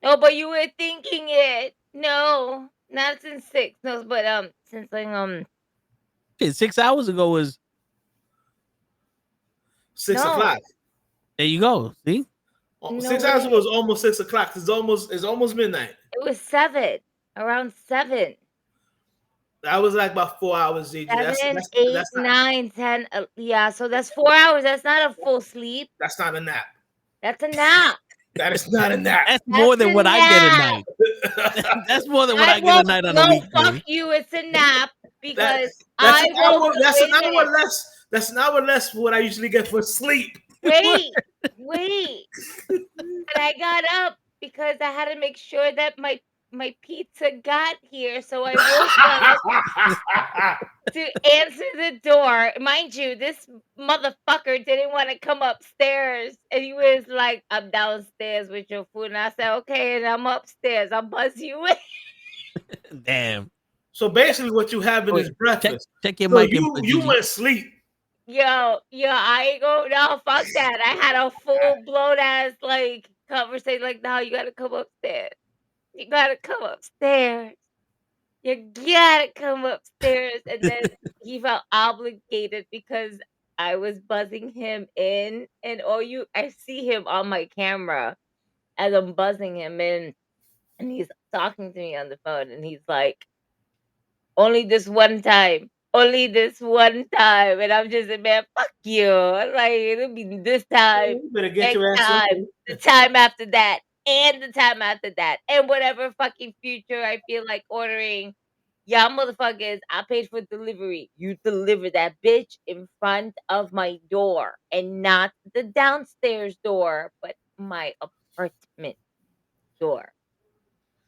No, but you were thinking it. No, not since 6. No, but since like Shit, 6 hours ago was 6 o'clock. There you go. See? 6 hours ago was almost 6 o'clock. It's almost midnight. It was 7. Around 7. That was like about 4 hours, Gigi. 7, 8, 9, 10. Yeah, so that's 4 hours. That's not a full sleep. That's not a nap. That's a nap. That is not a nap. That's more than what I get a night. That's more than what I get a night on a weekday. Fuck you. It's a nap because that's an hour less. That's an hour less what I usually get for sleep. Wait. And I got up because I had to make sure that my pizza got here, so I woke up to answer the door. Mind you, this motherfucker didn't want to come upstairs, and he was like, "I'm downstairs with your food," and I said, "Okay," and I'm upstairs. I'll buzz you in. Damn. So basically, what you having is breakfast. Check your mic. You went to sleep. Yo, I ain't go. No, fuck that. I had a full blown ass like conversation. Like, no, you gotta come upstairs. You gotta come upstairs. You gotta come upstairs. And then he felt obligated because I was buzzing him in, and I see him on my camera as I'm buzzing him in, and he's talking to me on the phone, and he's like, "Only this one time. Only this one time." And I'm just like, "Man, fuck you." I'm like, it'll be this time. You better get your ass time, the time after that, and the time after that, and whatever fucking future I feel like ordering. Y'all motherfuckers, I paid for delivery. You deliver that bitch in front of my door, and not the downstairs door, but my apartment door.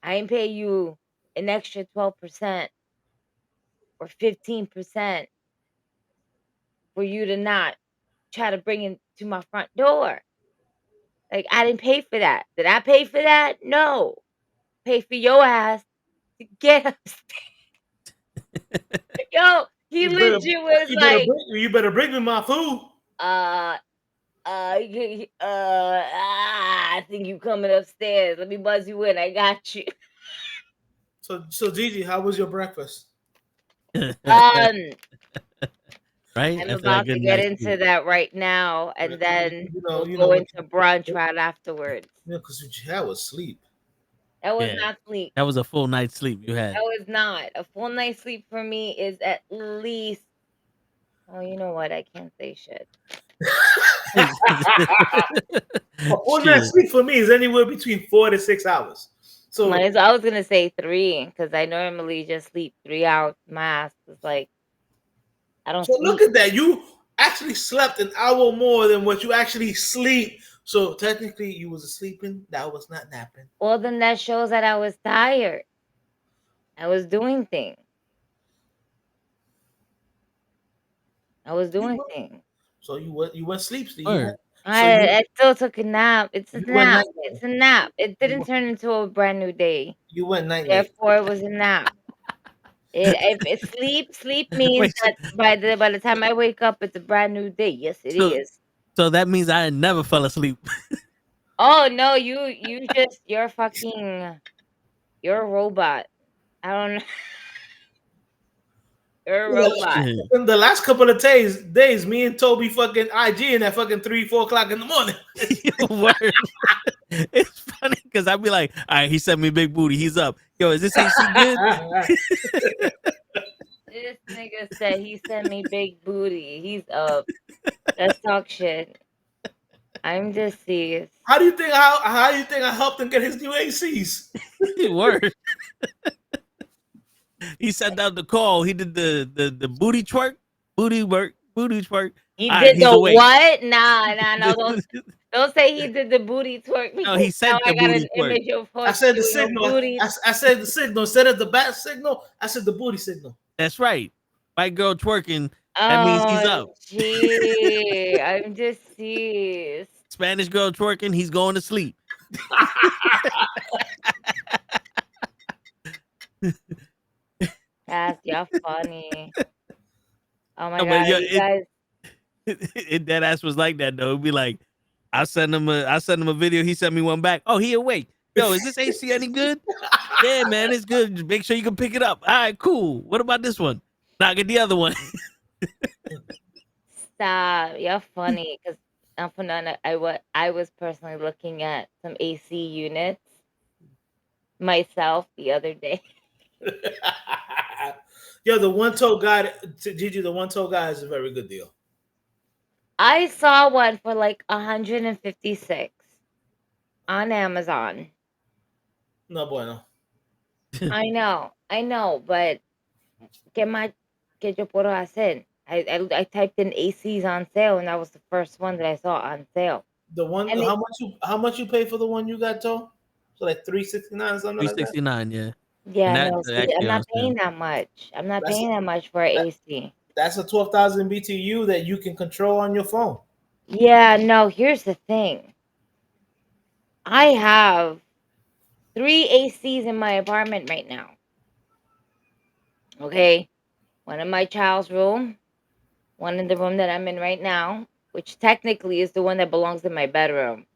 I ain't pay you an extra 12%. Or 15% for you to not try to bring it to my front door. Like, I didn't pay for that. Did I pay for that? No. Pay for your ass to get upstairs. Yo, he legit was like, you better bring me my food. I think you coming upstairs. Let me buzz you in. I got you. So Gigi, how was your breakfast? Right? I'm about to get into that right now, and then we'll go into brunch right afterwards. Yeah, because that was sleep. That was not sleep. That was a full night's sleep you had. That was not. A full night's sleep for me is at least. Oh, you know what? I can't say shit. A full night's sleep for me is anywhere between 4 to 6 hours. So I was gonna say 3 because I normally just sleep 3 hours. My ass is like, I don't. So sleep. look at that. You actually slept an hour more than what you actually sleep. So technically, you was sleeping. That was not napping. Well, then that shows that I was tired. I was doing things. So you went sleep. I still took a nap. It's a nap. It's a nap. It didn't turn into a brand new day. You went night. Therefore, it was a nap. Sleep means that by the time I wake up, it's a brand new day. Yes, it is. So that means I never fell asleep. Oh no, you're a robot. I don't know. You're a robot. In the last couple of days, me and Toby fucking IG at fucking 3-4 o'clock in the morning. Word. It's funny because I'd be like, all right, he sent me big booty. He's up. Yo, is this AC good? This nigga said he sent me big booty. He's up. Let's talk shit. I'm deceased. How do you think I helped him get his new ACs? Word. He sent out the call. He did the booty twerk, booty work, booty twerk. He All did right, he's the awake. what? No. Don't say he did the booty twerk. No, he said now the I got booty an twerk. image of I said the doing a signal. booty. I said the signal. Instead of the bat signal, I said the booty signal. That's right. White girl twerking. That means he's up. Gee, I'm deceased. Spanish girl twerking. He's going to sleep. That's you're funny. Oh my No, but god, yo, you guys. That ass was like that though. It'd be like, I send him a video. He sent me one back. Oh, he awake. Yo, is this AC any good? Yeah, man, it's good. Just make sure you can pick it up. All right, cool. What about this one? Nah, get the other one. Stop. You're funny because I was personally looking at some AC units myself the other day. Yo, the one-toe guy, Gigi, the one-toe guy is a very good deal. I saw one for like 156 on Amazon. No bueno. I know, but ¿qué yo puedo hacer? I typed in ACs on sale, and that was the first one that I saw on sale. The one, And how much you pay for the one you got, Toe? So like $369 or something like that. $369, yeah. Yeah, And no, that's see, I'm actually not on sale. paying that much. I'm not That's paying that much for an AC. That's a 12,000 BTU that you can control on your phone. Yeah, no, here's the thing. I have 3 ACs in my apartment right now. Okay? One in my child's room, one in the room that I'm in right now, which technically is the one that belongs in my bedroom.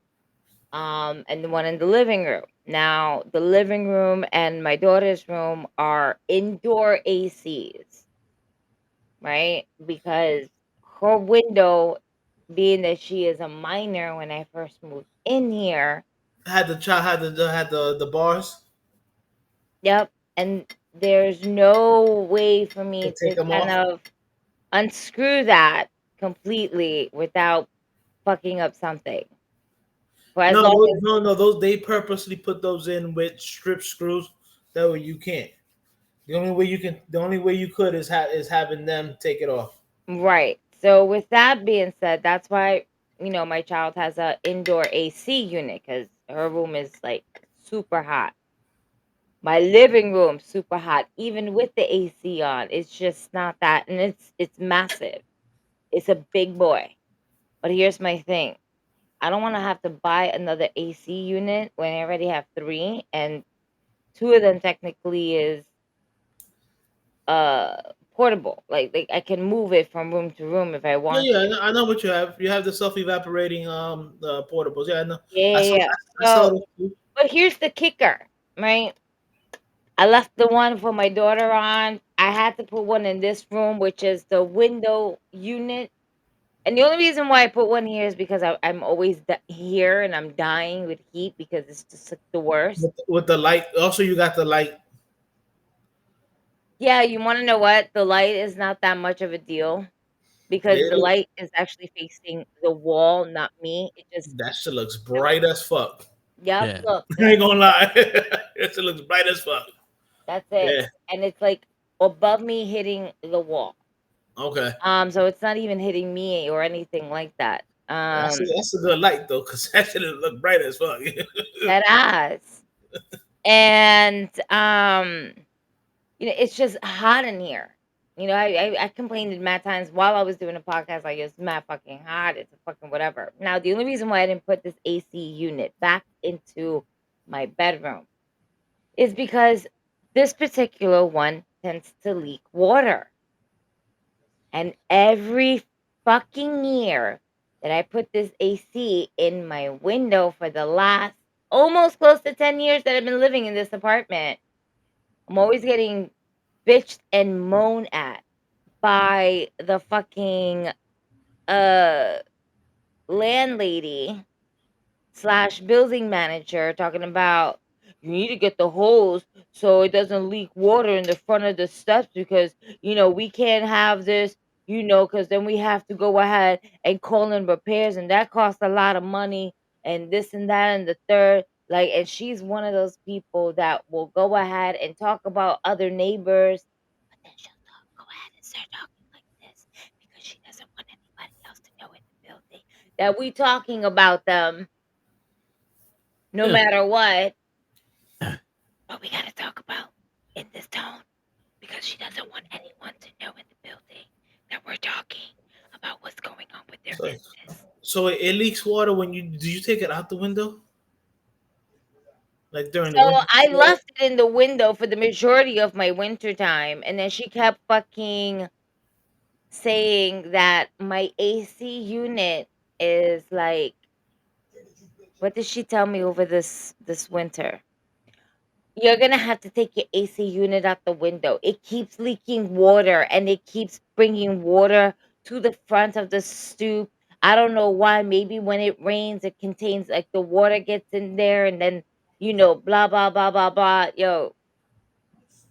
And the one in the living room. Now, the living room and my daughter's room are indoor ACs, right? Because her window, being that she is a minor when I first moved in here, Had the bars. yep, and there's no way for me To take to them kind off? of unscrew that completely without fucking up something. For as long as Those they purposely put those in with strip screws. That way you can't. The only way you could is having them take it off. right. So with that being said, that's why my child has a indoor AC unit because her room is like super hot. My living room super hot, even with the AC on. It's just not that, and it's massive. It's a big boy. But here's my thing: I don't want to have to buy another AC unit when I already have 3, and 2 of them technically is portable. Like I can move it from room to room if I want. Yeah, I know what you have. You have the self-evaporating the portables. Yeah, I know. Yeah. I saw So, those too. but here's the kicker, right? I left the one for my daughter on. I had to put one in this room, which is the window unit. And the only reason why I put one here is because I'm always here and I'm dying with heat because it's just like the worst. With the light. Also, you got the light. Yeah, you want to know what? The light is not that much of a deal because Yeah, the light is actually facing the wall, not me. It just, that shit looks bright as fuck. yep, Yeah. look, I ain't gonna lie. That shit looks bright as fuck. that's it. Yeah. And it's like above me hitting the wall. Okay. So it's not even hitting me or anything like that. That's a good light though, cause that shit look bright as fuck. That ass. And it's just hot in here. I complained mad times while I was doing a podcast, like it's mad fucking hot, it's a fucking whatever. Now the only reason why I didn't put this AC unit back into my bedroom is because this particular one tends to leak water. And every fucking year that I put this AC in my window for the last almost close to 10 years that I've been living in this apartment, I'm always getting bitched and moaned at by the fucking landlady slash building manager talking about you need to get the hose so it doesn't leak water in the front of the steps because we can't have this because then we have to go ahead and call in repairs and that costs a lot of money and this and that and the third, like, and she's one of those people that will go ahead and talk about other neighbors, but then she'll go ahead and start talking like this because she doesn't want anybody else to know in the building that we talking about them no Yeah. matter what. But we gotta talk about in this tone because she doesn't want anyone to know in the building that we're talking about what's going on with their business. So it leaks water when do you take it out the window? Like during the So winter? I left it in the window for the majority of my winter time, and then she kept fucking saying that my AC unit is like, what did she tell me over this winter? You're gonna have to take your AC unit out the window. It keeps leaking water and it keeps bringing water to the front of the stoop. I don't know why. Maybe when it rains, it contains like the water gets in there and then, blah, blah, blah, blah, blah. Yo,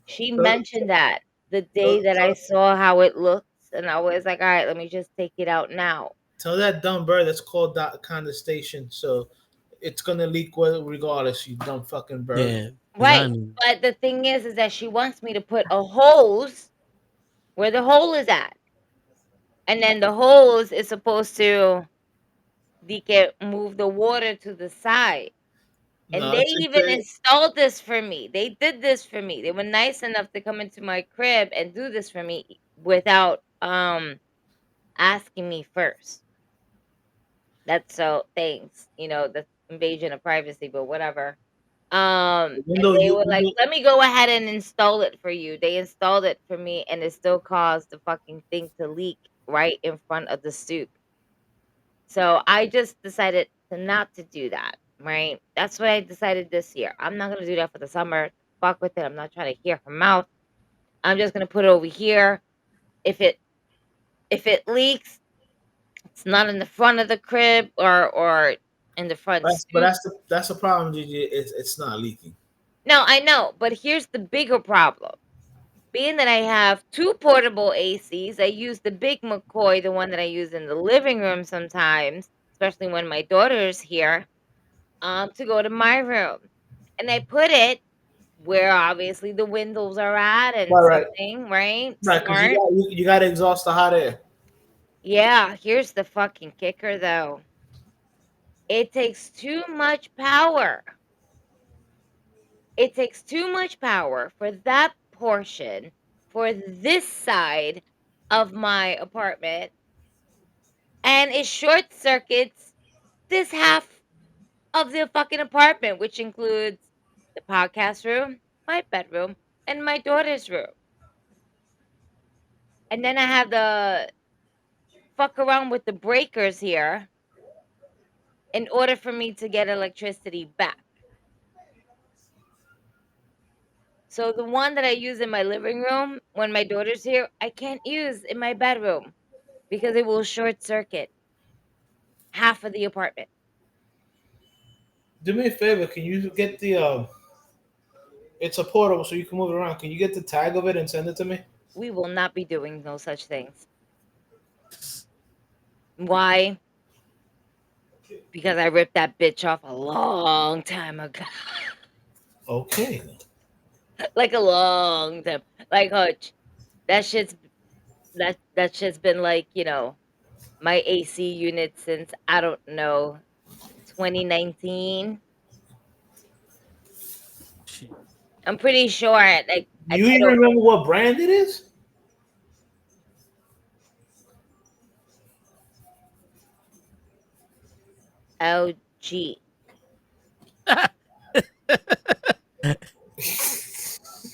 she mentioned that the day that I saw how it looks. And I was like, all right, let me just take it out now. Tell that dumb bird that's called that condensation. So it's gonna leak regardless, you dumb fucking bird. Yeah. Right. But the thing is that she wants me to put a hose where the hole is at. And then the hose is supposed to move the water to the side. And No, they it's even installed this for me. They did this for me. They were nice enough to come into my crib and do this for me without asking me first. That's so thanks. That's invasion of privacy, but whatever. And they were like, let me go ahead and install it for you. They installed it for me and it still caused the fucking thing to leak right in front of the stoop. So I just decided not to do that, right? That's what I decided this year. I'm not gonna do that for the summer. Fuck with it. I'm not trying to hear her mouth. I'm just gonna put it over here. If it leaks, it's not in the front of the crib or in the front stoop. That's the problem, Gigi. It's not leaking. No, I know, but here's the bigger problem. Being that I have two portable ACs, I use the big McCoy, the one that I use in the living room sometimes, especially when my daughter's here, to go to my room. And I put it where obviously the windows are at and something, right? Right, because Smart. you got to exhaust the hot air. Yeah, here's the fucking kicker though. It takes too much power. It takes too much power for that portion for this side of my apartment, and it short circuits this half of the fucking apartment, which includes the podcast room, my bedroom, and my daughter's room. And then I have the fuck around with the breakers here in order for me to get electricity back. So the one that I use in my living room when my daughter's here, I can't use in my bedroom because it will short circuit half of the apartment. Do me a favor. Can you get the it's a portable, so you can move it around. Can you get the tag of it and send it to me? We will not be doing no such things. Why? Because I ripped that bitch off a long time ago. Okay. Like a long time. Like Hutch. That shit's been like, my AC unit since I don't know 2019. I'm pretty sure like Do you even remember what brand it is? LG.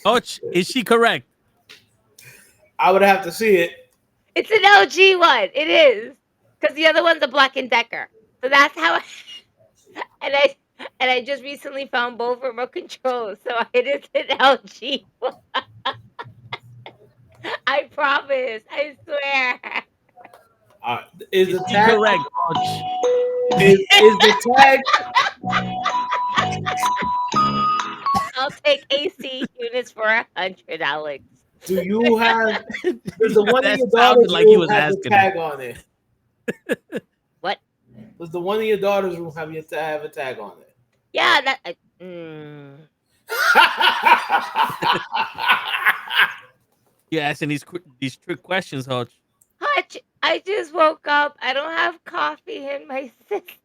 Coach, is she correct? I would have to see it. It's an LG one. It is. Because the other one's a Black & Decker. So that's how and I just recently found both remote controls. So it is an LG one. I promise. I swear. Is Is the she tag correct, Hutch? is the tag? I'll take AC units for $100. Do you have? Does the one in That your sounded daughter's like he room was have the asking her. tag on it? What? Does the one in your daughter's room have a tag on it? Yeah, that. You're asking these trick questions, Hutch. Hutch, I just woke up. I don't have coffee in my system.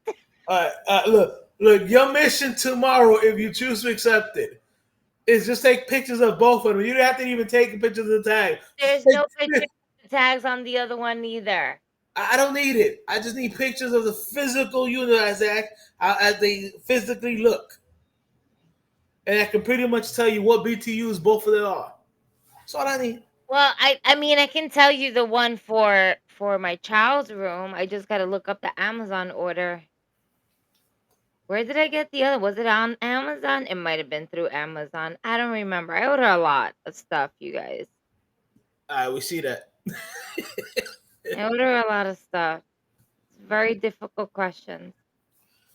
Look. Your mission tomorrow, if you choose to accept it, is just take pictures of both of them. You don't have to even take pictures of the tag. There's no picture of tags on the other one either. I don't need it. I just need pictures of the physical unit as they physically look, and I can pretty much tell you what BTUs both of them are. That's all I need. Well, I mean, I can tell you the one for my child's room. I just got to look up the Amazon order. Where did I get the other? Was it on Amazon? It might have been through Amazon. I don't remember. I order a lot of stuff, you guys. All right, we see that. I order a lot of stuff. It's very difficult questions.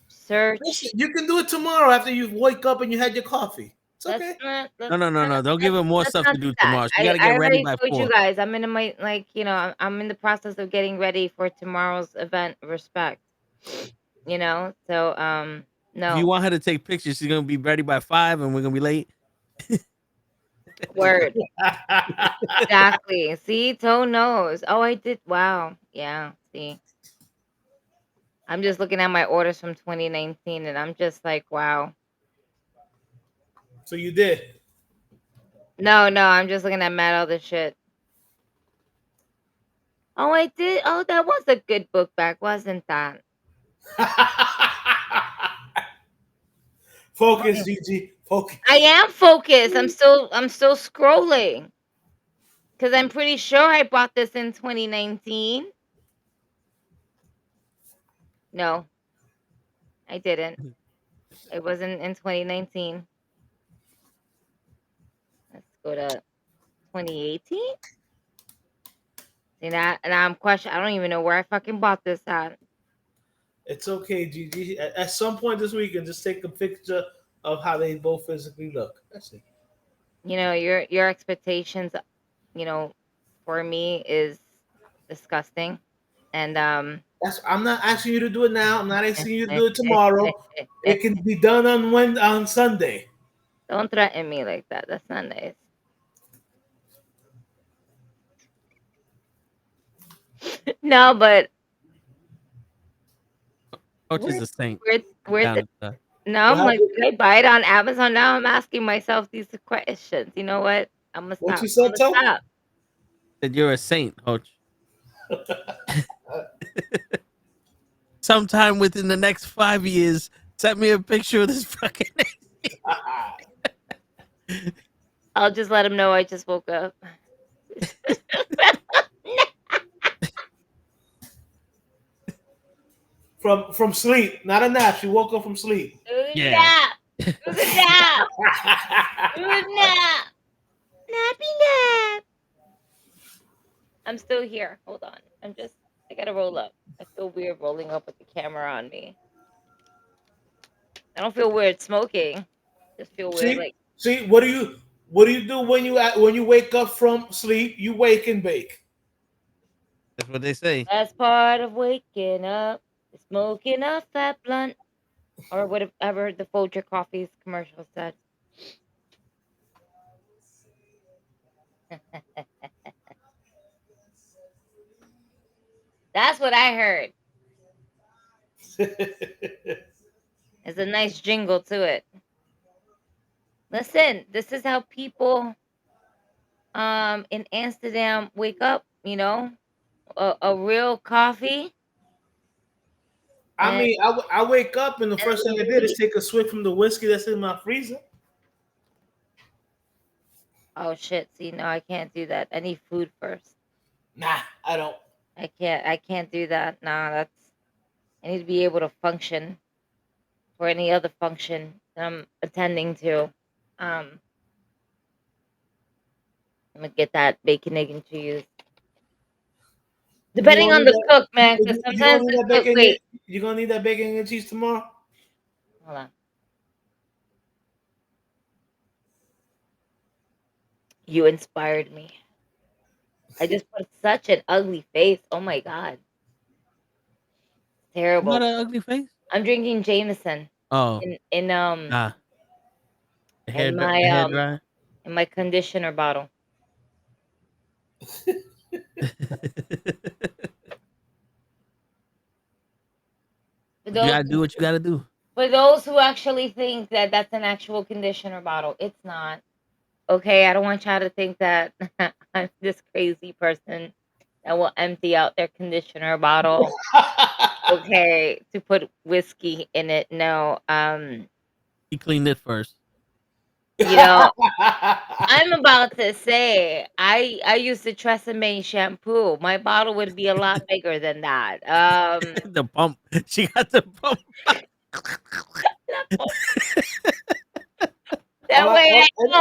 Search. Listen, you can do it tomorrow after you wake up and you had your coffee. It's okay. No. Don't give him more Let's stuff not to do that. tomorrow. She I got to get ready already by told 4. you guys. I'm in I'm in the process of getting ready for tomorrow's event. Respect. So If you no want her to take pictures, she's gonna be ready by 5, and we're gonna be late. word. Exactly. See, Toe knows. Oh, I did. Wow. Yeah. See, I'm just looking at my orders from 2019, and I'm just like, wow. So you did. No, I'm just looking at mad other shit. Oh, I did. Oh, that was a good book back, wasn't that? Focus, Gigi. Focus. I am focused. I'm still scrolling because I'm pretty sure I bought this in 2019. No, I didn't. It wasn't in 2019. Let's go to 2018. See that? And I'm questioning. I don't even know where I fucking bought this at. It's okay, Gigi. At some point this weekend, just take a picture of how they both physically look. That's it. Your expectations, for me is disgusting. And I'm not asking you to do it now. I'm not asking you to do it tomorrow. It can be done on Sunday. Don't threaten me like that. That's not nice. No, but Coach is a saint. where Down the to stuff. no, I'm like, did I buy it on Amazon? Now I'm asking myself these questions. You know what? I'm gonna What stop. you said, Toe? Stop. That you're a saint, Coach. Sometime within the next 5 years, send me a picture of this fucking. I'll just let him know I just woke up. From sleep, not a nap. She woke up from sleep. Yeah. Nap. It was a nap. It was a nap. Nappy nap. I'm still here. Hold on. I gotta roll up. I feel weird rolling up with the camera on me. I don't feel weird smoking. Just feel weird See, what do you do when you wake up from sleep? You wake and bake. That's what they say. That's part of waking up. Smoking a fat blunt. Or whatever the Folger Coffee's commercial said. That's what I heard. There's a nice jingle to it. Listen, this is how people in Amsterdam wake up, a real coffee. I mean, I wake up and the first thing I did is take a swig from the whiskey that's in my freezer. Oh shit! See, no, I can't do that. I need food first. Nah, I don't. I can't do that. Nah, I need to be able to function for any other function that I'm attending to. I'm gonna get that bacon, egg, and cheese. You Depending gonna on need the that? cook, man, because You gonna sometimes need the that cook. bacon? Wait, You gonna need that bacon and cheese tomorrow? hold on. You inspired me. I just put such an ugly face. Oh my god, You got terrible. an ugly face? I'm drinking Jameson Oh, in the hair, my the hair dryer. in my conditioner bottle. For You those gotta do what you gotta do. for those who actually think that that's an actual conditioner bottle, it's not. Okay, I don't want y'all to think that I'm this crazy person that will empty out their conditioner bottle. Okay, to put whiskey in it. No, He cleaned it first. you know, I'm about to say I used to Tresemme shampoo. My bottle would be a lot bigger than that. The pump. She got the pump. That way I know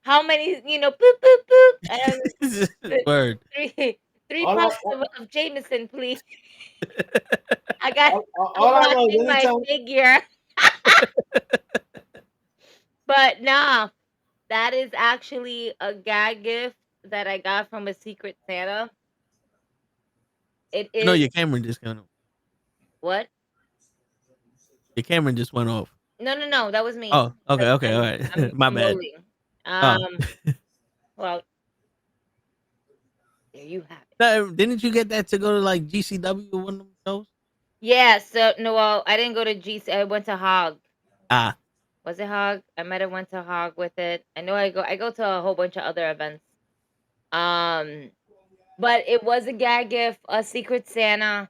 how many, boop boop boop, and Word. three all, puffs I, of Jameson, please. I got all I know is watching my anytime. figure. But nah, that is actually a gag gift that I got from a Secret Santa. It No, is your camera just went off. what? Your camera just went off. No, that was me. Oh, okay, 'Cause okay, all right. My I'm bad. rolling. Oh. Well, there you have it. Didn't you get that to go to like GCW or one of them shows? Yeah, so no, well, I didn't go to GC. I went to Hog. Ah, Was it Hog? I might have went to Hog with it. I know I go to a whole bunch of other events. But it was a gag gift, a Secret Santa,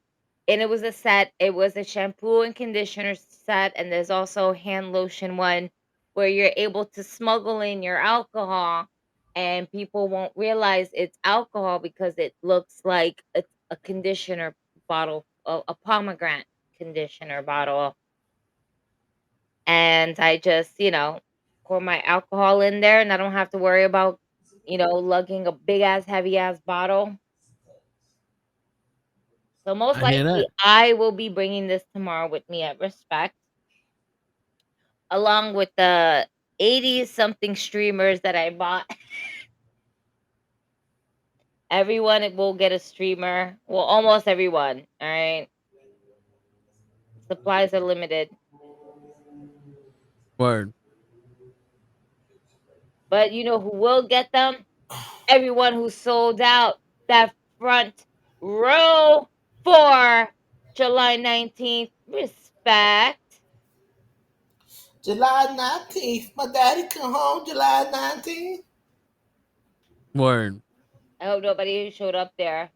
and it was a set. It was a shampoo and conditioner set, and there's also hand lotion one where you're able to smuggle in your alcohol, and people won't realize it's alcohol because it looks like it's a conditioner bottle, a pomegranate conditioner bottle. And I just, pour my alcohol in there, and I don't have to worry about, lugging a big ass, heavy ass bottle. So most I hear likely, that. I will be bringing this tomorrow with me at Respect, along with the 80 something streamers that I bought. Everyone will get a streamer. Well, almost everyone. All right. Supplies are limited. Word. But you know who will get them? Everyone who sold out that front row for July 19th. Respect. July 19th, my daddy come home July 19th. Word. I hope nobody showed up there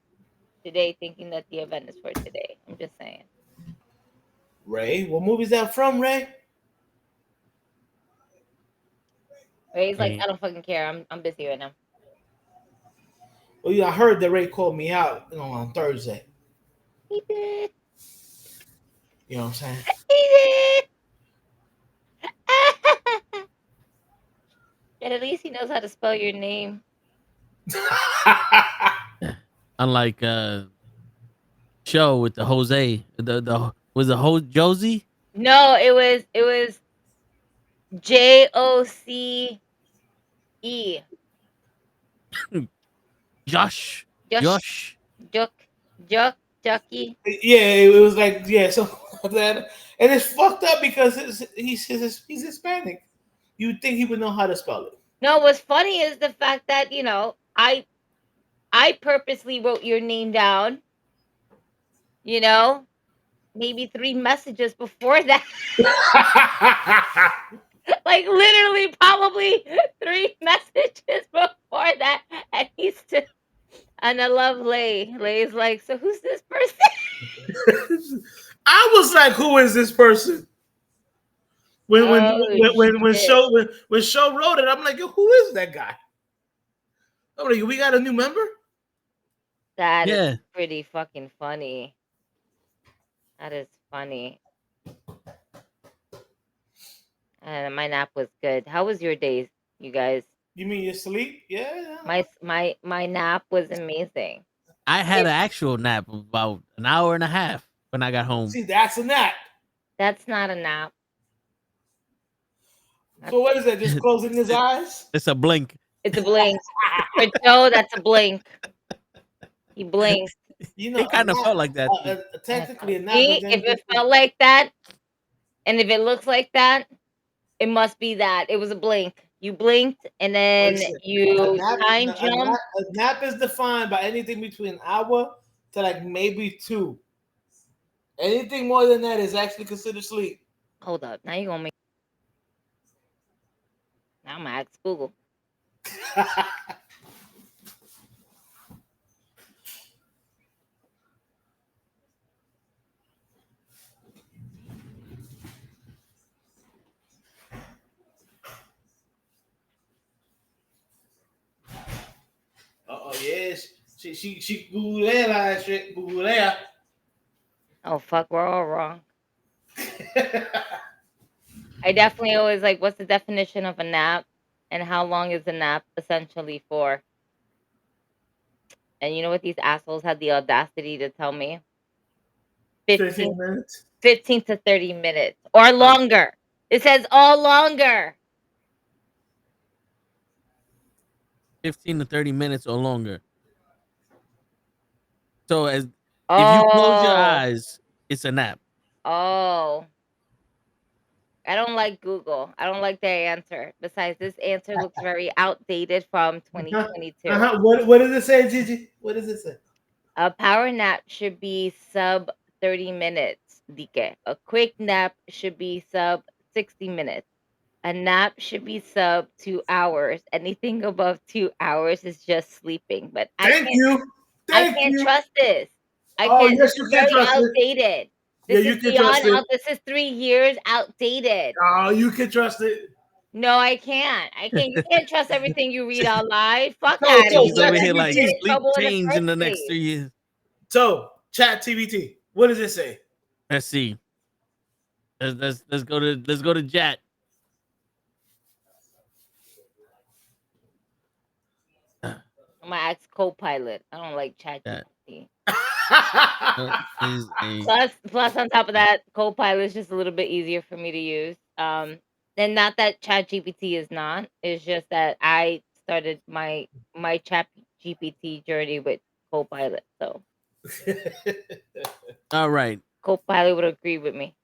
today thinking that the event is for today. I'm just saying. Ray, what movie is that from, Ray? Ray's like, Hey. I don't fucking care. I'm busy right now. Well, yeah, I heard that Ray called me out, on Thursday. He did. You know what I'm saying? He did. And at least he knows how to spell your name. Unlike show with the Jose, the was the Josie? No, it was JOCE. Josh. Josh. Jucky. Yeah, it was like so that, and it's fucked up because he's Hispanic. You'd think he would know how to spell it. No, what's funny is the fact that, I purposely wrote your name down, maybe 3 messages before that. Like literally probably 3 messages before that. And he's still, and I love Lay. Lay's like, so who's this person? I was like, who is this person? When show wrote it, I'm like, yo, who is that guy? I'm like, we got a new member? That is pretty fucking funny. That is funny. And my nap was good. How was your days, you guys? You mean your sleep? Yeah. My nap was amazing. I had an actual nap of about an hour and a half when I got home. See, that's a nap. That's not a nap. So what is that? Just closing his eyes? It's a blink. It's a blink. For Joe, that's a blink. He blinked. You know, It kind of felt like that. technically, a nap See, is if anything it felt like that, and if it looks like that, it must be that. It was a blink. You blinked, and then Listen, you time jumped. a nap is defined by anything between an hour to like maybe 2. Anything more than that is actually considered sleep. Hold up. Now you're gonna make. Now I'm gonna ask Google. Oh yes, she Google that shit. Google that. Oh fuck, we're all wrong. I definitely always like, what's the definition of a nap, and how long is a nap essentially for? And you know what these assholes had the audacity to tell me? 15 minutes. 15 to 30 minutes or longer. It says all longer. 15 to 30 minutes or longer. So if you close your eyes, it's a nap. Oh. I don't like Google. I don't like their answer. Besides, this answer looks very outdated from 2022. What does it say, Gigi? What does it say? A power nap should be sub 30 minutes, Dike. A quick nap should be sub 60 minutes. A nap should be sub 2 hours. Anything above 2 hours is just sleeping. But I can't trust this. I can't. Yes, you can trust outdated. This is beyond out. This is 3 years outdated. Oh, you can trust it. No, I can't. You can't trust everything you read online. Fuck No, that. He's over here like sleep change in the next 3 years. So, ChatGPT, what does it say? Let's see. Let's go to Chat. I'm gonna ask Copilot. I don't like ChatGPT. Plus, on top of that, Copilot is just a little bit easier for me to use. And not that ChatGPT is not. It's just that I started my ChatGPT journey with Copilot. So, all right. Copilot would agree with me.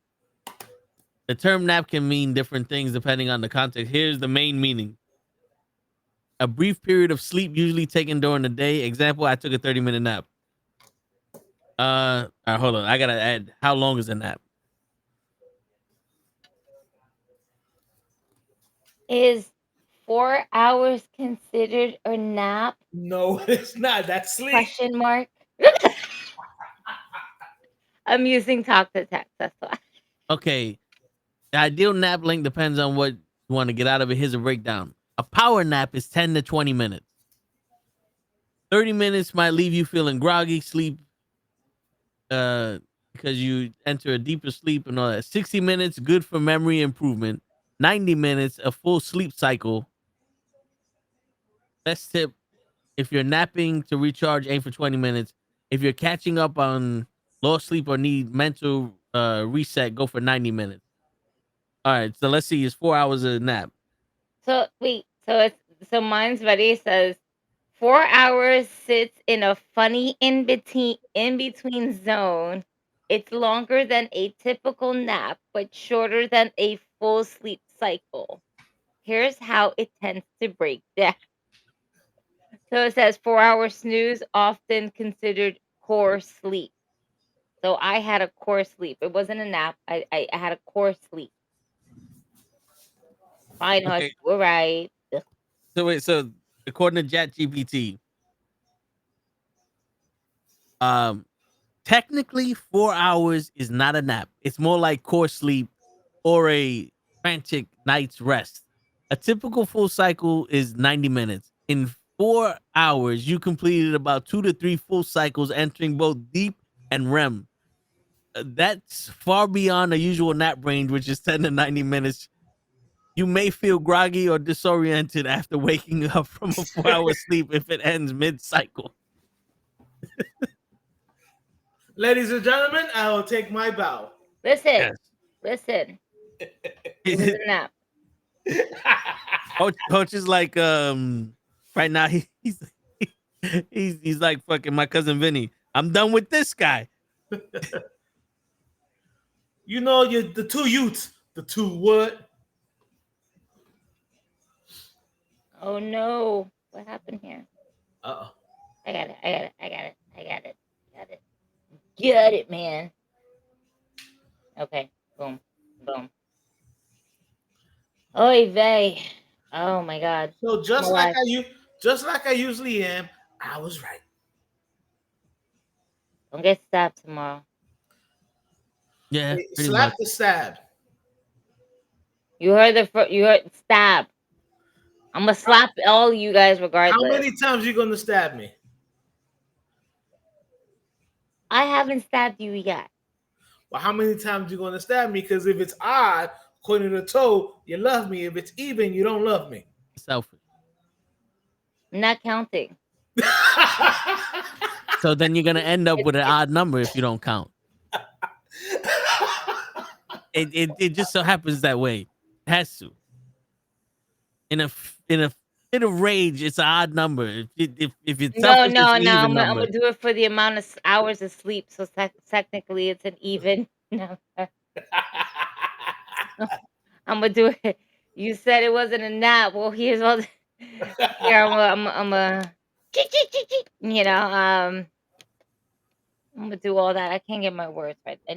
The term nap can mean different things depending on the context. Here's the main meaning. A brief period of sleep usually taken during the day. Example, I took a 30-minute nap. All right, hold on. I gotta add, how long is a nap? Is 4 hours considered a nap? No, it's not. That's sleep. Question mark. I'm using talk to text. That's why. Okay. The ideal nap length depends on what you want to get out of it. Here's a breakdown. A power nap is 10 to 20 minutes. 30 minutes might leave you feeling groggy, sleep, because you enter a deeper sleep and all that. 60 minutes, good for memory improvement. 90 minutes, a full sleep cycle. Best tip, if you're napping to recharge, aim for 20 minutes. If you're catching up on lost sleep or need mental reset, go for 90 minutes. All right, so let's see. It's 4 hours of a nap. So wait, so mine's ready. It says 4 hours sits in a funny in between zone. It's longer than a typical nap, but shorter than a full sleep cycle. Here's how it tends to break down. So it says 4 hour snooze, often considered core sleep. So I had a core sleep. It wasn't a nap. I had a core sleep. Fine, Okay. we're right. So wait, so according to ChatGPT, technically 4 hours is not a nap. It's more like core sleep or a frantic night's rest. A typical full cycle is 90 minutes. In 4 hours, you completed about 2 to 3 full cycles, entering both deep and REM. That's far beyond the usual nap range, which is 10 to 90 minutes. You may feel groggy or disoriented after waking up from a 4-hour sleep if it ends mid-cycle. Ladies and gentlemen, I will take my bow. Listen, Yes. listen. It was a nap. Coach is like, right now he's like fucking my cousin Vinny. I'm done with this guy. You know, the two youths. The two what? Oh no. What happened here? Uh-oh. I got it. Get it, man. Okay. Boom. Boom. Oy vey. Oh my god. So just I'm like alive. I usually am, I was right. Don't get stabbed tomorrow. Yeah, Hey, pretty slap much. the stab. You heard stab. I'm gonna slap all you guys regardless. How many times you gonna stab me? I haven't stabbed you yet. Well, how many times you gonna stab me? Because if it's odd, according to the toe, you love me. If it's even, you don't love me. Selfish. I'm not counting. So then you're gonna end up with an odd number if you don't count. It just so happens that way. It has to. In a fit of rage, it's an odd number. If it's No. selfish, it's an even I'm number. gonna do it for the amount of hours of sleep. So technically, it's an even number. I'm gonna do it. You said it wasn't a nap. Well, here's all. Here, I'm a. You know, I'm gonna do all that. I can't get my words right. I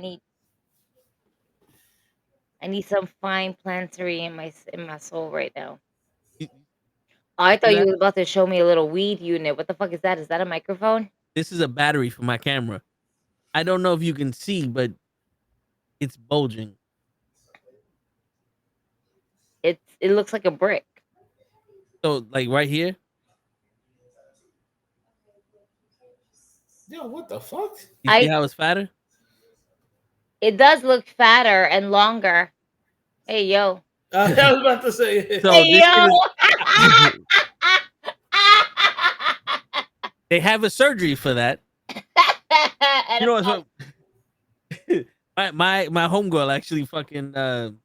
need some fine plantery in my soul right now. Oh, I thought you were about to show me a little weed unit. What the fuck is that? Is that a microphone? This is a battery for my camera. I don't know if you can see, but it's bulging. It looks like a brick. So like right here. Yo, what the fuck? You see how it's fatter? It does look fatter and longer. Hey yo. I was about to say. So Hey this yo. is, they have a surgery for that. You know what's my homegirl actually fucking on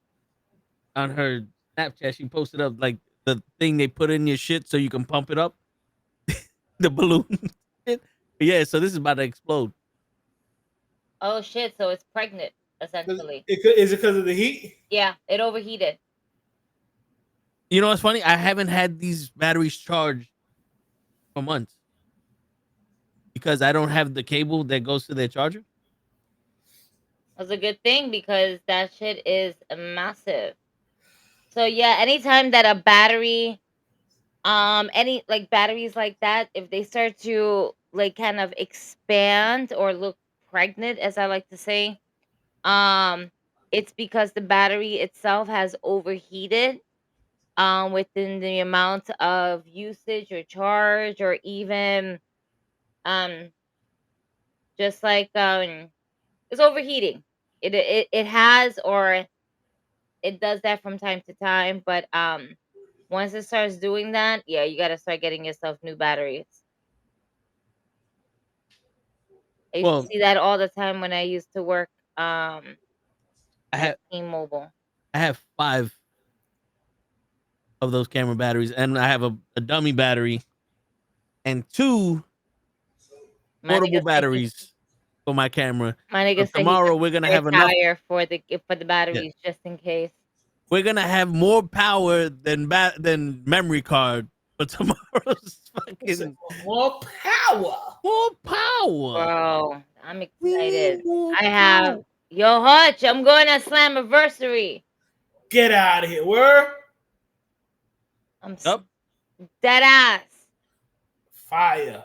her Snapchat, she posted up like the thing they put in your shit so you can pump it up. The balloon. Yeah, so this is about to explode. Oh shit, so it's pregnant, essentially. Is it because of the heat? Yeah, it overheated. You know what's funny? I haven't had these batteries charged for months because I don't have the cable that goes to their charger. That's a good thing because that shit is massive. So yeah, anytime that a battery, any like batteries like that, if they start to like kind of expand or look pregnant, as I like to say, it's because the battery itself has overheated within the amount of usage or charge or even um just like it's overheating. It has, or it does that from time to time, but once it starts doing that, yeah, you got to start getting yourself new batteries. I used to see that all the time when I used to work I at T-Mobile. have 5 of those camera batteries, and I have a dummy battery and 2 portable batteries for my camera. My nigga So tomorrow we're gonna have enough. for the batteries just in case. We're gonna have more power than memory card for tomorrow's fucking more power. More power. Bro, I'm excited. I have yo Hutch. I'm going to Slammiversary. Get out of here, word. I'm dead ass. Fire.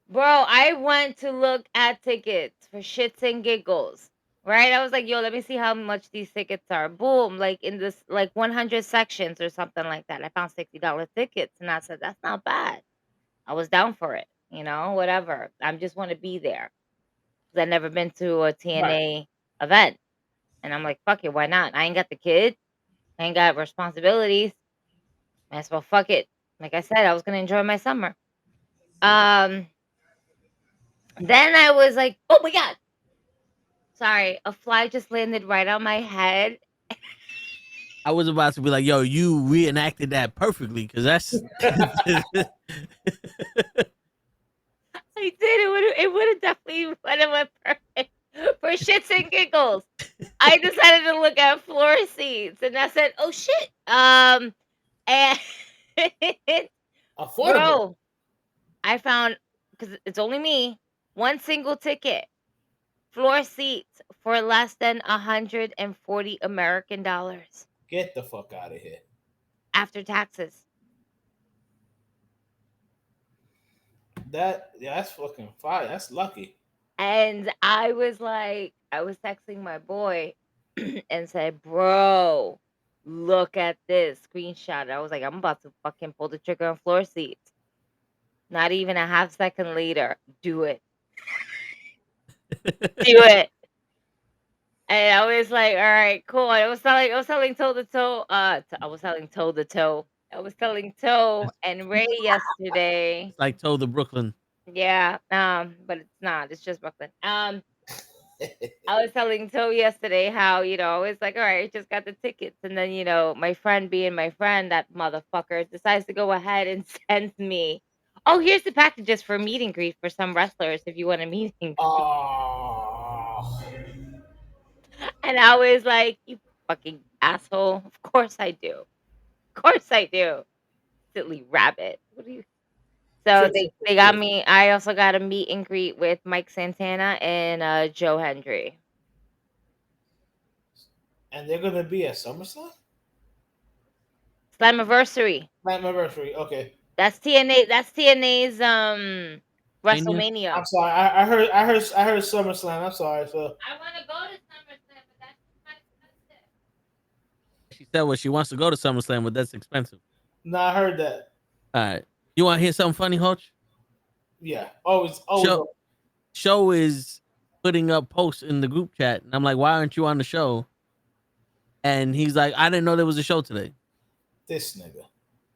Bro, I went to look at tickets for shits and giggles. Right? I was like, yo, let me see how much these tickets are. Boom. Like in this, like 100 sections or something like that. I found $60 tickets. And I said, that's not bad. I was down for it. You know, whatever. I just want to be there. Because I've never been to a TNA event. And I'm like, fuck it, why not? I ain't got the kid. I ain't got responsibilities. Might as well fuck it. Like I said, I was gonna enjoy my summer. Then I was like, oh my god. Sorry, a fly just landed right on my head. I was about to be like, yo, you reenacted that perfectly because that's. I did. It would have definitely went perfect for shits and giggles. I decided to look at floor seats, and I said, "Oh shit!" And Affordable. bro, I found because it's only me one single ticket, floor seats for less than $140 American Get the fuck out of here. after taxes. That's fucking fire. That's lucky. And I was texting my boy and said, "Bro, look at this screenshot." I was like, "I'm about to fucking pull the trigger on floor seats." Not even a half second later, do it. Do it. And I was like, all right, cool. I was telling toe to toe. I was telling toe to toe. I was telling Toe and Ray yesterday. Like Toe the Brooklyn. Yeah, but it's not. It's just Brooklyn. I was telling Toe yesterday how, I was like, all right, I just got the tickets. And then, my friend being my friend, that motherfucker decides to go ahead and sends me, oh, here's the packages for meet and greet for some wrestlers if you want a meet and greet. Oh. And I was like, you fucking asshole. Of course I do. Of course I do. Silly rabbit. What do you? So they got me. I also got a meet and greet with Mike Santana and Joe Hendry. And they're gonna be at SummerSlam? Slammiversary. Slammiversary, okay. That's TNA's WrestleMania. I'm sorry. I heard SummerSlam. I'm sorry. So I want to go to SummerSlam, but that's expensive. She said, well, she wants to go to SummerSlam, but that's expensive. No, I heard that. All right. You want to hear something funny, Hodge? Yeah. Always. Show is putting up posts in the group chat. And I'm like, why aren't you on the show? And he's like, I didn't know there was a show today. This nigga.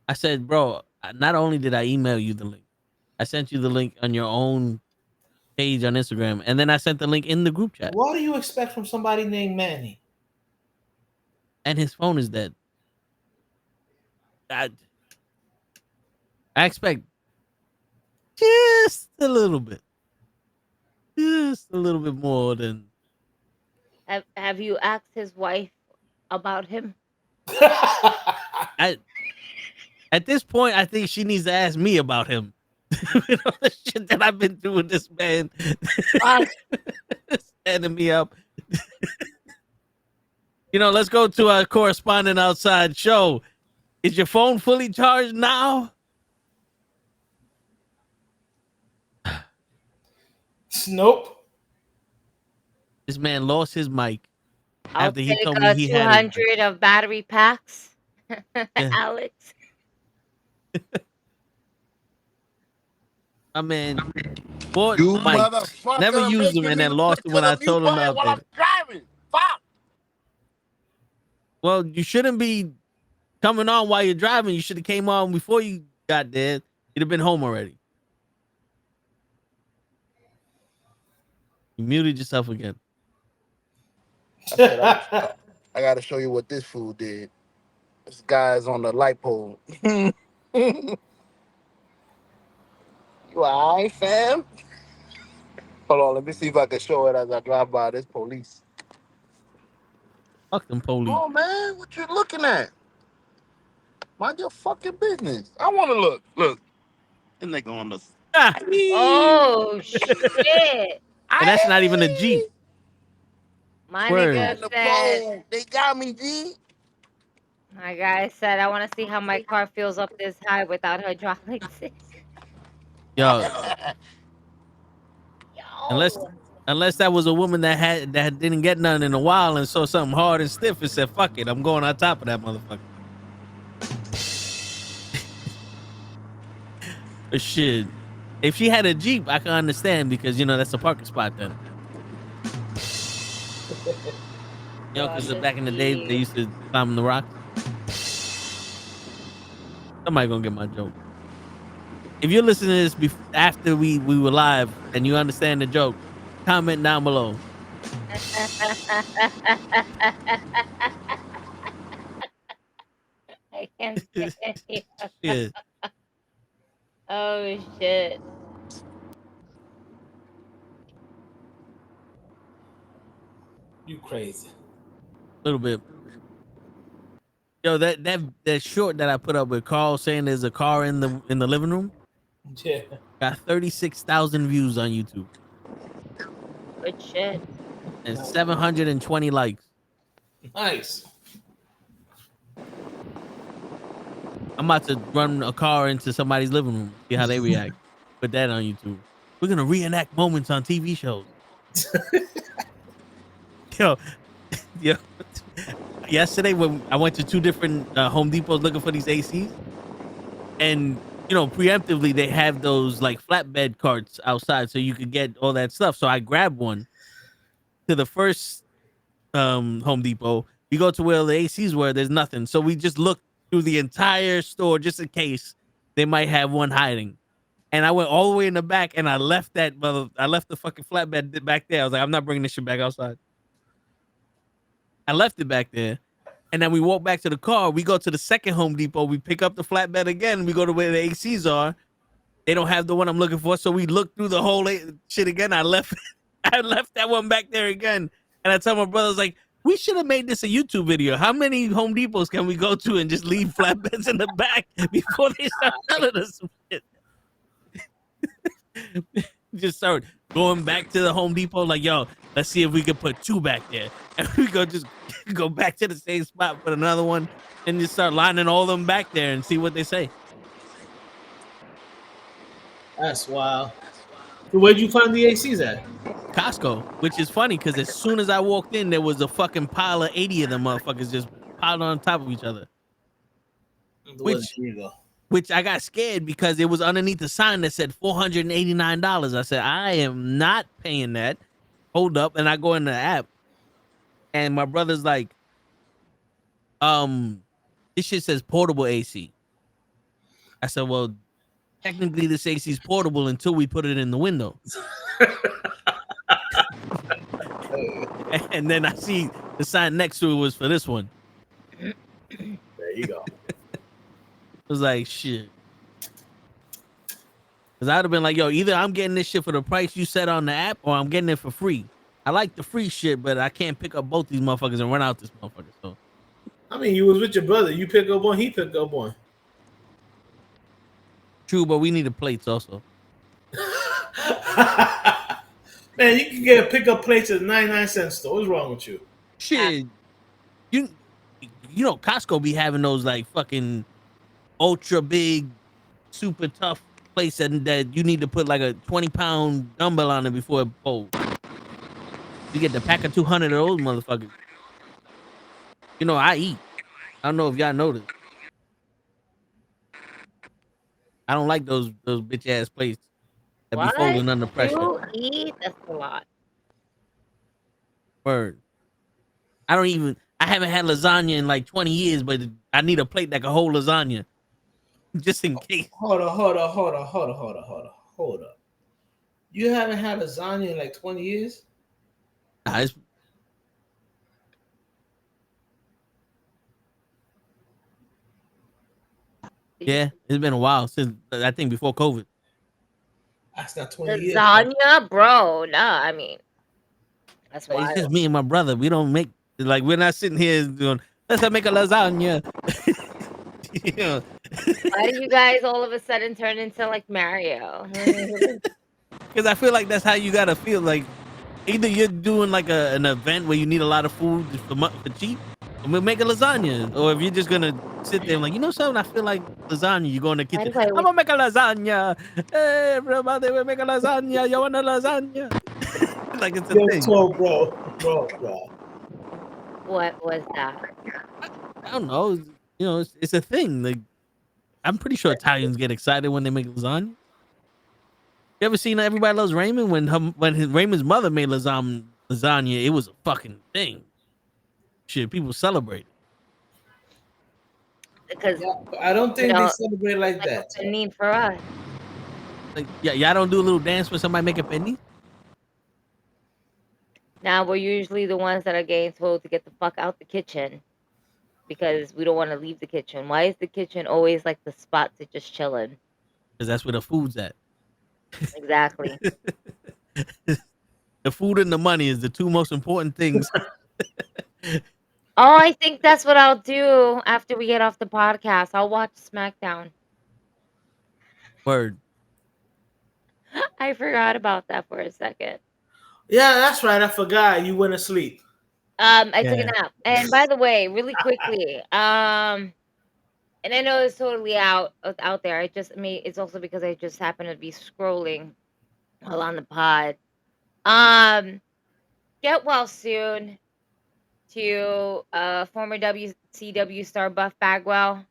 I said, bro, not only did I email you the link, I sent you the link on your own page on Instagram. And then I sent the link in the group chat. What do you expect from somebody named Manny? And his phone is dead. I expect just a little bit. Just a little bit more than. Have you asked his wife about him? At this point, I think she needs to ask me about him. The shit that I've been through with this man. Standing me up. Let's go to our correspondent outside. Show. Is your phone fully charged now? Nope. This man lost his mic after he take told me he 200 had of battery packs, Alex. I mean, bought You mics, never used them, and then lost them when I told him about I'm driving. Fuck. Well, you shouldn't be coming on while you're driving. You should have came on before you got there. You'd have been home already. You muted yourself again. I gotta show you what this fool did. This guy's on the light pole. You alright, fam? Hold on, let me see if I can show it as I drive by this police. Fuck them police. Oh man, what you looking at? Mind your fucking business. I want to look. Look, this nigga on the. Oh shit! And that's not even a Jeep. My Word. nigga said, they got me, G. my guy said, I want to see how my car feels up this high without hydraulics. Yo. Unless that was a woman that didn't get none in a while and saw something hard and stiff and said, fuck it, I'm going on top of that motherfucker. But shit. If she had a Jeep, I can understand because that's a parking spot then. Because back in the day they used to climb the rocks. Somebody gonna get my joke. If you're listening to this after we were live and you understand the joke, comment down below. I can't stand you. Yeah, Oh shit. You crazy. a little bit. Yo, that short that I put up with Carl saying there's a car in the living room Yeah. got 36,000 views on YouTube Good shit. and 720 likes. Nice. I'm about to run a car into somebody's living room, see how they react. Put that on YouTube. We're gonna reenact moments on TV shows. Yo, yo. Yesterday when I went to 2 different Home Depots looking for these ACs, and preemptively they have those like flatbed carts outside so you could get all that stuff. So I grabbed one to the first Home Depot. We go to where the ACs were, there's nothing. So we just looked through the entire store just in case they might have one hiding. And I went all the way in the back and I left the fucking flatbed back there. I was like, I'm not bringing this shit back outside. I left it back there. And then we walk back to the car. We go to the second Home Depot. We pick up the flatbed again. We go to where the ACs are. They don't have the one I'm looking for. So we look through the whole shit again. I left that one back there again. And I tell my brothers, like, we should have made this a YouTube video. How many Home Depots can we go to and just leave flatbeds in the back before they start selling us some shit? Just start going back to the Home Depot, like, yo, let's see if we can put 2 back there. And we just go back to the same spot, put another one, and just start lining all of them back there and see what they say. That's wild. So where'd you find the ACs at? Costco, which is funny because as soon as I walked in, there was a fucking pile of 80 of them motherfuckers just piled on top of each other. Which I got scared because it was underneath the sign that said $489. I said, I am not paying that. Hold up. And I go in the app and my brother's like, this shit says portable AC. I said, well, technically this AC is portable until we put it in the window. And then I see the sign next to it was for this one. There you go. I was like, shit. Because I'd have been like, yo, either I'm getting this shit for the price you set on the app or I'm getting it for free. I like the free shit, but I can't pick up both these motherfuckers and run out this motherfucker. So, I mean, you was with your brother. You pick up one, he picked up one. true, but we needed plates also. Man, you can get a pickup plates at 99-cent store. What's wrong with you? Shit. You know, Costco be having those like fucking ultra big, super tough plates that you need to put like a 20-pound dumbbell on it before it folds. You get the pack of 200 of those motherfuckers. You know, I eat. I don't know if y'all noticed. I don't like those bitch ass plates that be folding under pressure. You eat? That's a lot. Word. I haven't had lasagna in like 20 years, but I need a plate that can hold lasagna. Just in case. Hold up. You haven't had lasagna in like 20 years? Nah, yeah, it's been a while since, I think, before COVID. That's not 20 years. Lasagna, bro. Nah, I mean, that's why. It's just me and my brother. We don't make, like, we're not sitting here doing, let's make a lasagna. You know? Why do you guys all of a sudden turn into like Mario? Because I feel like that's how you gotta feel. Like, either you're doing like an event where you need a lot of food for cheap, and we'll make a lasagna. Or if you're just gonna sit there and like, you know something, I feel like lasagna. You go in the kitchen, I'm gonna make a lasagna. Hey, everybody, we make a lasagna. You want a lasagna? Like it's a thing. Bro. What was that? I don't know. You know, it's a thing. Like, I'm pretty sure Italians get excited when they make lasagna. You ever seen Everybody Loves Raymond? When Raymond's mother made lasagna, it was a fucking thing. Shit, people celebrate. because I don't think they celebrate like that. a need for us. Like, yeah, y'all don't do a little dance when somebody make a penny. Now we're usually the ones that are getting told to get the fuck out the kitchen because we don't want to leave the kitchen. Why is the kitchen always like the spot to just chill in? Because that's where the food's at. Exactly. The food and the money is the two most important things. Oh, I think that's what I'll do after we get off the podcast. I'll watch SmackDown. Word. I forgot about that for a second. Yeah, that's right. I forgot you went to sleep. I took a nap. And by the way, really quickly, and I know it's totally out there. I mean, it's also because I just happened to be scrolling while on the pod. Get well soon to former WCW star Buff Bagwell.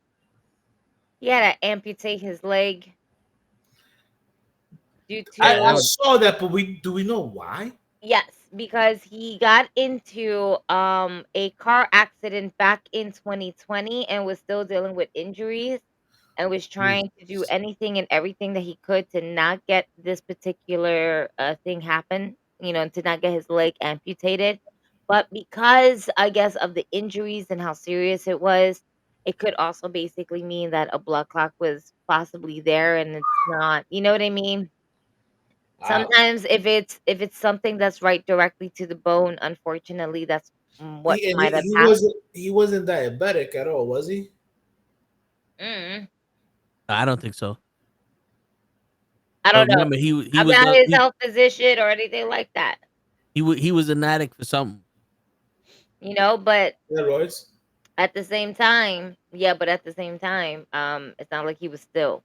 He had to amputate his leg due to I saw that, but do we know why? yes, because he got into a car accident back in 2020 and was still dealing with injuries and was trying to do anything and everything that he could to not get this particular thing happen, to not get his leg amputated. But because I guess of the injuries and how serious it was, it could also basically mean that a blood clot was possibly there and it's not. You know what I mean? Sometimes if it's something that's right directly to the bone, unfortunately, that's what might have happened. He wasn't diabetic at all, was he? I don't think so. I don't know. Remember, he I'm was not his health physician or anything like that. he was an addict for something. But Steroids. at the same time, it's not like he was still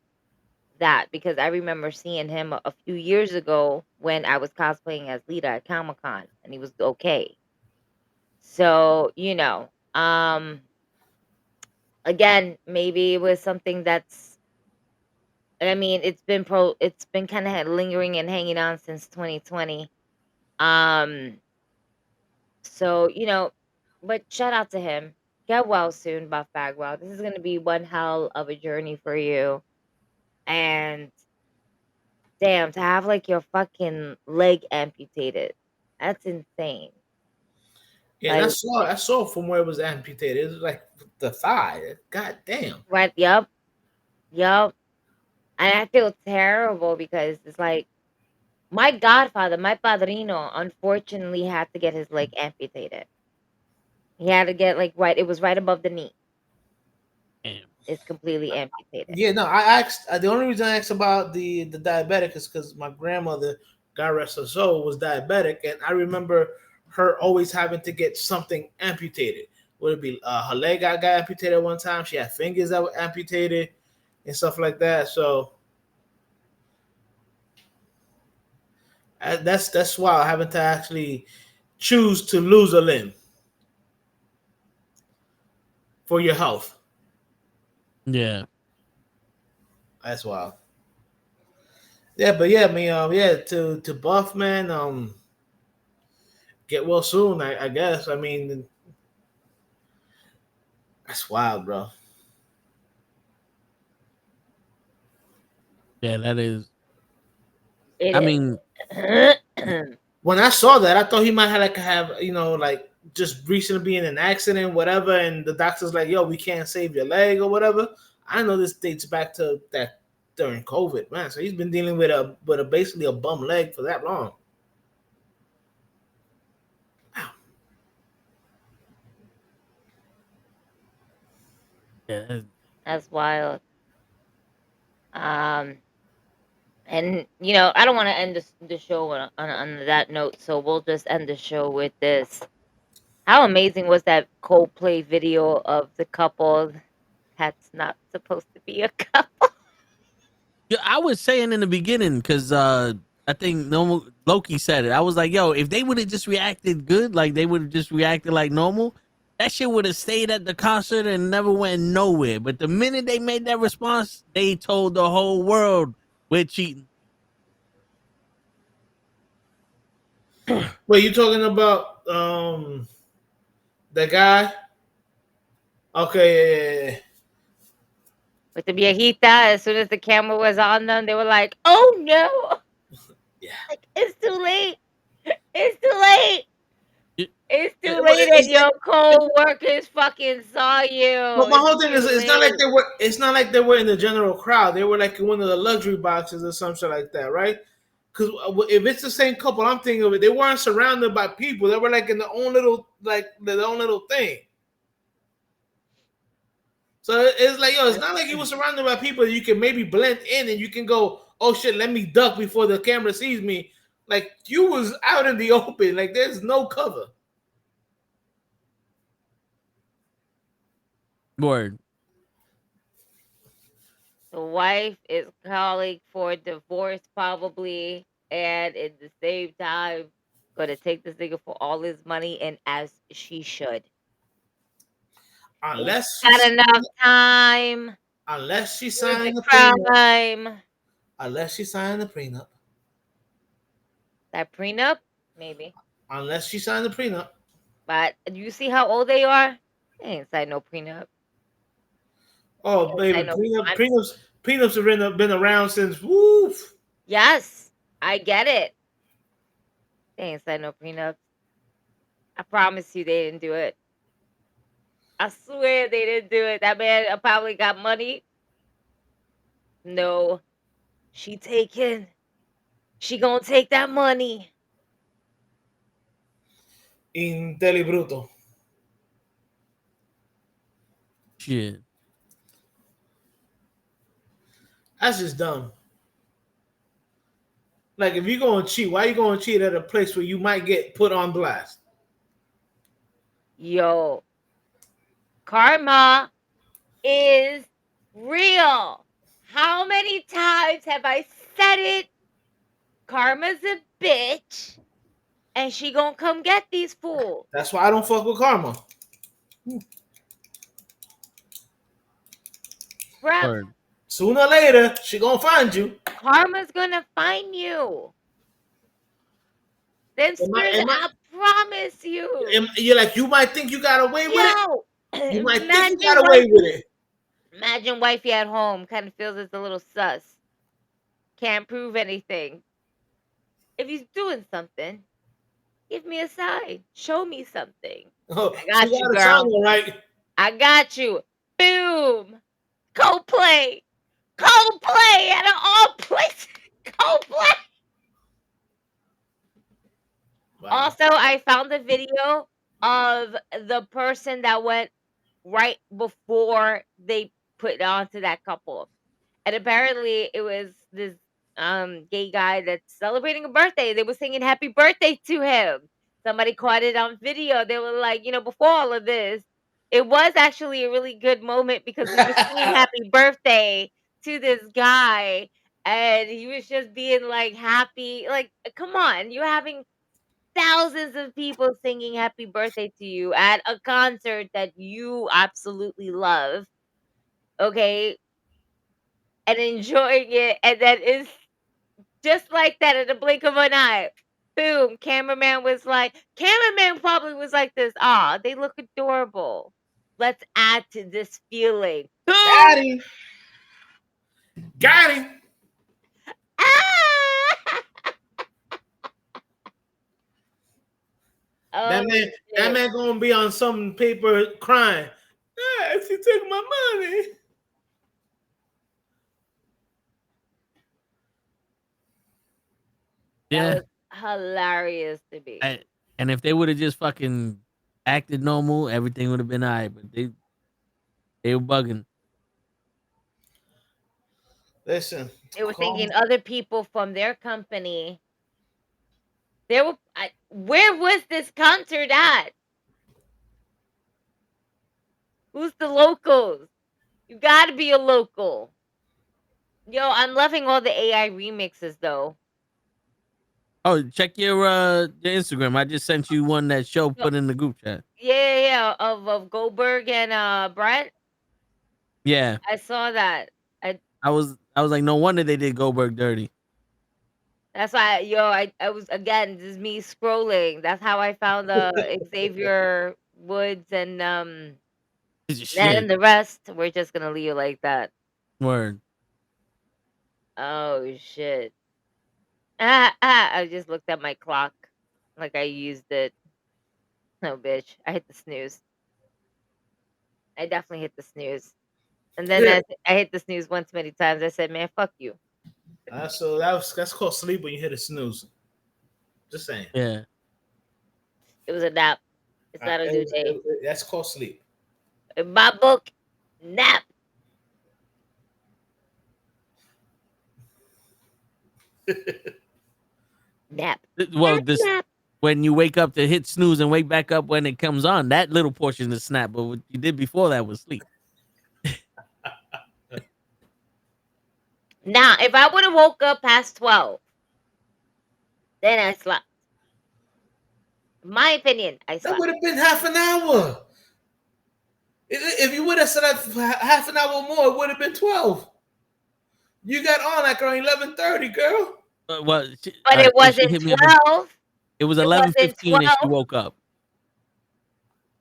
that, because I remember seeing him a few years ago when I was cosplaying as Lita at Comic-Con, and he was okay. So, again, maybe it was something that's, I mean, it's been kind of lingering and hanging on since 2020. So, but shout out to him. Get well soon, Buff Bagwell. This is going to be one hell of a journey for you. And damn, to have like your fucking leg amputated. That's insane. Yeah, and I saw from where it was amputated. It was like the thigh. God damn. Right. Yep. And I feel terrible because it's like my godfather, my padrino, unfortunately had to get his leg amputated. He had to get it was right above the knee. Damn. It's completely amputated. Yeah, no, I asked. The only reason I asked about the diabetic is because my grandmother, God rest her soul, was diabetic, and I remember her always having to get something amputated. Would it be her leg got amputated one time? She had fingers that were amputated and stuff like that. So that's why having to actually choose to lose a limb for your health. Yeah. That's wild. Yeah, but yeah, I mean, to Buff, man, get well soon, I guess. I mean, that's wild, bro. Yeah, that is. It I is. mean, when I saw that, I thought he might have just recently be in an accident, whatever, and the doctor's like, "Yo, we can't save your leg or whatever." I know this dates back to that during COVID, man. So he's been dealing with a basically a bum leg for that long. yeah, That's wild. And I don't want to end the show on that note, so we'll just end the show with this. How amazing was that Coldplay video of the couple that's not supposed to be a couple? yeah. I was saying in the beginning because I think normal Loki said it. I was like, yo, if they would have just reacted good, like they would have just reacted like normal, that shit would have stayed at the concert and never went nowhere. But the minute they made that response, they told the whole world we're cheating. Wait, you talking about the guy? Okay, yeah. With the viejita, as soon as the camera was on them, they were like, "Oh no!" Yeah. Like, it's too late. It's too late. Y- It's too Well, late, and it's like, your co-workers fucking saw you. but my It's whole thing is, too it's not like late. they were. It's not like they were in the general crowd. They were like in one of the luxury boxes or something like that, right? Because if it's the same couple, I'm thinking of it. They weren't surrounded by people. They were like in their own little, like their own little thing. So it's like, yo, it's not like you were surrounded by people that you can maybe blend in and you can go, oh shit, let me duck before the camera sees me. Like you was out in the open. Like there's no cover. Word. The wife is calling for divorce probably, and at the same time, gonna take this nigga for all his money, and as she should. Unless she, Got enough time. unless she Do signed the the prenup. crime. Unless she signed the prenup. That prenup, maybe. Unless she signed the prenup. But you see how old they are? They ain't signed no prenup. Oh They baby, ain't signed no bond. prenups have been around since woof. Yes, I get it. They ain't signed no prenups. I promise you they didn't do it. I swear they didn't do it. That man probably got money. No, she taking. She gonna take that money. Intelibruto. Shit. That's just dumb. Like if you're gonna cheat, why you gonna cheat at a place where you might get put on blast? Yo, karma is real. How many times have I said it? Karma's a bitch, and she gonna come get these fools. That's why I don't fuck with karma. Bruh, Word. Sooner or later, she gonna find you. karma's gonna find you. Them spirits, I promise you. You're like, you might think you got away with it. Yo, You might think you imagine got away with wifey. it. Imagine wifey at home kind of feels it's a little sus. Can't prove anything. If he's doing something, give me a sign. Show me something. Oh, I she got you, got a sign, girl. all right. I got you. Boom. Coldplay. Coldplay at an all place. Coldplay. Wow. Also, I found the video of the person that went right before they put on to that couple. And apparently it was this gay guy that's celebrating a birthday. They were singing happy birthday to him. Somebody caught it on video. They were like, before all of this, it was actually a really good moment because we were singing happy birthday to this guy and he was just being like happy. Like, come on, you're having thousands of people singing happy birthday to you at a concert that you absolutely love. Okay, and enjoying it, and then it's just like that in the blink of an eye. Boom, cameraman probably was like this. Ah, they look adorable. Let's add to this feeling. Got Boom. him. Got him. Ah! That Oh, man, that shit. man gonna be on some paper crying. Ah, she took my money. That Yeah. was hilarious to me. And if they would have just fucking acted normal, everything would have been alright. But they were bugging. Listen, They were thinking other people from their company. Where was this concert at? Who's the locals? You gotta be a local. Yo, I'm loving all the AI remixes though. Oh, check your Instagram. I just sent you one that show put in the group chat. Yeah, of Goldberg and Brett. Yeah. I saw that. I was like, no wonder they did Goldberg dirty. That's why, I was again, this is me scrolling. That's how I found Xavier Woods and This is then shit. the rest. We're just gonna leave it like that. Word. Oh shit. I just looked at my clock like I used it. No, bitch. I hit the snooze. I definitely hit the snooze. And then Yeah. I hit the snooze once many times. I said, man, fuck you. So that's called sleep when you hit a snooze. Just saying. Yeah. It was a nap. It's not a new day. That's called sleep. In my book, nap. Nap. Well, Nap, this nap. when you wake up to hit snooze and wake back up when it comes on, that little portion is snap. But what you did before that was sleep. Now, if I would have woke up past 12, then I slept. In my opinion, I That slept. would have been half an hour. If you would have said that half an hour more, it would have been 12. You got on like around 11:30, girl. Well, But it wasn't hit me up. 12. It was It wasn't 11:15 and she 12. woke up.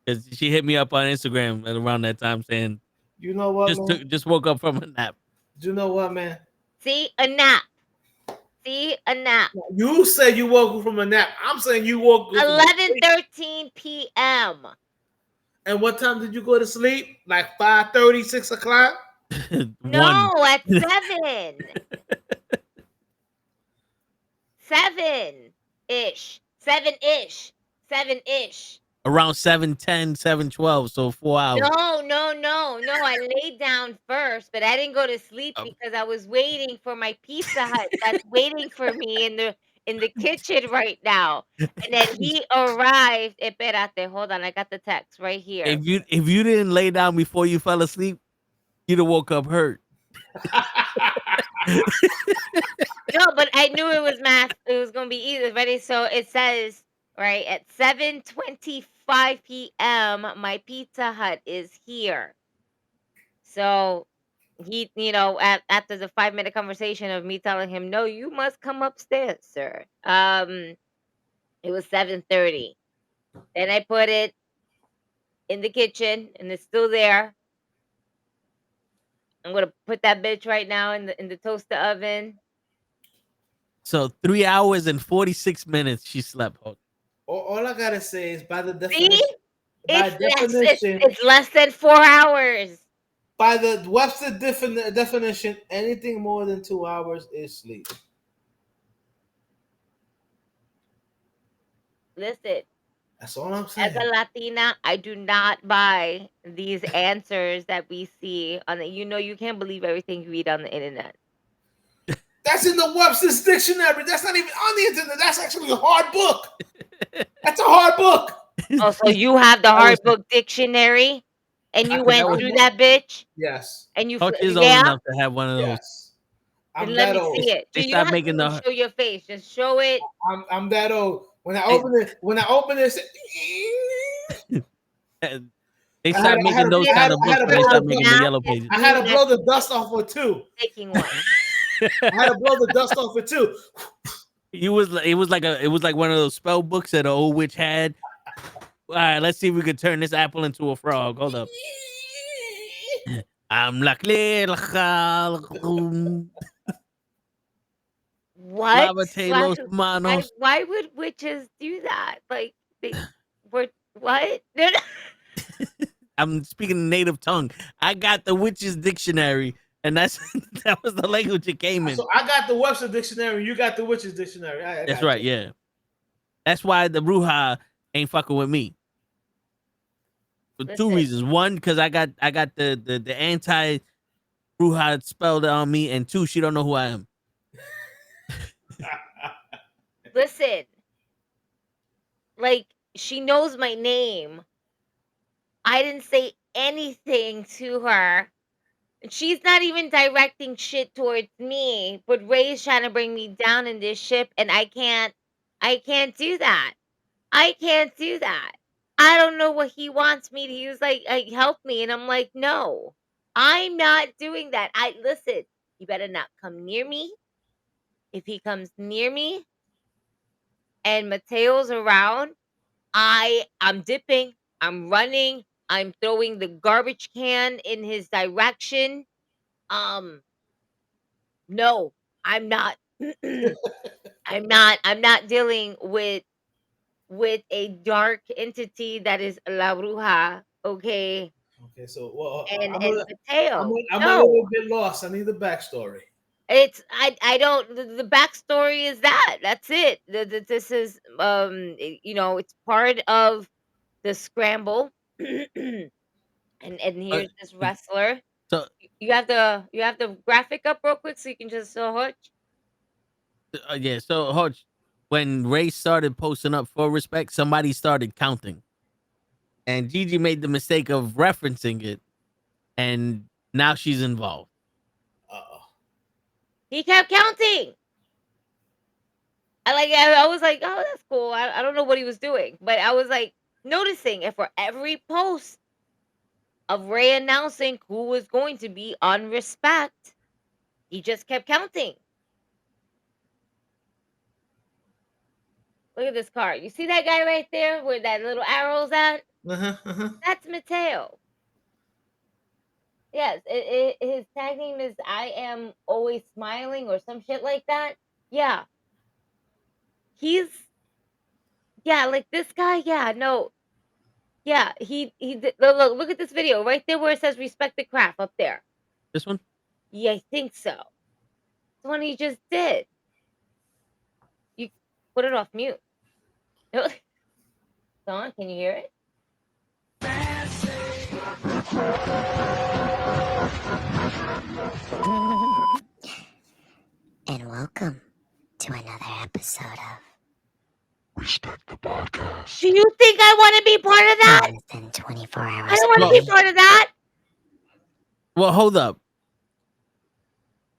Because she hit me up on Instagram at around that time saying, You know what, man? just woke up from a nap. You know what, man? See, a nap. See, a nap. You said you woke up from a nap. I'm saying you woke up. 11:13 p.m. And what time did you go to sleep? Like 5:30, 6 o'clock? No, at 7. 7-ish. 7-ish. 7-ish. Around 7:10, 7:12, so 4 hours. No. I laid down first, but I didn't go to sleep because I was waiting for my Pizza Hut that's waiting for me in the kitchen right now. And then he arrived. Espérate, hold on. I got the text right here. If you didn't lay down before you fell asleep, you'd have woke up hurt. No, but I knew it was math. It was gonna be easy. Ready? So it says right at 7:25 p.m. My Pizza Hut is here. So he, after the 5-minute conversation of me telling him, "No, you must come upstairs, sir." It was 7:30. Then I put it in the kitchen, and it's still there. I'm gonna put that bitch right now in the toaster oven. So 3 hours and 46 minutes she slept. All I gotta say is by the definition. See? By definition, It's less than 4 hours. By the Webster definition, anything more than 2 hours is sleep. Listen. That's all I'm saying. As a Latina, I do not buy these answers that we see on the. You can't believe everything you read on the internet. That's in the Webster's dictionary. That's not even on the internet. That's actually a hard book. That's a hard book. Oh, so you have the hard book dictionary, and you went through that bitch? Yes. And you Coach is old enough to have one of those. Yes. Then let me see it. They You start have making to the. show your face. Just show it. I'm that old. When I open it, they start making those kind of books. They start making the yellow pages. I had to blow the dust off with 2. Taking one. I had to blow the dust off with 2. It was like one of those spell books that an old witch had. All right, let's see if we could turn this apple into a frog. Hold up. I'm lucky. What? Manos. Why would witches do that? Like they were what? I'm speaking native tongue. I got the witch's dictionary, and that was the language it came in. So I got the Webster dictionary. You got the witch's dictionary. That's right. Yeah. That's why the Bruja ain't fucking with me. For 2 reasons. One, because I got the anti Bruja spelled on me, and 2, she don't know who I am. Listen, like she knows my name. I didn't say anything to her. She's not even directing shit towards me, but Ray's trying to bring me down in this ship, and I can't do that. I can't do that. I don't know what he wants me to. He was like, help me. And I'm like, no, I'm not doing that. Listen, you better not come near me. If he comes near me and Mateo's around, I'm dipping, I'm running, I'm throwing the garbage can in his direction. No, I'm not. I'm not dealing with a dark entity that is La Bruja, okay? Okay, so well, And Mateo. I'm a No. little bit lost. I need the backstory. It's I don't the backstory is that. That's it. This is it's part of the scramble. and here's this wrestler. So You have the graphic up real quick so you can just watch. yeah, so Hodge, when Ray started posting up for respect, somebody started counting, and Gigi made the mistake of referencing it, and now she's involved. He kept counting. I was like, oh, that's cool. I don't know what he was doing, but I was like noticing if for every post of Ray announcing who was going to be on respect, he just kept counting. Look at this card. You see that guy right there where that little arrow's at? That's Mateo. Yes, his tag name is I Am Always Smiling or some shit like that. Yeah. Like this guy. Yeah, no. Yeah, he did. Look at this video right there where it says respect the craft up there. This one? Yeah, I think so. The one he just did. You put it off mute. Don, can you hear it? And welcome to another episode of Respect the podcast. Do you think I want to be part of that? Less than 24 hours. I don't want to be part of that. Well, hold up.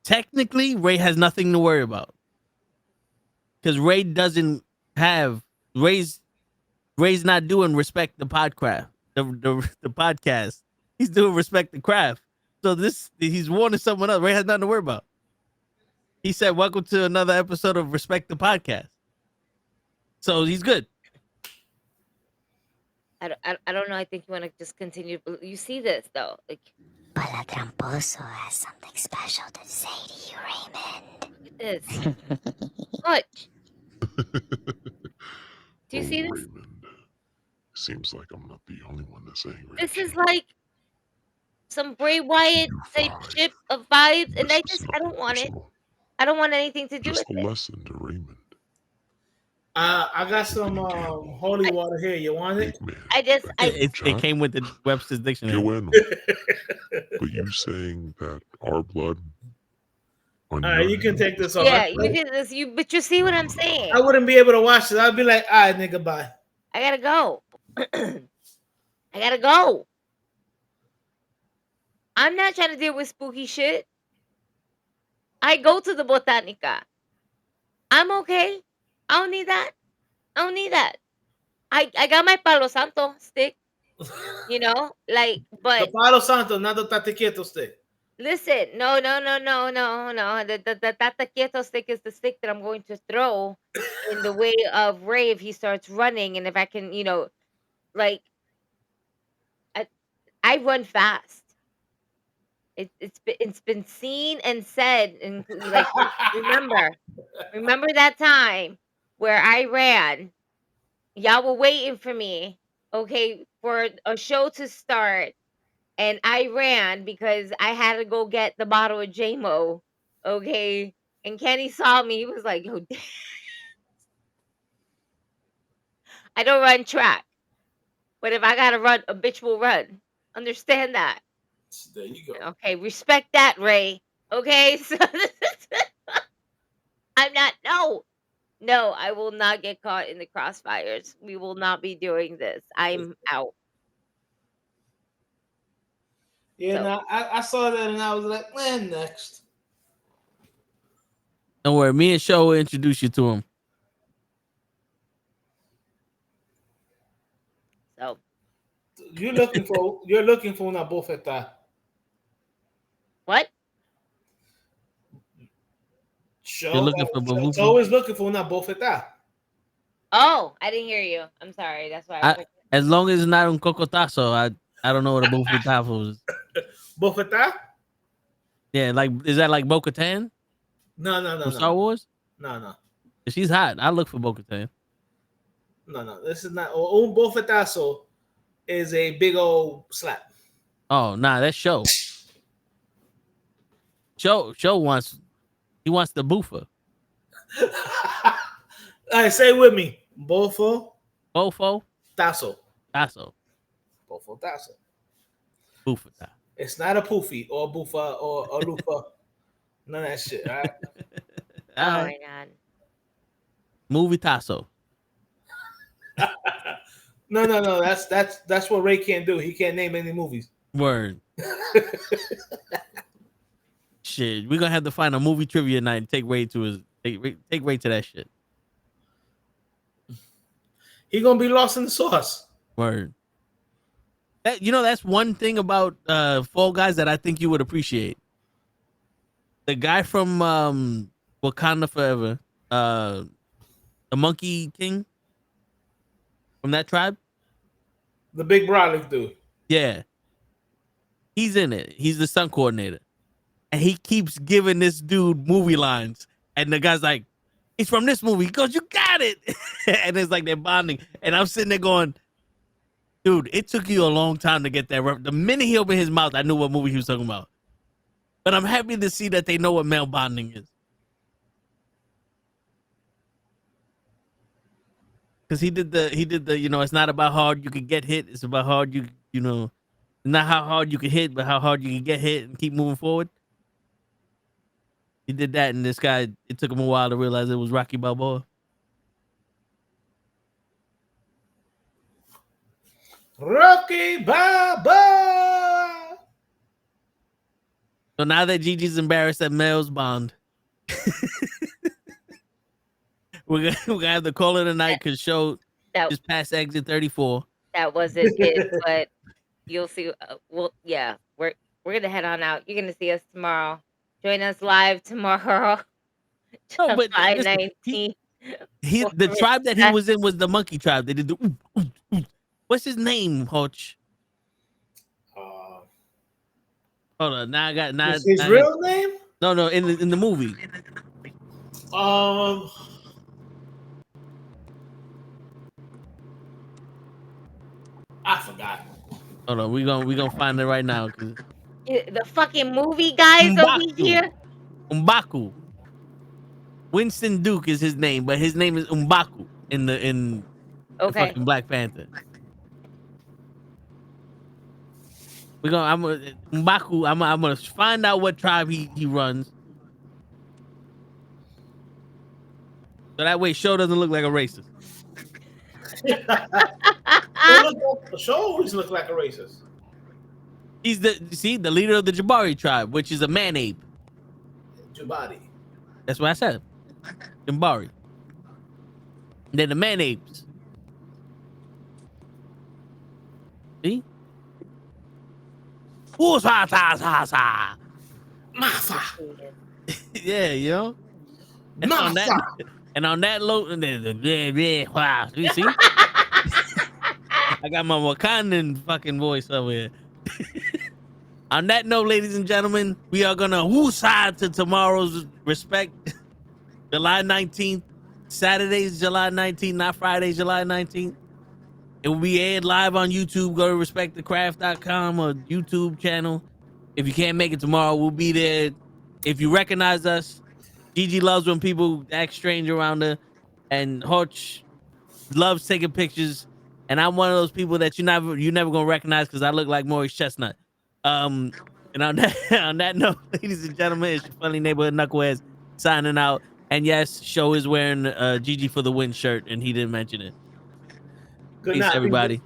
Technically, Ray has nothing to worry about because Ray doesn't have Ray's not doing respect the podcraft, the podcast. He's doing respect the craft. So he's warning someone else. Ray has nothing to worry about. He said, "Welcome to another episode of Respect the Podcast." So he's good. I don't know. I think you want to just continue. You see this though, like. But La Tramposo has something special to say to you, Raymond. Look at this. Watch. Do you see this? Raymond. Seems like I'm not the only one that's angry. This is like some Bray Wyatt type shit of vibes, and I don't want it. I don't want anything to do Just with a it. lesson to Raymond. I got some holy water here. You want it? It came with the Webster's dictionary. But you saying that our blood? All right, you can take this off. Yeah, you did this. But you see what I'm saying? I wouldn't be able to watch this. I'd be like, all right, nigga, bye. I gotta go. I gotta go. I'm not trying to deal with spooky shit. I go to the Botanica. I'm okay. I don't need that. I got my Palo Santo stick. But the Palo Santo, not the Tate Quieto stick. Listen, no. The Tata Quieto stick is the stick that I'm going to throw in the way of Ray if he starts running, and if I can, I run fast. It's been seen and said, and remember that time where I ran. Y'all were waiting for me, okay, for a show to start, and I ran because I had to go get the bottle of JMO, okay? And Kenny saw me. He was like, yo, I don't run track. But if I got to run, a bitch will run. Understand that. There you go. Okay, respect that, Ray. Okay? So I'm not, no, I will not get caught in the crossfires. We will not be doing this. I'm out. Yeah, no, I saw that and I was like, man, next. Don't worry, me and Show will introduce you to him. So you're looking for una bofeta. What? You're looking for Babufu? It's always looking for una bofeta. Oh, I didn't hear you. I'm sorry. That's why. As long as it's not un cocotazo, I don't know what a bofetazo is. Bofeta? Yeah, like is that like Bo-Katan No. from Star Wars? No. She's hot. I look for Bo-Katan. No. This is not. Un bofetazo is a big old slap. Oh, nah, that's Show. Show wants he wants the boofer. All right, say it with me. Bofo Bofo tazo. Tasso. Bofo tazo. Boofer. It's not a poofy or a boofa or a loofah. None of that shit. All right. Oh my god. Movie Tasso. No. That's what Ray can't do. He can't name any movies. Word. Shit, we're gonna have to find a movie trivia night and take Ray to that shit. He gonna be lost in the sauce. Word. That's one thing about Fall Guys that I think you would appreciate. The guy from Wakanda Forever, the Monkey King from that tribe. The big brolic dude. Yeah. He's in it. He's the stunt coordinator. And he keeps giving this dude movie lines. And the guy's like, he's from this movie. He goes, you got it. And it's like they're bonding. And I'm sitting there going, dude, it took you a long time to get that. The minute he opened his mouth, I knew what movie he was talking about. But I'm happy to see that they know what male bonding is. Because he did the, it's not about how hard you can get hit. It's about how hard not how hard you can hit, but how hard you can get hit and keep moving forward. He did that, and this guy, it took him a while to realize it was Rocky Balboa. Rocky Balboa. So now that Gigi's embarrassed that males bond, we're gonna have to call it a night because show just past exit 34. That wasn't it, but you'll see. We're gonna head on out. You're gonna see us tomorrow. Join us live tomorrow. No, but July listen, 19th. the tribe that he was in was the monkey tribe. They did the what's his name, Hutch? Hold on, now I got his real name? No, in the movie. I forgot. Hold on, we gonna find it right now. The fucking movie guys over here. M'Baku. Winston Duke is his name, but his name is M'Baku in the fucking Black Panther. M'Baku. I'm gonna find out what tribe he runs. So that way Show doesn't look like a racist. Show always look like a racist. He's the leader of the Jabari tribe, which is a man ape. Jabari. That's what I said. Jabari. And then the man apes. See? Yeah, you know? And on that low, you see? I got my Wakandan fucking voice over here. On that note, ladies and gentlemen, we are gonna woosah to tomorrow's respect. July 19th. Saturday's July 19th, not Friday's July 19th. It will be aired live on YouTube. Go to respectthecraft.com or YouTube channel. If you can't make it tomorrow, we'll be there. If you recognize us, Gigi loves when people act strange around her, and Hutch loves taking pictures. And I'm one of those people that you're never gonna recognize because I look like Maurice Chestnut. And on that note, ladies and gentlemen, it's your funny neighborhood knuckleheads signing out. And yes, Show is wearing Gigi for the win shirt, and he didn't mention it. Good Peace, night, everybody.